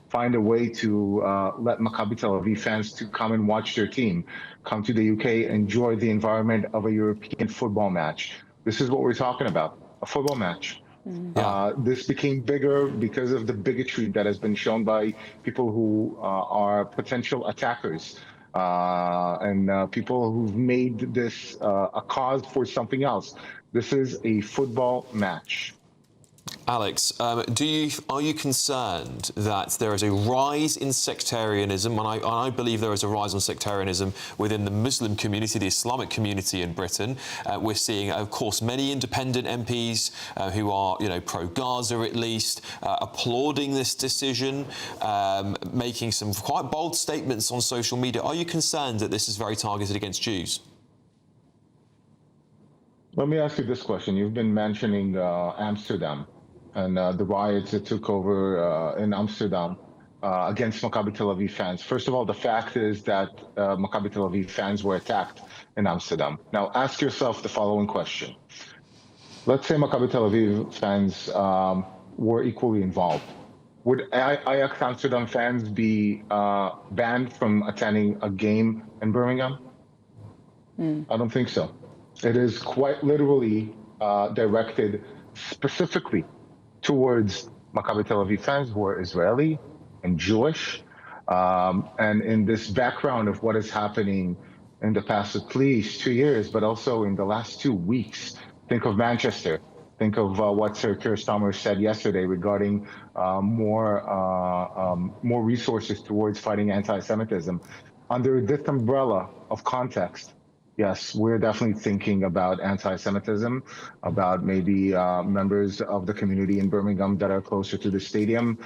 find a way to let Maccabi Tel Aviv fans to come and watch their team, come to the UK, enjoy the environment of a European football match. This is what we're talking about, a football match. This became bigger because of the bigotry that has been shown by people who are potential attackers and people who've made this a cause for something else. This is a football match.
Alex, are you concerned that there is a rise in sectarianism, and I believe there is a rise in sectarianism within the Muslim community, the Islamic community in Britain? We're seeing, of course, many independent MPs who are, pro-Gaza at least, applauding this decision, making some quite bold statements on social media. Are you concerned that this is very targeted against Jews?
Let me ask you this question. You've been mentioning Amsterdam and the riots that took over in Amsterdam against Maccabi Tel Aviv fans. First of all, the fact is that Maccabi Tel Aviv fans were attacked in Amsterdam. Now, ask yourself the following question. Let's say Maccabi Tel Aviv fans were equally involved. Would Ajax Amsterdam fans be banned from attending a game in Birmingham? I don't think so. It is quite literally directed specifically towards Maccabi Tel Aviv fans who are Israeli and Jewish. And in this background of what is happening in the past at least 2 years, but also in the last 2 weeks, think of Manchester. Think of what Sir Keir Starmer said yesterday regarding more resources towards fighting anti-Semitism. Under this umbrella of context, yes, we're definitely thinking about anti-Semitism, about maybe members of the community in Birmingham that are closer to the stadium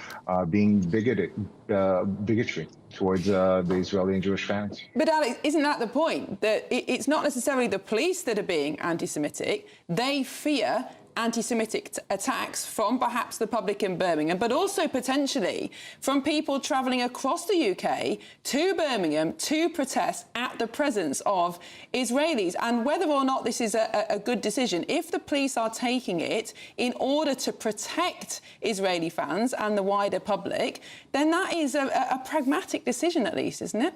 being bigotry towards the Israeli and Jewish fans.
But Alex, isn't that the point? That it's not necessarily the police that are being anti-Semitic. They fear anti-Semitic attacks from perhaps the public in Birmingham, but also potentially from people travelling across the UK to Birmingham to protest at the presence of Israelis. And whether or not this is a good decision, if the police are taking it in order to protect Israeli fans and the wider public, then that is a pragmatic decision at least, isn't it?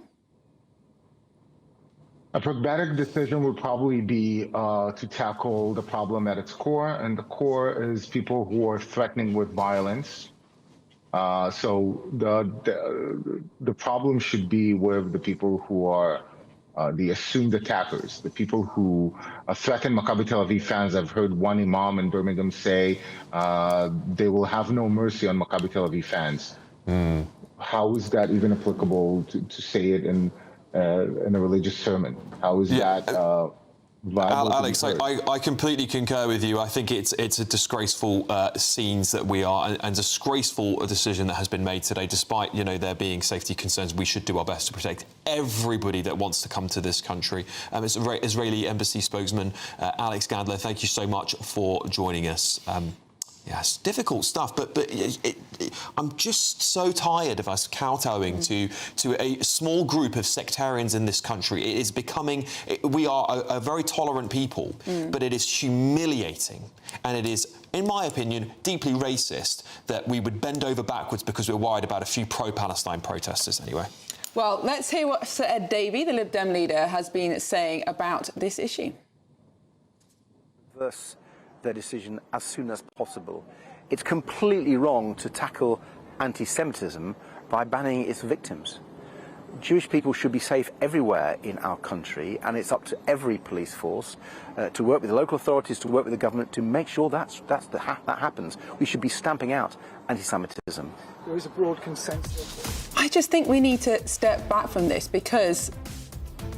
A pragmatic decision would probably be to tackle the problem at its core, and the core is people who are threatening with violence. So the problem should be with the people who are the assumed attackers, the people who threaten Maccabi Tel Aviv fans. I've heard one imam in Birmingham say they will have no mercy on Maccabi Tel Aviv fans. How is that even applicable to say it in a religious sermon? How is that viable?
Alex, I completely concur with you. I think it's a disgraceful scenes that we are, and disgraceful decision that has been made today. Despite there being safety concerns, we should do our best to protect everybody that wants to come to this country. It's Israeli embassy spokesman Alex Gandler. Thank you so much for joining us. Yes, difficult stuff, but I'm just so tired of us kowtowing to a small group of sectarians in this country. It is becoming, we are a very tolerant people, but it is humiliating, and it is, in my opinion, deeply racist that we would bend over backwards because we're worried about a few pro-Palestine protesters anyway. Well, let's hear what Sir Ed Davey, the Lib Dem leader, has been saying about this issue.
Their decision as soon as possible. It's completely wrong to tackle anti-Semitism by banning its victims. Jewish people should be safe everywhere in our country, and it's up to every police force to work with the local authorities, to work with the government to make sure that happens. We should be stamping out anti-Semitism.
There is a broad consensus.
I just think we need to step back from this, because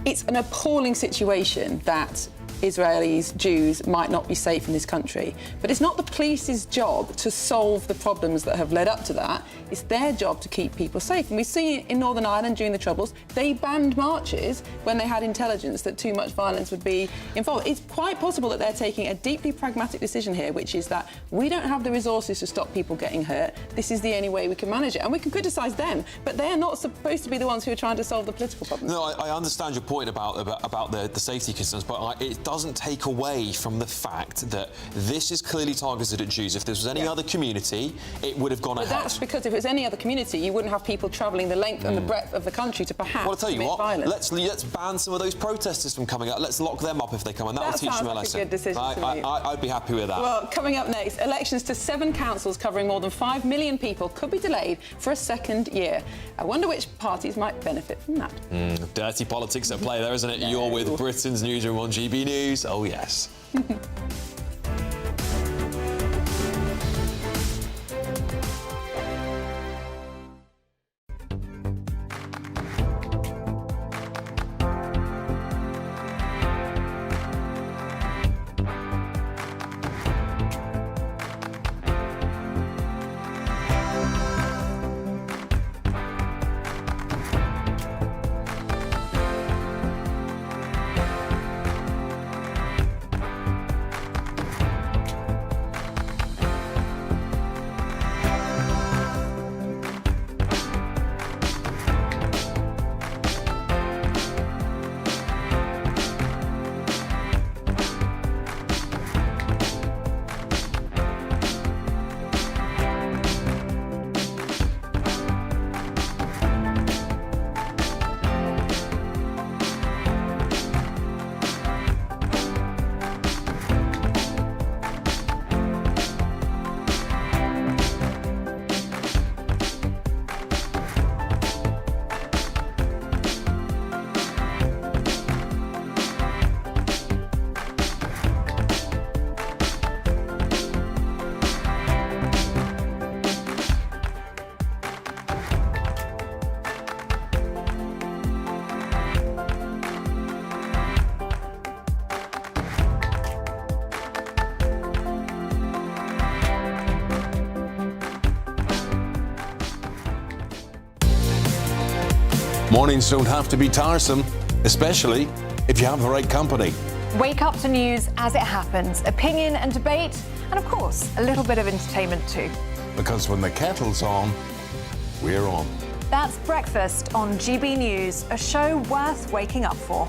it's an appalling situation that Israelis, Jews might not be safe in this country. But it's not the police's job to solve the problems that have led up to that. It's their job to keep people safe. And we see in Northern Ireland during the Troubles, they banned marches when they had intelligence that too much violence would be involved. It's quite possible that they're taking a deeply pragmatic decision here, which is that we don't have the resources to stop people getting hurt. This is the only way we can manage it. And we can criticise them, but they're not supposed to be the ones who are trying to solve the political problems.
No, I understand your point about the safety concerns, but it doesn't take away from the fact that this is clearly targeted at Jews. If this was any other community, it would have gone ahead.
But that's because if it was any other community, you wouldn't have people travelling the length and the breadth of the country to perhaps
Well, I'll tell you what,
violence.
let's ban some of those protesters from coming out. Let's lock them up if they come, and that will teach them a lesson.
Like a good decision to me.
I'd be happy with that.
Well, coming up next, elections to 7 councils covering more than 5 million people could be delayed for a second year. I wonder which parties might benefit from that.
Dirty politics at play there, isn't it? No. You're with Britain's Newsroom on GB News. Oh, yes.
Mornings don't have to be tiresome, especially if you have the right company.
Wake up to news as it happens, opinion and debate, and of course, a little bit of entertainment too.
Because when the kettle's on, we're on.
That's Breakfast on GB News, a show worth waking up for.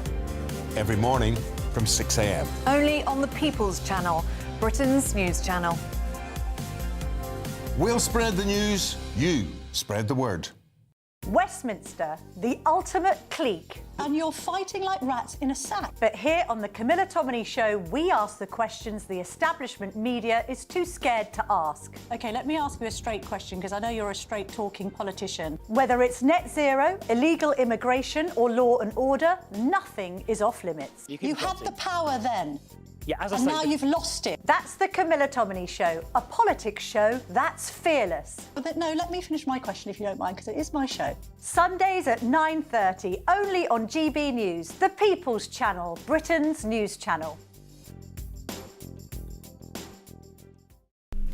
Every morning from 6 a.m.
Only on the People's Channel, Britain's news channel.
We'll spread the news, you spread the word.
Westminster, the ultimate clique. And you're fighting like rats in a sack. But here on the Camilla Tominey Show, we ask the questions the establishment media is too scared to ask. OK, let me ask you a straight question, because I know you're a straight-talking politician. Whether it's net zero, illegal immigration or law and order, nothing is off-limits. You had the power then.
Yeah, as I
and
say,
now you've lost it. That's the Camilla Tominey Show, a politics show that's fearless. But no, let me finish my question if you don't mind, because it is my show. Sundays at 9:30, only on GB News, the People's Channel, Britain's news channel.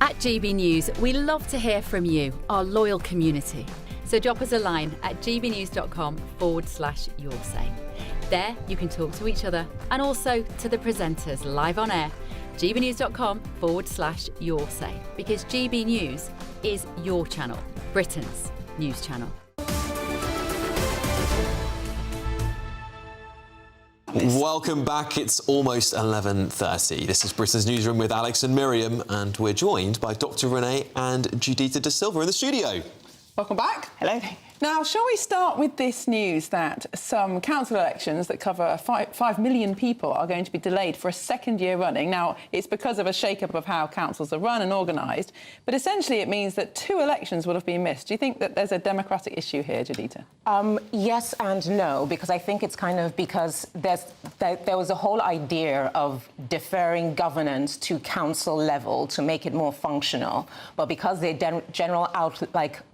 At GB News, we love to hear from you, our loyal community. So drop us a line at gbnews.com/yoursay. There, you can talk to each other and also to the presenters live on air. gbnews.com/yoursay, because GB News is your channel, Britain's news channel.
Welcome back. It's almost 11:30. This is Britain's Newsroom with Alex and Miriam, and we're joined by Dr. Renee and Judita De Silva in the studio.
Welcome back. Hello. Now, shall we start with this news that some council elections that cover 5 million people are going to be delayed for a second year running? Now, it's because of a shake-up of how councils are run and organised, but essentially it means that 2 elections will have been missed. Do you think that there's a democratic issue here, Judita?
Yes and no, because I think it's kind of because there was a whole idea of deferring governance to council level to make it more functional, but because the general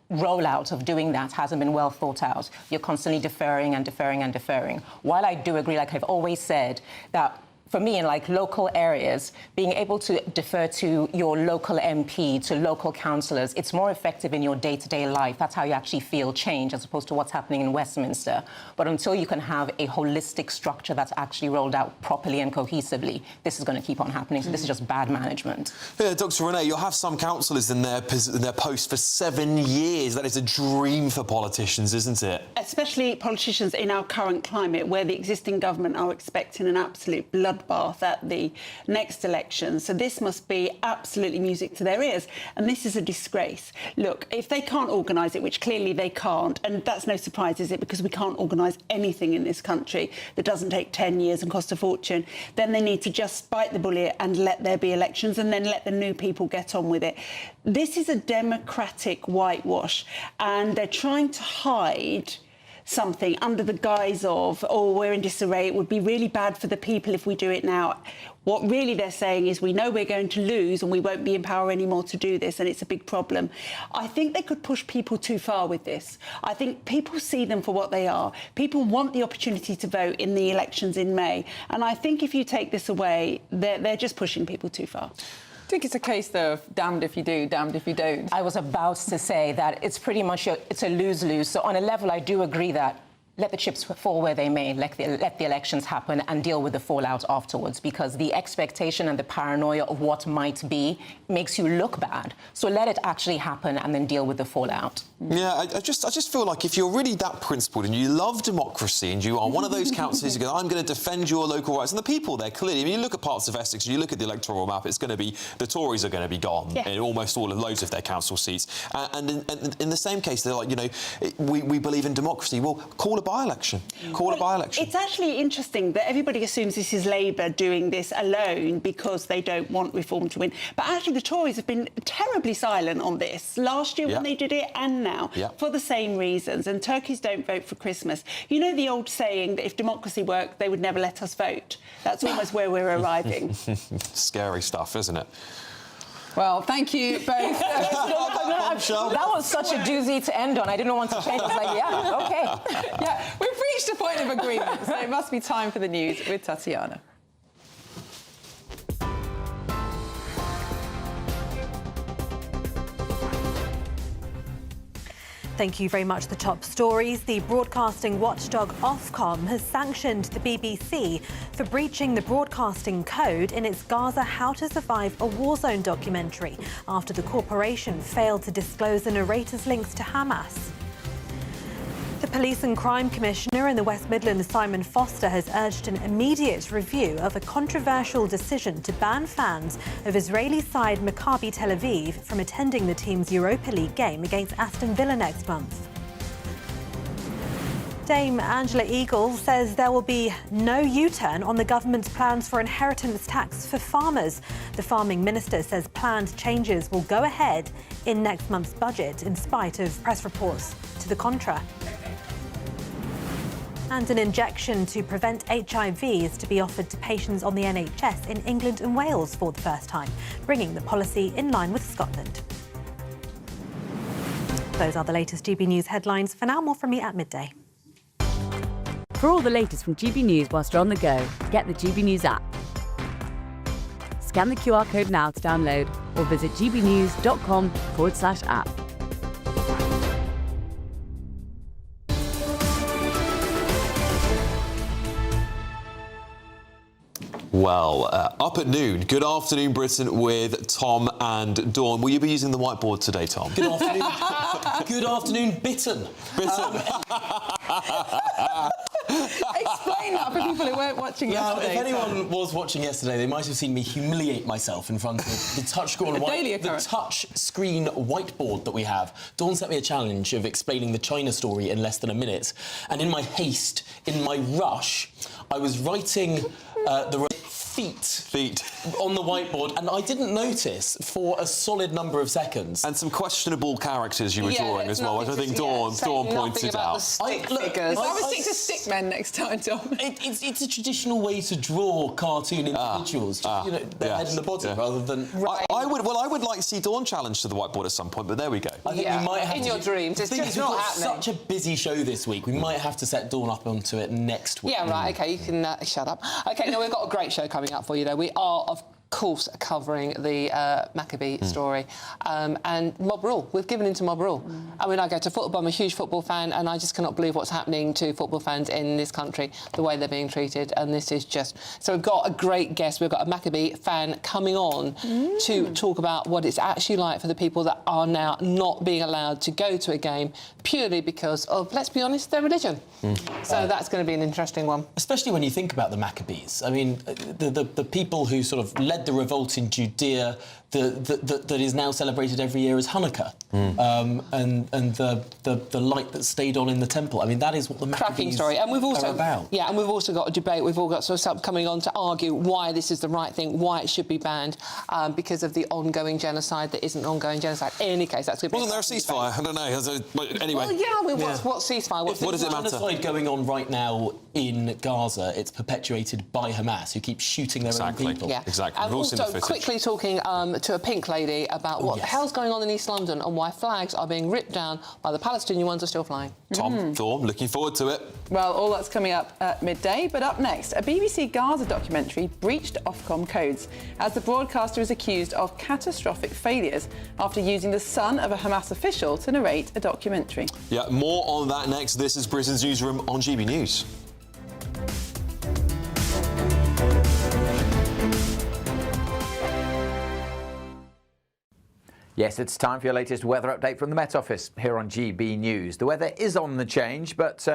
rollout of doing that hasn't been well thought out. You're constantly deferring and deferring and deferring. While I do agree, like I've always said, that for me, in local areas, being able to defer to your local MP, to local councillors, it's more effective in your day-to-day life. That's how you actually feel change, as opposed to what's happening in Westminster. But until you can have a holistic structure that's actually rolled out properly and cohesively, this is going to keep on happening. So this is just bad management.
Yeah, Dr. Renee, you'll have some councillors in their post for 7 years. That is a dream for politicians, isn't it?
Especially politicians in our current climate, where the existing government are expecting an absolute bloodbath at the next election. So this must be absolutely music to their ears. And this is a disgrace. Look, if they can't organise it, which clearly they can't, and that's no surprise, is it? Because we can't organise anything in this country that doesn't take 10 years and cost a fortune, then they need to just bite the bullet and let there be elections and then let the new people get on with it. This is a democratic whitewash, and they're trying to hide something under the guise of, oh, we're in disarray, it would be really bad for the people if we do it now. What really they're saying is, we know we're going to lose and we won't be in power anymore to do this, and it's a big problem. I think they could push people too far with this. I think people see them for what they are. People want the opportunity to vote in the elections in May, and I think if you take this away, they're just pushing people too far.
I think it's a case, though, of damned if you do, damned if you don't.
I was about to say that it's pretty much it's a lose-lose. So on a level, I do agree that let the chips fall where they may, let the elections happen and deal with the fallout afterwards, because the expectation and the paranoia of what might be makes you look bad. So let it actually happen and then deal with the fallout.
Yeah, I just feel like if you're really that principled and you love democracy and you are one of those councillors who go, I'm going to defend your local rights, and the people there clearly, I mean, you look at parts of Essex, you look at the electoral map, it's going to be, the Tories are going to be gone in almost loads of their council seats. And in the same case, they're like, you know, we believe in democracy. Well, call a by-election. Call a by-election.
It's actually interesting that everybody assumes this is Labour doing this alone because they don't want reform to win. But actually, the Tories have been terribly silent on this last year when they did it, and now for the same reasons. And turkeys don't vote for Christmas. You know the old saying that if democracy worked, they would never let us vote. That's almost where we're arriving.
Scary stuff, isn't it?
Well, thank you both.
That was such a doozy to end on. I didn't want to change. I was like, yeah, OK.
Yeah, we've reached a point of agreement, so it must be time for the news with Tatiana.
Thank you very much. The top stories. The broadcasting watchdog Ofcom has sanctioned the BBC for breaching the broadcasting code in its Gaza How to Survive a War Zone documentary after the corporation failed to disclose the narrator's links to Hamas. The Police and Crime Commissioner in the West Midlands, Simon Foster, has urged an immediate review of a controversial decision to ban fans of Israeli side Maccabi Tel Aviv from attending the team's Europa League game against Aston Villa next month. Dame Angela Eagle says there will be no U-turn on the government's plans for inheritance tax for farmers. The farming minister says planned changes will go ahead in next month's budget in spite of press reports to the contrary. And an injection to prevent HIV is to be offered to patients on the NHS in England and Wales for the first time, bringing the policy in line with Scotland. Those are the latest GB News headlines. For now, more from me at midday.
For all the latest from GB News whilst you're on the go, get the GB News app. Scan the QR code now to download or visit gbnews.com/app.
Well, up at noon. Good afternoon, Britain, with Tom and Dawn. Will you be using the whiteboard today, Tom?
Good afternoon. Good afternoon, Bitten.
Explain that for people who weren't watching yesterday.
If anyone was watching yesterday, they might have seen me humiliate myself in front of the touchscreen whiteboard that we have. Dawn set me a challenge of explaining the China story in less than a minute, and in my haste, in my rush, I was writing the feet on the whiteboard, and I didn't notice for a solid number of seconds.
And some questionable characters you were drawing as well, which I think Dawn pointed out.
I would stick to stick men next time, Tom.
It's a traditional way to draw cartoon individuals, the head and the body, rather than.
I would like to see Dawn challenged to the whiteboard at some point, but there we go.
I think we might have
in your dreams. It's just
not
not
happening. Such a busy show this week. We might have to set Dawn up onto it next week.
Yeah, right. Okay, you can shut up. Okay, no, we've got a great show coming up for you, though. We are, of course, covering the Maccabee story and mob rule. We've given into mob rule. I mean, I go to football. I'm a huge football fan, and I just cannot believe what's happening to football fans in this country, the way they're being treated, and this is just... So we've got a great guest. We've got a Maccabee fan coming on to talk about what it's actually like for the people that are now not being allowed to go to a game purely because of, let's be honest, their religion. So that's going to be an interesting one.
Especially when you think about the Maccabees. I mean, the people who sort of led the revolt in Judea that is now celebrated every year as Hanukkah, and the light that stayed on in the temple. I mean, that is what the Maccabees
story. And we've also
are about.
Yeah, and we've also got a debate. We've all got sort of coming on to argue why this is the right thing, why it should be banned, because of the ongoing genocide that isn't ongoing genocide. In any case, that's going to be...
Wasn't there a ceasefire? I don't know. But anyway.
Well, yeah, I mean, what ceasefire?
What does it matter? Genocide going on right now in Gaza, it's perpetuated by Hamas, who keep shooting their own people.
Yeah.
Exactly.
And also, quickly talking to a pink lady about what the hell's going on in East London and why flags are being ripped down while the Palestinian ones are still flying.
Tom, Dawn, looking forward to it.
Well, all that's coming up at midday, but up next, a BBC Gaza documentary breached Ofcom codes as the broadcaster is accused of catastrophic failures after using the son of a Hamas official to narrate a documentary.
Yeah, more on that next. This is Britain's Newsroom on GB News.
Yes, it's time for your latest weather update from the Met Office here on GB News. The weather is on the change, but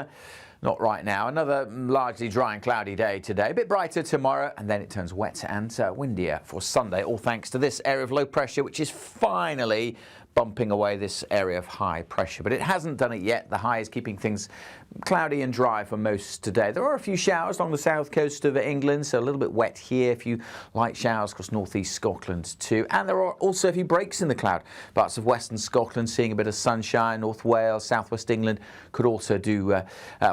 not right now. Another largely dry and cloudy day today. A bit brighter tomorrow, and then it turns wet and windier for Sunday, all thanks to this area of low pressure, which is finally bumping away this area of high pressure. But it hasn't done it yet. The high is keeping things cloudy and dry for most today. There are a few showers along the south coast of England, so a little bit wet here, a few light showers across northeast Scotland too. And there are also a few breaks in the cloud. Parts of western Scotland seeing a bit of sunshine. North Wales, southwest England could also do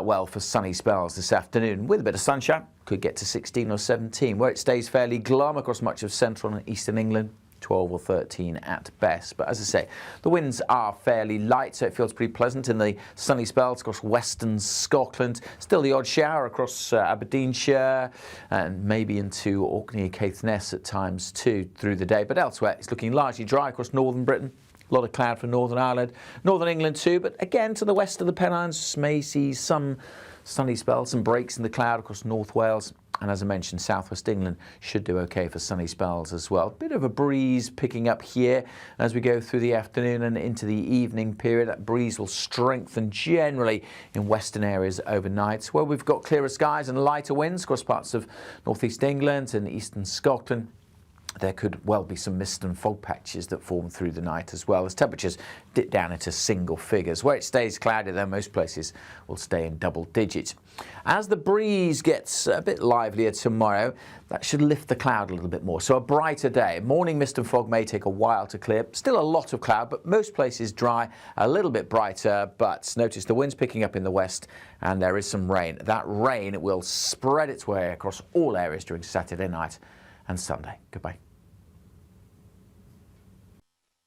well for sunny spells this afternoon. With a bit of sunshine, could get to 16 or 17, where it stays fairly glum across much of central and eastern England. 12 or 13 at best. But as I say, the winds are fairly light, so it feels pretty pleasant in the sunny spells across western Scotland. Still the odd shower across Aberdeenshire and maybe into Orkney and Caithness at times too through the day. But elsewhere, it's looking largely dry across northern Britain. A lot of cloud for Northern Ireland, Northern England too, but again to the west of the Pennines may see some sunny spells, some breaks in the cloud across North Wales. And as I mentioned, southwest England should do okay for sunny spells as well. Bit of a breeze picking up here as we go through the afternoon and into the evening period. That breeze will strengthen generally in western areas overnight, where we've got clearer skies and lighter winds across parts of northeast England and eastern Scotland. There could well be some mist and fog patches that form through the night as well, as temperatures dip down into single figures. Where it stays cloudy, though, most places will stay in double digits. As the breeze gets a bit livelier tomorrow, that should lift the cloud a little bit more. So a brighter day. Morning mist and fog may take a while to clear. Still a lot of cloud, but most places dry, a little bit brighter. But notice the wind's picking up in the west and there is some rain. That rain will spread its way across all areas during Saturday night and Sunday. Goodbye.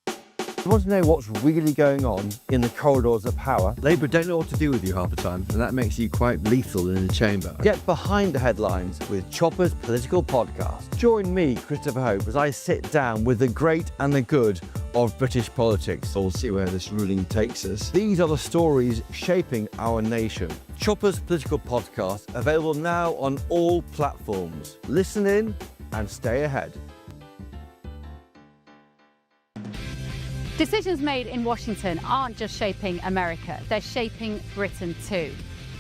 You want to know what's really going on in the corridors of power? Labour don't know what to do with you half the time, and that makes you quite lethal in the chamber. Get behind the headlines with Chopper's Political Podcast. Join me, Christopher Hope, as I sit down with the great and the good of British politics. We'll see where this ruling takes us. These are the stories shaping our nation. Chopper's Political Podcast, available now on all platforms. Listen in and stay ahead.
Decisions made in Washington aren't just shaping America, they're shaping Britain too.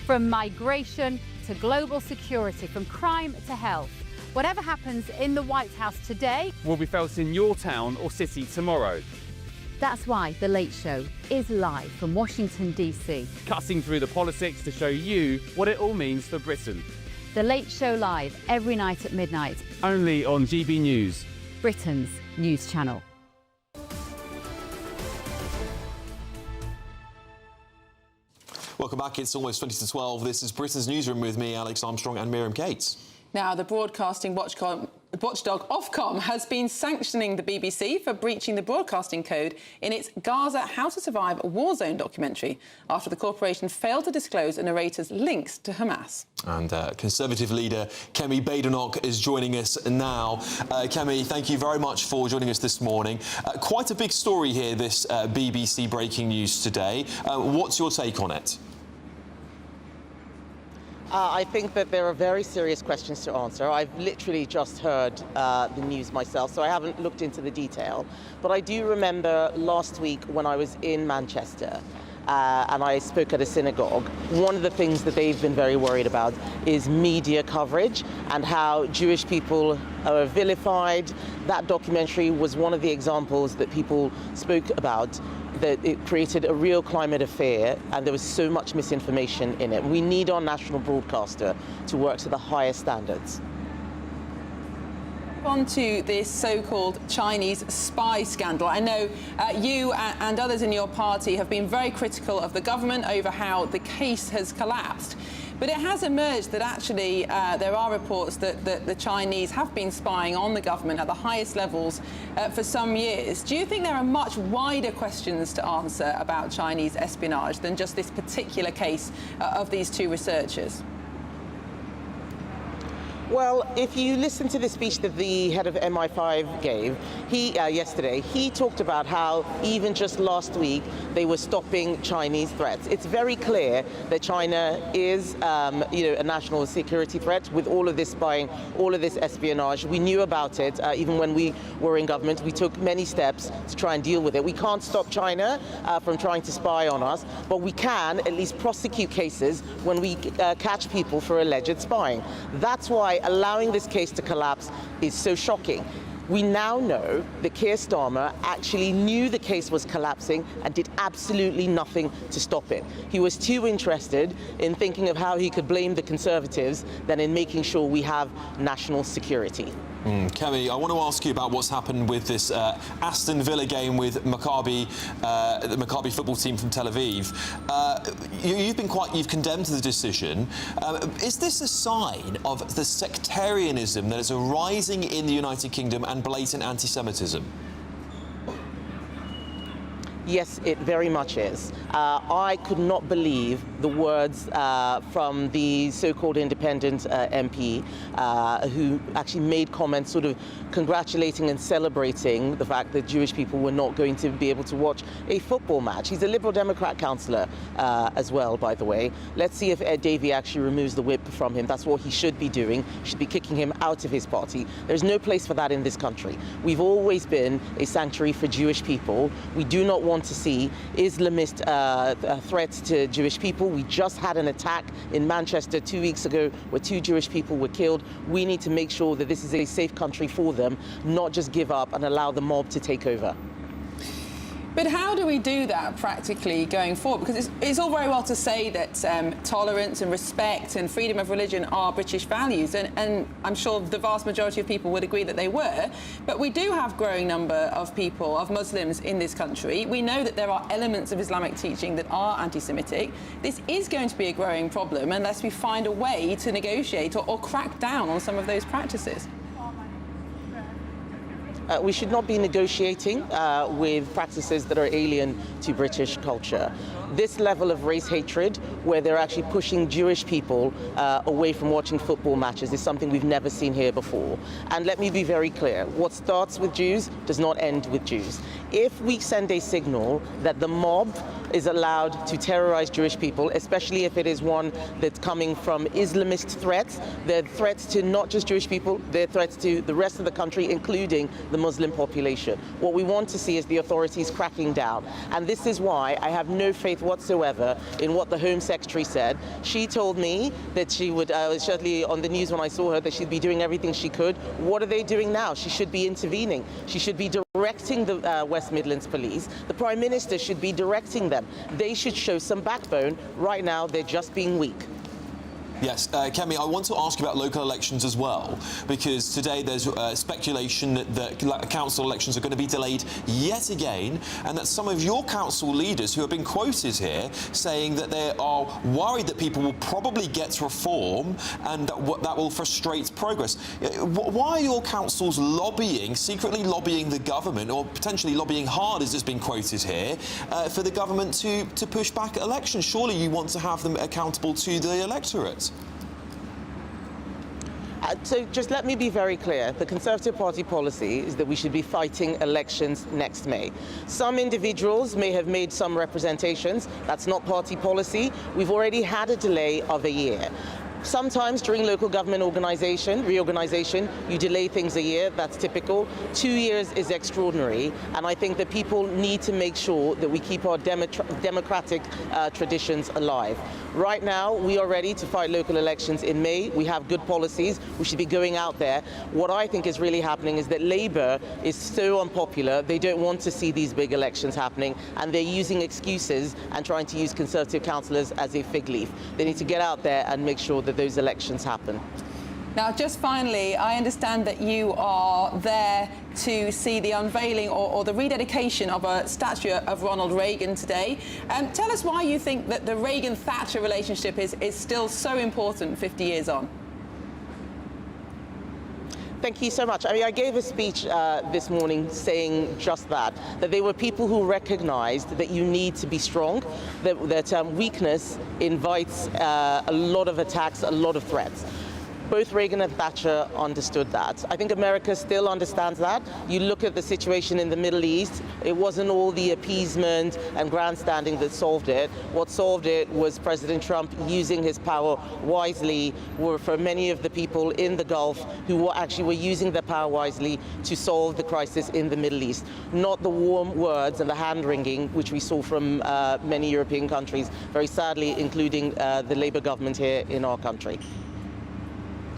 From migration to global security, from crime to health. Whatever happens in the White House today
will be felt in your town or city tomorrow.
That's why The Late Show is live from Washington, D.C.
Cutting through the politics to show you what it all means for Britain.
The Late Show live every night at midnight.
Only on GB News,
Britain's news channel.
Welcome back. It's almost 20 to 12. This is Britain's Newsroom with me, Alex Armstrong, and Miriam Cates.
Now, the broadcasting watchdog Ofcom has been sanctioning the BBC for breaching the broadcasting code in its Gaza How to Survive a War Zone documentary after the corporation failed to disclose a narrator's links to Hamas.
And Conservative leader Kemi Badenoch is joining us now. Kemi, thank you very much for joining us this morning. Quite a big story here, this BBC breaking news today. What's your take on it?
I think that there are very serious questions to answer. I've literally just heard the news myself, so I haven't looked into the detail. But I do remember last week when I was in Manchester and I spoke at a synagogue, one of the things that they've been very worried about is media coverage and how Jewish people are vilified. That documentary was one of the examples that people spoke about, that it created a real climate of fear and there was so much misinformation in it. We need our national broadcaster to work to the highest standards.
On to this so-called Chinese spy scandal. I know you and others in your party have been very critical of the government over how the case has collapsed. But it has emerged that actually there are reports that the Chinese have been spying on the government at the highest levels for some years. Do you think there are much wider questions to answer about Chinese espionage than just this particular case of these two researchers?
Well, if you listen to the speech that the head of MI5 gave yesterday, he talked about how even just last week they were stopping Chinese threats. It's very clear that China is, a national security threat with all of this spying, all of this espionage. We knew about it even when we were in government. We took many steps to try and deal with it. We can't stop China from trying to spy on us, but we can at least prosecute cases when we catch people for alleged spying. That's why allowing this case to collapse is so shocking. We now know that Keir Starmer actually knew the case was collapsing and did absolutely nothing to stop it. He was too interested in thinking of how he could blame the Conservatives than in making sure we have national security.
Kemi, I want to ask you about what's happened with this Aston Villa game with Maccabi, the Maccabi football team from Tel Aviv. You've condemned the decision. Is this a sign of the sectarianism that is arising in the United Kingdom and blatant anti-Semitism?
Yes, it very much is. I could not believe the words from the so-called independent MP who actually made comments sort of congratulating and celebrating the fact that Jewish people were not going to be able to watch a football match. He's a Liberal Democrat councillor as well, by the way. Let's see if Ed Davey actually removes the whip from him. That's what he should be doing. Should be kicking him out of his party. There's no place for that in this country. We've always been a sanctuary for Jewish people. We do not want to see Islamist threats to Jewish people. We just had an attack in Manchester 2 weeks ago where 2 Jewish people were killed. We need to make sure that this is a safe country for them, not just give up and allow the mob to take over.
But how do we do that practically going forward? Because it's all very well to say that tolerance and respect and freedom of religion are British values, and I'm sure the vast majority of people would agree that they were. But we do have a growing number of people, of Muslims in this country. We know that there are elements of Islamic teaching that are anti-Semitic. This is going to be a growing problem unless we find a way to negotiate or crack down on some of those practices.
We should not be negotiating with practices that are alien to British culture. This level of race hatred, where they're actually pushing Jewish people away from watching football matches, is something we've never seen here before. And let me be very clear, what starts with Jews does not end with Jews. If we send a signal that the mob is allowed to terrorize Jewish people, especially if it is one that's coming from Islamist threats, they're threats to not just Jewish people, they're threats to the rest of the country, including the Muslim population. What we want to see is the authorities cracking down. And this is why I have no faith whatsoever in what the Home Secretary said. She told me that she would, certainly on the news when I saw her, that she'd be doing everything she could. What are they doing now? She should be intervening. She should be directing the West Midlands Police. The Prime Minister should be directing them. They should show some backbone. Right now, they're just being weak.
Yes, Kemi, I want to ask you about local elections as well, because today there's speculation that council elections are going to be delayed yet again, and that some of your council leaders who have been quoted here saying that they are worried that people will probably get reform and that will frustrate progress. Why are your councils lobbying, secretly lobbying the government, or potentially lobbying hard, as it's been quoted here, for the government to push back elections? Surely you want to have them accountable to the electorate.
So just let me be very clear. The Conservative Party policy is that we should be fighting elections next May. Some individuals may have made some representations. That's not party policy. We've already had a delay of a year. Sometimes during local government reorganization, you delay things a year. That's typical. 2 years is extraordinary. And I think that people need to make sure that we keep our democratic traditions alive. Right now, we are ready to fight local elections in May. We have good policies. We should be going out there. What I think is really happening is that Labour is so unpopular. They don't want to see these big elections happening, and they're using excuses and trying to use Conservative councillors as a fig leaf. They need to get out there and make sure that those elections happen.
Now, just finally, I understand that you are there to see the unveiling or the rededication of a statue of Ronald Reagan today. Tell us why you think that the Reagan-Thatcher relationship is still so important 50 years on.
Thank you so much. I mean, I gave a speech this morning saying just that they were people who recognized that you need to be strong, that weakness invites a lot of attacks, a lot of threats. Both Reagan and Thatcher understood that. I think America still understands that. You look at the situation in the Middle East, it wasn't all the appeasement and grandstanding that solved it. What solved it was President Trump using his power wisely for many of the people in the Gulf who actually were using their power wisely to solve the crisis in the Middle East. Not the warm words and the hand-wringing which we saw from many European countries, very sadly including the Labour government here in our country.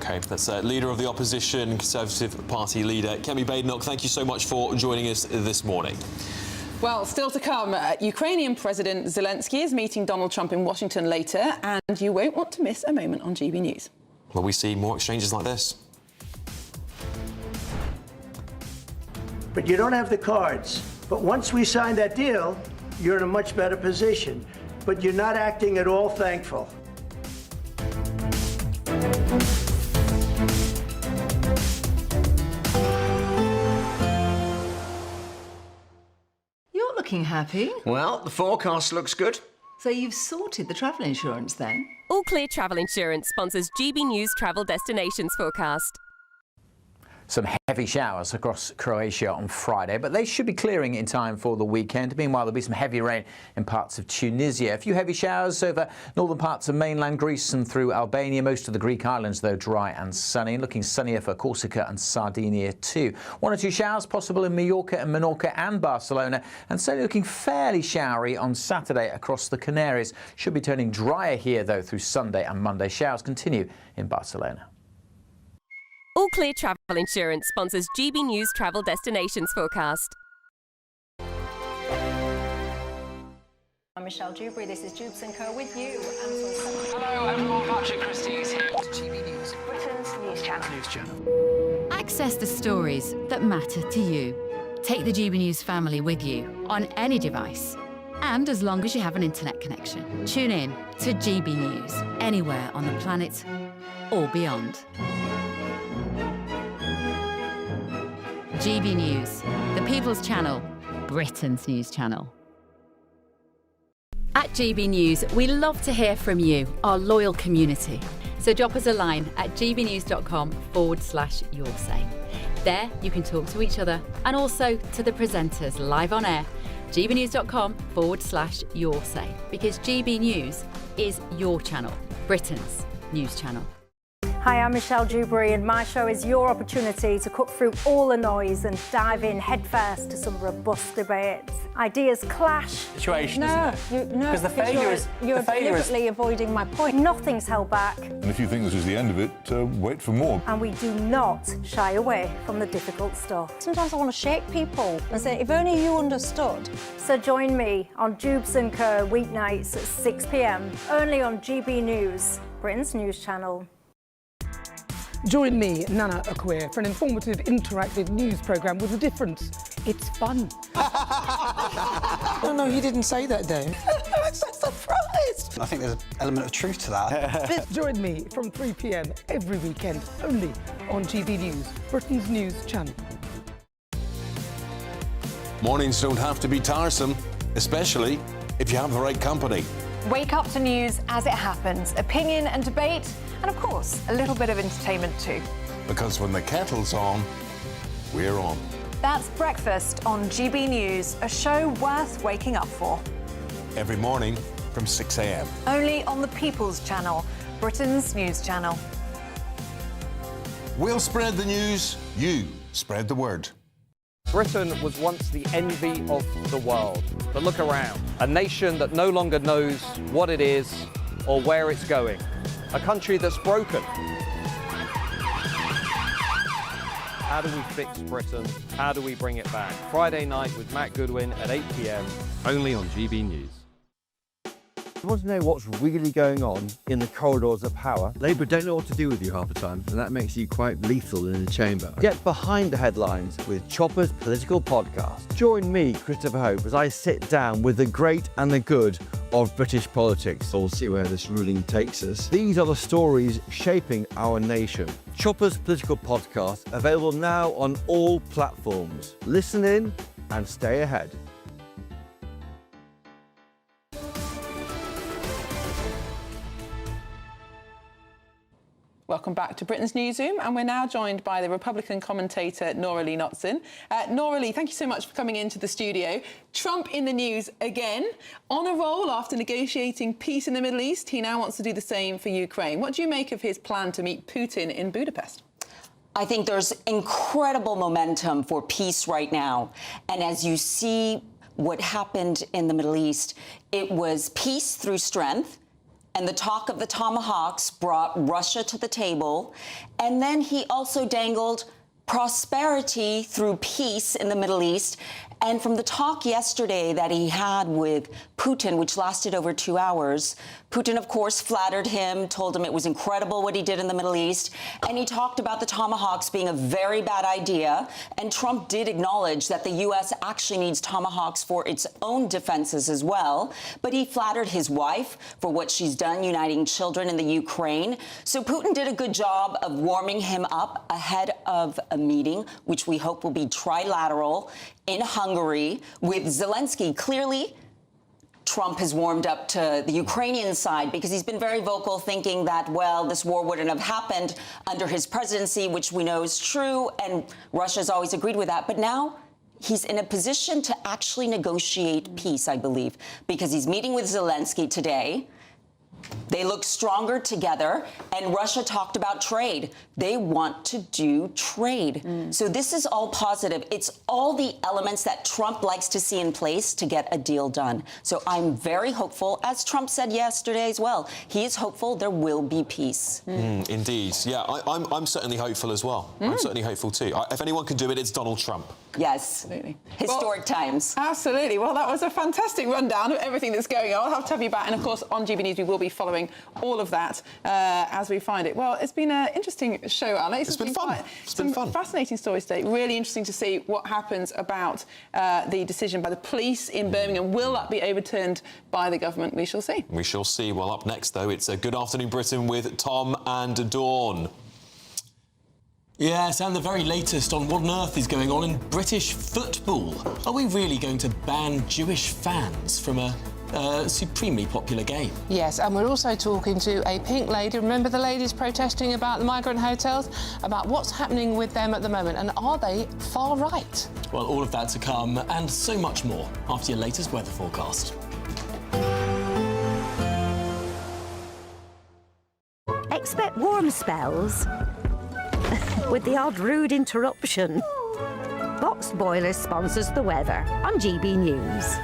OK, that's Leader of the Opposition, Conservative Party leader, Kemi Badenoch. Thank you so much for joining us this morning.
Well, still to come, Ukrainian President Zelensky is meeting Donald Trump in Washington later, and you won't want to miss a moment on GB News.
Will we see more exchanges like this?
But you don't have the cards. But once we sign that deal, you're in a much better position. But you're not acting at all thankful.
looking happy.
Well, the forecast looks good.
So you've sorted the travel insurance then?
All Clear Travel Insurance sponsors GB News travel destinations forecast.
Some heavy showers across Croatia on Friday, but they should be clearing in time for the weekend. Meanwhile, there'll be some heavy rain in parts of Tunisia. A few heavy showers over northern parts of mainland Greece and through Albania. Most of the Greek islands, though, dry and sunny. Looking sunnier for Corsica and Sardinia too. 1 or 2 showers possible in Mallorca and Menorca and Barcelona. And certainly looking fairly showery on Saturday across the Canaries. Should be turning drier here, though, through Sunday and Monday. Showers continue in Barcelona.
All Clear Travel Insurance sponsors GB News travel destinations forecast.
I'm Michelle Dewberry, this is Jubes & Co with you.
Hello everyone, Patrick Christie's here. GB News,
Britain's news channel.
Access the stories that matter to you. Take the GB News family with you on any device. And as long as you have an internet connection, tune in to GB News anywhere on the planet or beyond. GB News, the People's Channel, Britain's news channel. At GB News, we love to hear from you, our loyal community. So drop us a line at gbnews.com/yoursay. There you can talk to each other and also to the presenters live on air. gbnews.com/yoursay, because GB News is your channel, Britain's news channel.
Hi, I'm Michelle Dewberry, and my show is your opportunity to cut through all the noise and dive in headfirst to some robust debates. Ideas clash.
Situation,
no,
isn't it?
No,
because the failure is
you're deliberately avoiding my point. Nothing's held back.
And if you think this is the end of it, wait for more.
And we do not shy away from the difficult stuff. Sometimes I want to shake people and say, if only you understood. So join me on Jubes & Co weeknights at 6 p.m, only on GB News, Britain's news channel.
Join me, Nana Akwe, for an informative, interactive news programme with a difference. It's fun.
No, he didn't say that, Dave.
I'm so surprised.
I think there's an element of truth to that.
Join me from 3 p.m. every weekend, only on GB News, Britain's news channel.
Mornings don't have to be tiresome, especially if you have the right company.
Wake up to news as it happens, opinion and debate, and of course, a little bit of entertainment too.
Because when the kettle's on, we're on.
That's Breakfast on GB News, a show worth waking up for.
Every morning from 6 a.m.
Only on the People's Channel, Britain's news channel.
We'll spread the news, you spread the word.
Britain was once the envy of the world. But look around. A nation that no longer knows what it is or where it's going. A country that's broken. How do we fix Britain? How do we bring it back? Friday night with Matt Goodwin at 8 p.m, only on GB News.
You want to know what's really going on in the corridors of power? Labour don't know what to do with you half the time, and that makes you quite lethal in the chamber. Get behind the headlines with Chopper's Political Podcast. Join me, Christopher Hope, as I sit down with the great and the good of British politics. We'll see where this ruling takes us. These are the stories shaping our nation. Chopper's Political Podcast, available now on all platforms. Listen in and stay ahead.
Welcome back to Britain's Newsroom, and we're now joined by the Republican commentator Nora Lee Notzin. Nora Lee, thank you so much for coming into the studio. Trump in the news again, on a roll after negotiating peace in the Middle East. He now wants to do the same for Ukraine. What do you make of his plan to meet Putin in Budapest?
I think there's incredible momentum for peace right now. And as you see what happened in the Middle East, it was peace through strength. And the talk of the tomahawks brought Russia to the table. And then he also dangled prosperity through peace in the Middle East. And from the talk yesterday that he had with Putin, which lasted over 2 hours, Putin, of course, flattered him, told him it was incredible what he did in the Middle East. And he talked about the tomahawks being a very bad idea. And Trump did acknowledge that the U.S. actually needs tomahawks for its own defenses as well. But he flattered his wife for what she's done, uniting children in the Ukraine. So Putin did a good job of warming him up ahead of a meeting, which we hope will be trilateral in Hungary with Zelensky. Clearly, Trump has warmed up to the Ukrainian side because he's been very vocal, thinking that, well, this war wouldn't have happened under his presidency, which we know is true, and Russia's always agreed with that. But now he's in a position to actually negotiate peace, I believe, because he's meeting with Zelensky today. They look stronger together, and Russia talked about trade. They want to do trade. So this is all positive. It's all the elements that Trump likes to see in place to get a deal done. So I'm very hopeful, as Trump said yesterday as well. He is hopeful there will be peace.
Indeed. Yeah, I'm certainly hopeful as well. I'm certainly hopeful too. If anyone can do it, it's Donald Trump.
Yes.
Absolutely.
Historic times.
Absolutely. Well, that was a fantastic rundown of everything that's going on. I'll have to have you back. And, of course, on GB News, we will be following all of that as we find it. Well, it's been an interesting show, Alex.
It's been fun. It's been fun.
Fascinating stories today. Really interesting to see what happens about the decision by the police in Birmingham. Will that be overturned by the government? We shall see.
We shall see. Well, up next, though, it's a Good Afternoon Britain with Tom and Dawn.
Yes, and the very latest on what on earth is going on in British football. Are we really going to ban Jewish fans from a supremely popular game?
Yes, and we're also talking to a pink lady. Remember the ladies protesting about the migrant hotels? About what's happening with them at the moment, and are they far right?
Well, all of that to come, and so much more after your latest weather forecast.
Expect warm spells with the odd rude interruption. Box Boilers sponsors the weather on GB News.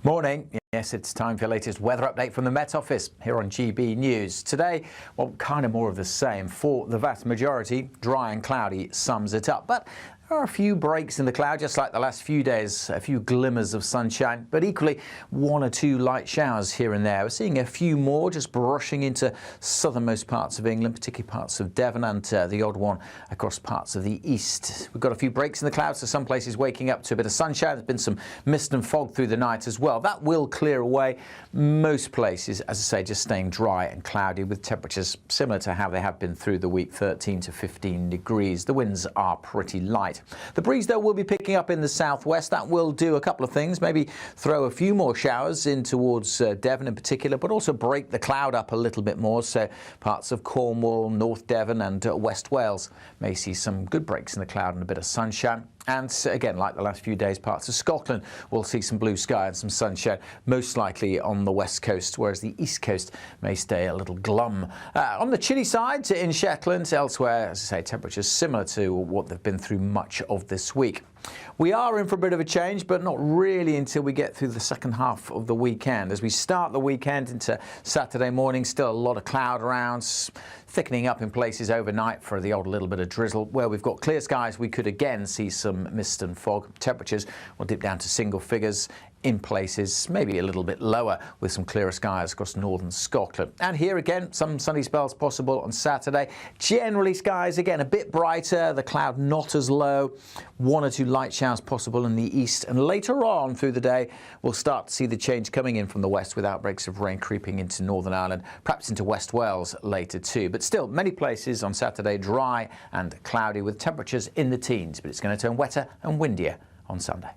Morning. Yes, it's time for your latest weather update from the Met Office here on GB News. Today, well, kind of more of the same. For the vast majority, dry and cloudy sums it up. But there are a few breaks in the cloud, just like the last few days, a few glimmers of sunshine, but equally one or two light showers here and there. We're seeing a few more just brushing into southernmost parts of England, particularly parts of Devon, and the odd one across parts of the east. We've got a few breaks in the clouds, so some places waking up to a bit of sunshine. There's been some mist and fog through the night as well. That will clear away. Most places, as I say, just staying dry and cloudy with temperatures similar to how they have been through the week, 13 to 15 degrees. The winds are pretty light. The breeze, though, will be picking up in the southwest. That will do a couple of things, maybe throw a few more showers in towards Devon in particular, but also break the cloud up a little bit more. So parts of Cornwall, North Devon and West Wales may see some good breaks in the cloud and a bit of sunshine. And again, like the last few days, parts of Scotland will see some blue sky and some sunshine, most likely on the west coast, whereas the east coast may stay a little glum. On the chilly side, in Shetland, elsewhere, as I say, temperatures similar to what they've been through much of this week. We are in for a bit of a change, but not really until we get through the second half of the weekend. As we start the weekend into Saturday morning, still a lot of cloud around, thickening up in places overnight for the odd little bit of drizzle. Where we've got clear skies, we could again see some mist and fog. Temperatures will dip down to single figures in places, maybe a little bit lower, with some clearer skies across northern Scotland. And here again, some sunny spells possible on Saturday. Generally, skies again a bit brighter, the cloud not as low. One or two light showers possible in the east. And later on through the day, we'll start to see the change coming in from the west with outbreaks of rain creeping into Northern Ireland, perhaps into West Wales later too. But still, many places on Saturday dry and cloudy with temperatures in the teens. But it's going to turn wetter and windier on Sunday.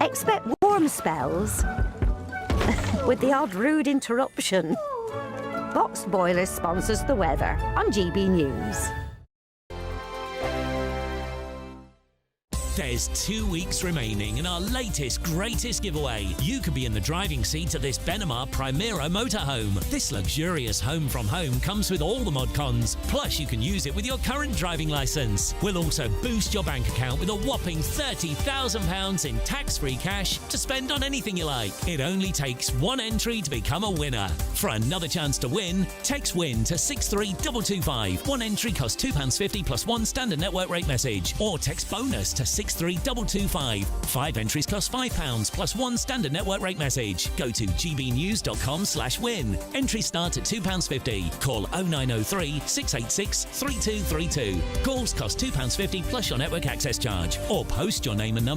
Expect warm spells with the odd rude interruption. Box Boilers sponsors the weather on GB News.
There's 2 weeks remaining in our latest, greatest giveaway. You could be in the driving seat of this Benamar Primera motorhome. This luxurious home from home comes with all the mod cons. Plus, you can use it with your current driving licence. We'll also boost your bank account with a whopping £30,000 in tax-free cash to spend on anything you like. It only takes one entry to become a winner. For another chance to win, text WIN to 63225. One entry costs £2.50 plus one standard network rate message. Or text BONUS to 63225. 5 entries cost £5 plus one standard network rate message. Go to gbnews.com/win. Entries start at £2.50. Call 0903 686 3232. Calls cost £2.50 plus your network access charge. Or post your name and number